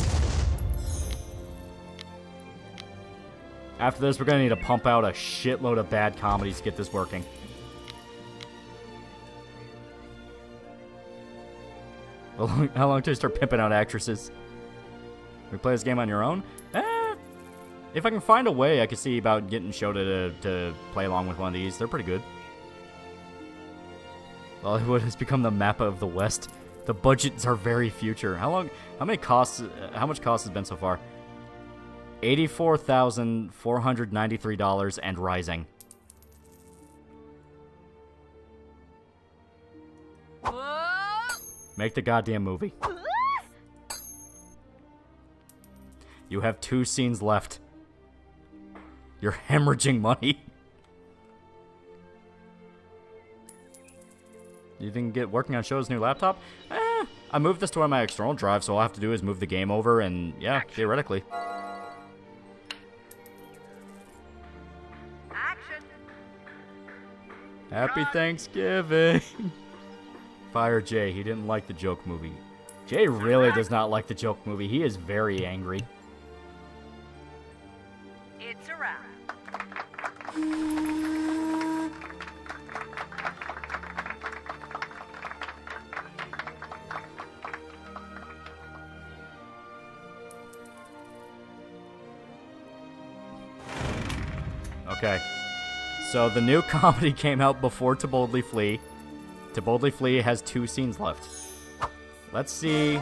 After this, we're gonna need to pump out a shitload of bad comedies to get this working. How long till you start pimping out actresses? We play this game on your own? If I can find a way, I could see about getting Shota to play along with one of these. They're pretty good. Hollywood has become the Mappa of the West. The budgets are very future. How much cost has been so far? $84,493 and rising. Make the goddamn movie. You have 2 scenes left. You're hemorrhaging money. You think get working on Shota's new laptop? I moved this to one of my external drives, so all I have to do is move the game over, and yeah, theoretically. Action. Happy Thanksgiving. Fire Jay. He didn't like the joke movie. Jay really does not like the joke movie. He is very angry. It's a wrap. Okay. So the new comedy came out before To Boldly Flee. To Boldly Flee has 2 scenes left. Let's see.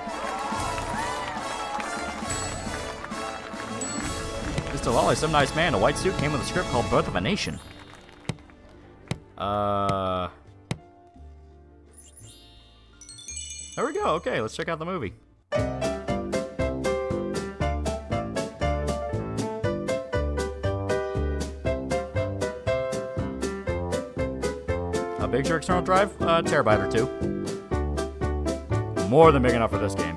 Mr. Loli, some nice man. A white suit came with a script called Birth of a Nation. There we go. Okay, let's check out the movie. How big's your external drive? A terabyte or 2. More than big enough for this game.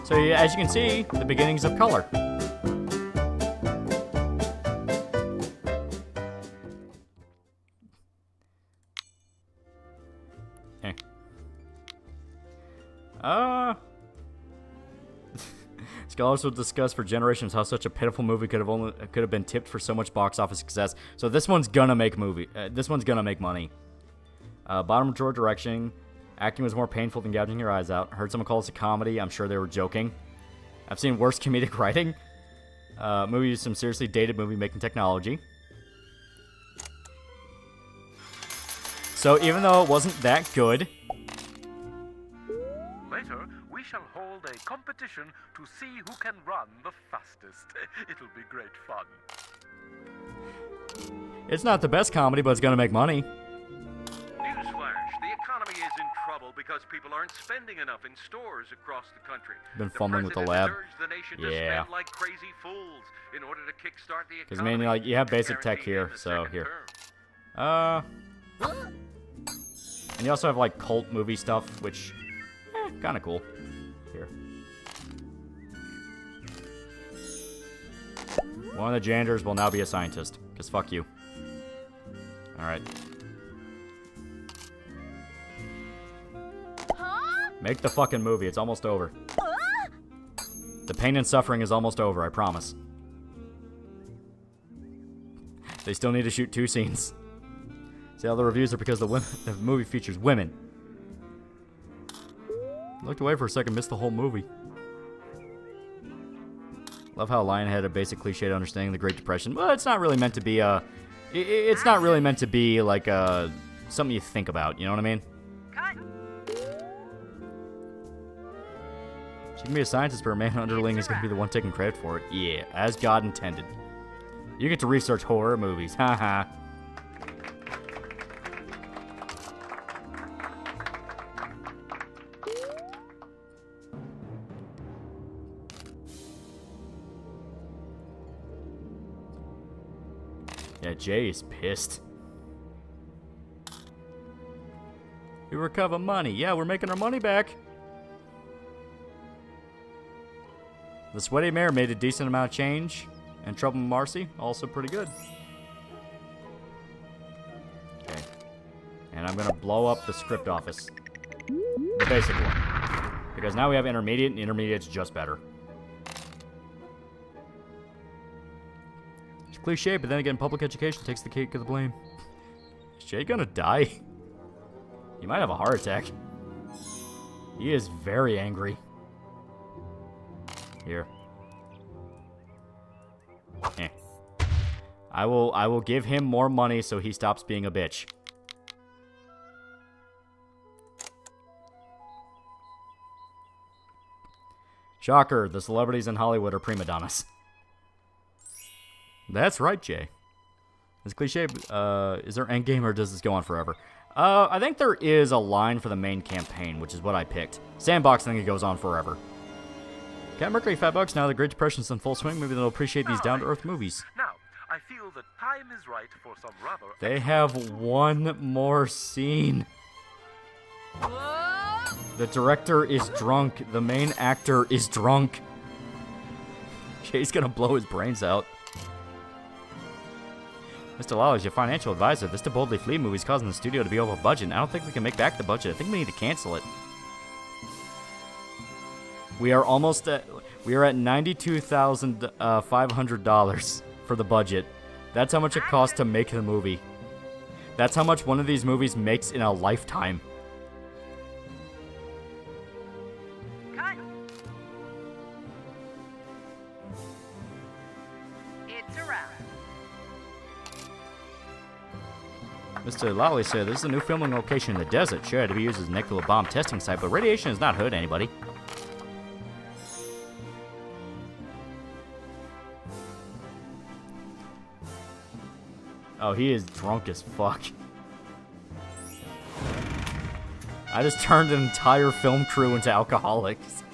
So as you can see, the beginnings of color. Scholars will discuss for generations how such a pitiful movie could have been tipped for so much box office success. So this one's gonna make money. Bottom drawer direction. Acting was more painful than gouging your eyes out. Heard someone call this a comedy. I'm sure they were joking. I've seen worse comedic writing. Movie used some seriously dated movie-making technology. So even though it wasn't that good... Later, we shall hold a competition to see who can run the fastest. It'll be great fun. It's not the best comedy, but it's gonna make money. Newsflash, the economy is in trouble because people aren't spending enough in stores across the country. Been fumbling with the lab. The nation to Yeah. spend like crazy fools in order to kickstart the economy. Because, man, like, you have basic tech here, so here. And you also have, like, cult movie stuff, which, kind of cool. Here. One of the janitors will now be a scientist, because fuck you. Alright. Make the fucking movie, it's almost over. The pain and suffering is almost over, I promise. They still need to shoot 2 scenes. See, all the reviews are because the movie features women. Looked away for a second, missed the whole movie. Love how Lion had a basic cliched understanding of the Great Depression. Well, it's not really meant to be it's not really meant to be like something you think about. You know what I mean? She can be a scientist, but her man underling is going to be the one taking credit for it. Yeah, as God intended. You get to research horror movies. Haha. Yeah, Jay is pissed. We recover money. Yeah, we're making our money back. The Sweaty Mare made a decent amount of change. And Trouble Marcy, also pretty good. Okay. And I'm going to blow up the script office. The basic one. Because now we have intermediate, and intermediate's just better. It's cliche, but then again, public education takes the cake of the blame. Is Jay gonna die? He might have a heart attack. He is very angry. Here. Eh. I will give him more money so he stops being a bitch. Shocker, the celebrities in Hollywood are prima donnas. That's right, Jay. It's cliche, is there endgame or does this go on forever? I think there is a line for the main campaign, which is what I picked. Sandbox, I think it goes on forever. Cat Mercury, $5 now. The Great Depression's in full swing. Maybe they'll appreciate these down-to-earth movies. Now, I feel the time is right for some rather... They have one more scene. The director is drunk. The main actor is drunk. Jay's gonna blow his brains out. Mr. Lolly is your financial advisor. This To Boldly Flee movie is causing the studio to be over budget. I don't think we can make back the budget. I think we need to cancel it. We are almost at... We are at $92,500 for the budget. That's how much it costs to make the movie. That's how much one of these movies makes in a lifetime. Cut. It's a wrap. Mr. Lolly said, this is a new filming location in the desert. Sure, to be used as a nuclear bomb testing site, but radiation has not hurt anybody. Oh, he is drunk as fuck. I just turned an entire film crew into alcoholics.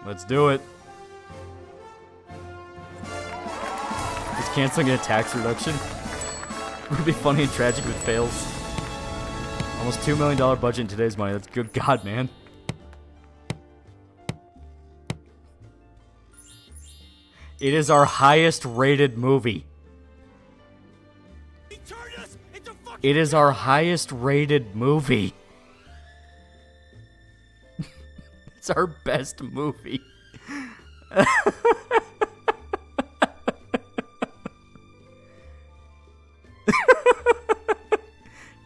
Let's do it. Is canceling a tax reduction? Would be funny and tragic if it fails. Almost $2 million budget in today's money. That's good God, man. It is our highest rated movie. It is our highest rated movie. It's our best movie.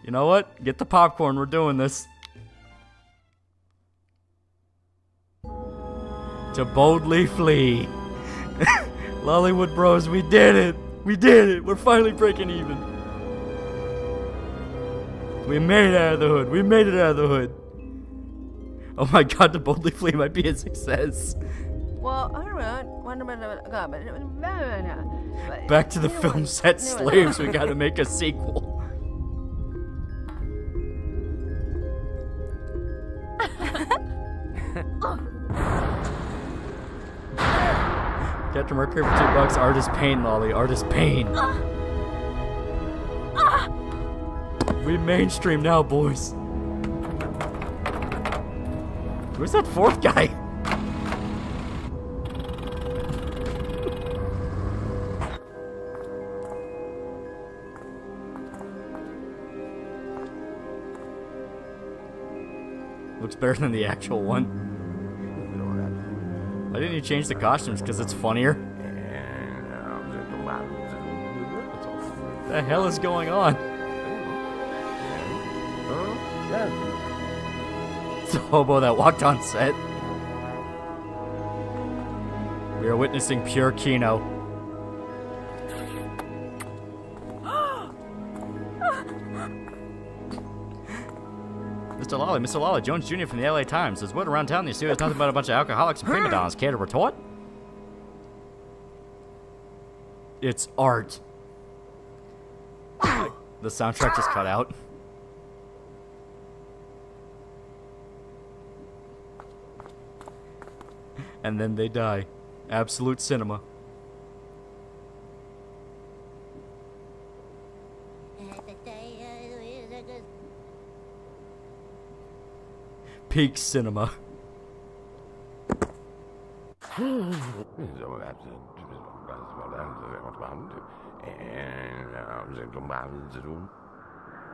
You know what? Get the popcorn. We're doing this. To boldly flee. Lollywood Bros, we did it! We did it! We're finally breaking even. We made it out of the hood. We made it out of the hood. Oh my God, To Boldly Flee might be a success. Well, Back to the film set slaves. We gotta make a sequel. Mercury for $2. Art is pain, Lolly. Art is pain. We mainstream now, boys. Where's that fourth guy? Looks better than the actual one. Why didn't you change the costumes? Because it's funnier? What the hell is going on? It's a hobo that walked on set. We are witnessing pure Kino. Mr. Lolly, Jones Jr. from the LA Times. There's word around town these two is nothing but a bunch of alcoholics and prima donnas. Care to retort? It's art. The soundtrack just cut out. And then they die. Absolute cinema. Peak cinema.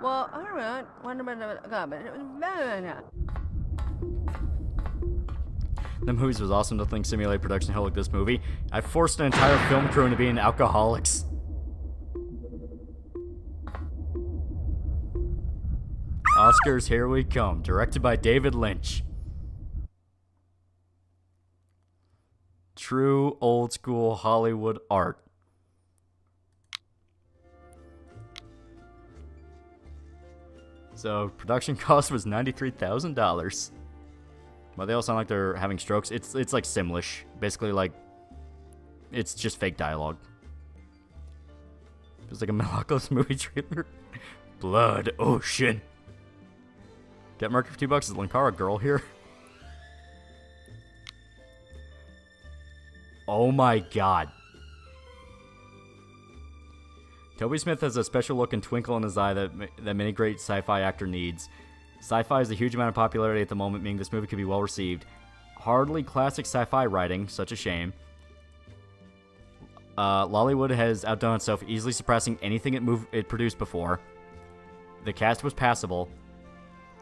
Well, alright. The movies was awesome. Nothing simulate production hell like this movie. I forced an entire film crew into being alcoholics. Oscars, here we come. Directed by David Lynch. True old school Hollywood art. So production cost was $93,000. But they all sound like they're having strokes. It's like Simlish. Basically like it's just fake dialogue. It's like a Metalocalypse movie trailer. Blood Ocean. Get Mercury for $2. Is Linkara girl here? Oh my god. Toby Smith has a special look and twinkle in his eye that many great sci-fi actor needs. Sci-fi has a huge amount of popularity at the moment, meaning this movie could be well received. Hardly classic sci-fi writing, such a shame. Lollywood has outdone itself, easily surpassing anything it produced before. The cast was passable.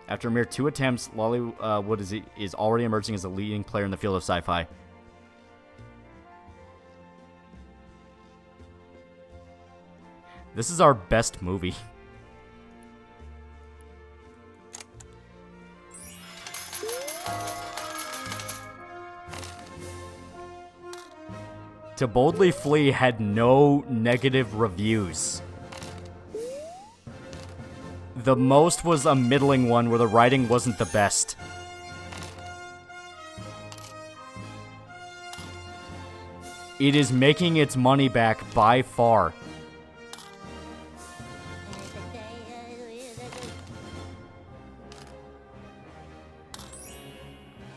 After a mere 2 attempts, Lollywood is already emerging as a leading player in the field of sci-fi. This is our best movie. To Boldly Flee had no negative reviews. The most was a middling one where the writing wasn't the best. It is making its money back by far.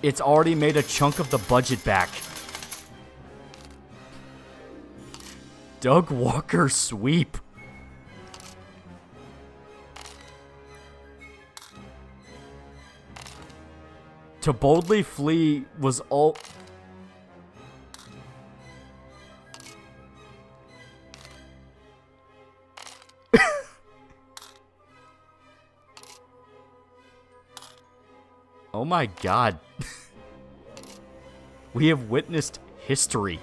It's already made a chunk of the budget back. Doug Walker sweep. To Boldly Flee was all... Oh my god. We have witnessed history.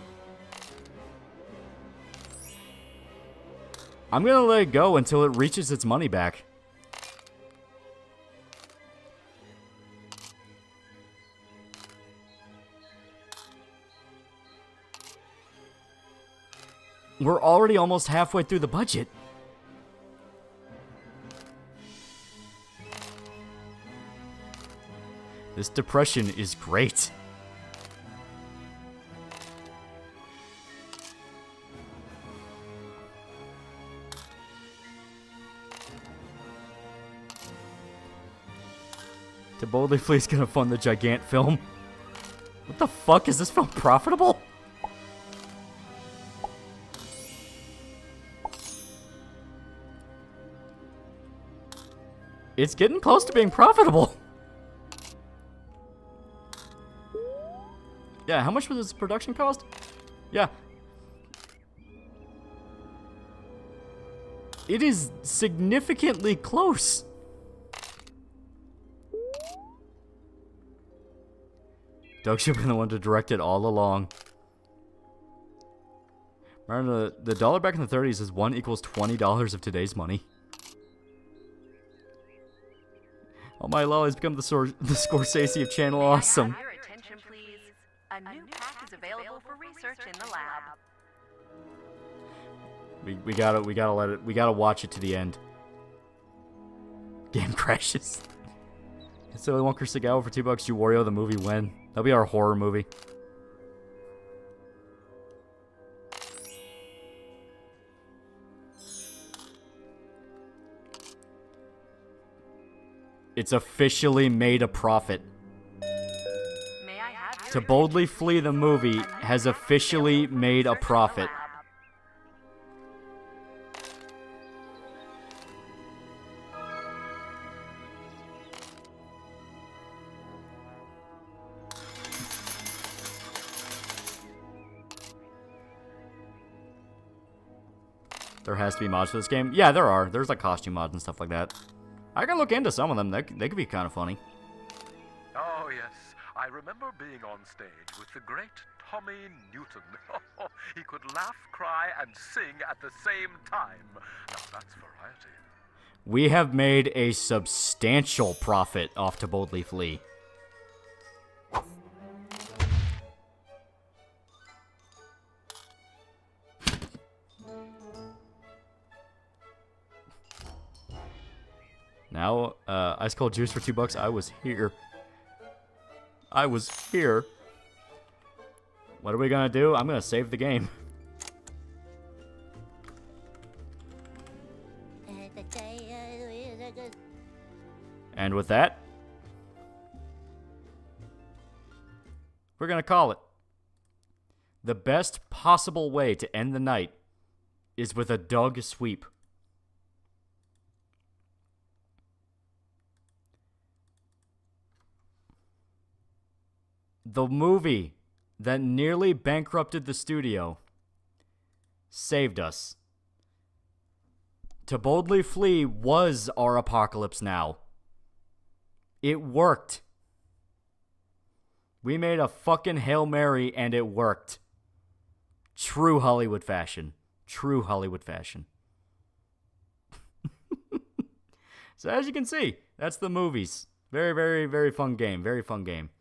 I'm gonna let it go until it reaches its money back. We're already almost halfway through the budget. This depression is great. To Boldly Flee is gonna fund the Gigant film. What the fuck? Is this film profitable? It's getting close to being profitable. Yeah, how much was this production cost? Yeah. It is significantly close. Doug should have been the one to direct it all along. Remember, the dollar back in the 30s is 1 equals $20 of today's money. TheAlmightyLoli's become the Scorsese of Channel Awesome. Your attention, please. A new pack is available for research in the lab. We gotta watch it to the end. Game crashes. Silly Wonker Segal for $2. You Wario the movie when? That'll be our horror movie. It's officially made a profit. May I have To Boldly Flee the movie has officially made a profit. There has to be mods for this game. Yeah, there are. There's like costume mods and stuff like that. I can look into some of them. They could be kind of funny. Oh, yes. I remember being on stage with the great Tommy Newton. He could laugh, cry, and sing at the same time. Now, that's variety. We have made a substantial profit off To Boldly Flee. Now, ice cold juice for $2. I was here. I was here. What are we gonna do? I'm gonna save the game. And with that, we're gonna call it. The best possible way to end the night is with a Doug sweep. The movie that nearly bankrupted the studio saved us. To Boldly Flee was our Apocalypse Now. It worked. We made a fucking Hail Mary and it worked. True Hollywood fashion. True Hollywood fashion. So as you can see, that's the movies. Very, very, very fun game. Very fun game.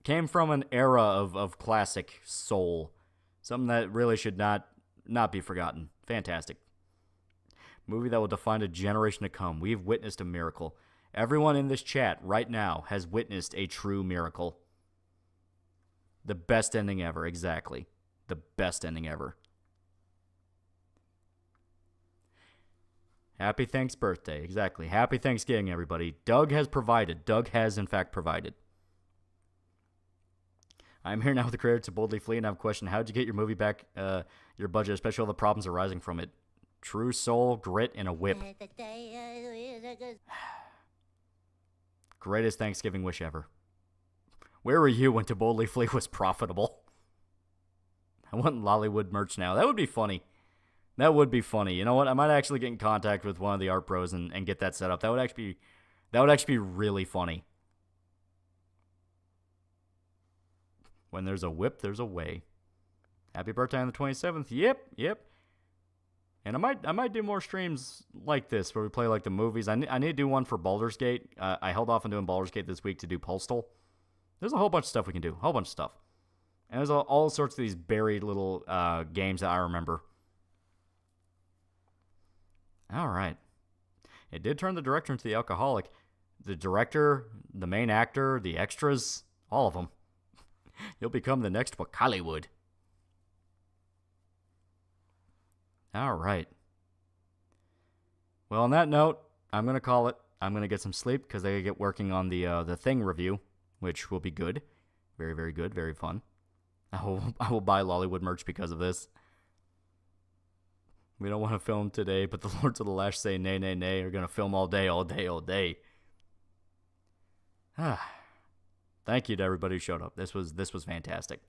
Came from an era of classic soul. Something that really should not be forgotten. Fantastic. Movie that will define a generation to come. We've witnessed a miracle. Everyone in this chat right now has witnessed a true miracle. The best ending ever. Exactly. The best ending ever. Happy Thanks birthday. Exactly. Happy Thanksgiving, everybody. Doug has provided. Doug has, in fact, provided. I'm here now with the creator To Boldly Flee, and I have a question. How did you get your movie back, your budget, especially all the problems arising from it? True soul, grit, and a whip. Greatest Thanksgiving wish ever. Where were you when To Boldly Flee was profitable? I want Lollywood merch now. That would be funny. That would be funny. You know what? I might actually get in contact with one of the art pros and get that set up. That would actually be really funny. When there's a whip, there's a way. Happy birthday on the 27th. Yep. And I might do more streams like this where we play like the movies. I need to do one for Baldur's Gate. I held off on doing Baldur's Gate this week to do Postal. There's a whole bunch of stuff we can do. A whole bunch of stuff. And there's all sorts of these buried little games that I remember. All right. It did turn the director into the alcoholic. The director, the main actor, the extras, all of them. You'll become the next Hollywood. All right. Well, on that note, I'm going to call it. I'm going to get some sleep because I got to get working on the Thing review, which will be good. Very, very good. Very fun. I will buy Lollywood merch because of this. We don't want to film today, but the Lords of the Lash say nay, nay, nay. We're going to film all day, all day, all day. Thank you to everybody who showed up. This was fantastic.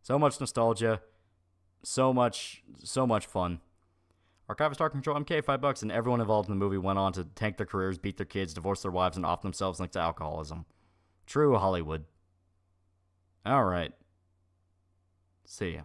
So much nostalgia. So much fun. Archivist Star Control MK, $5, and everyone involved in the movie went on to tank their careers, beat their kids, divorce their wives, and off themselves linked to alcoholism. True Hollywood. Alright. See ya.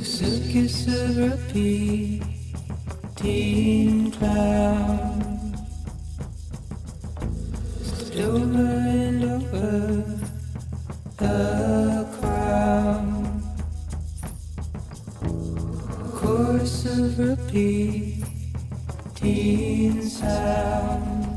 Circus of repeating clowns, over and over the crowd, a chorus of repeating sound.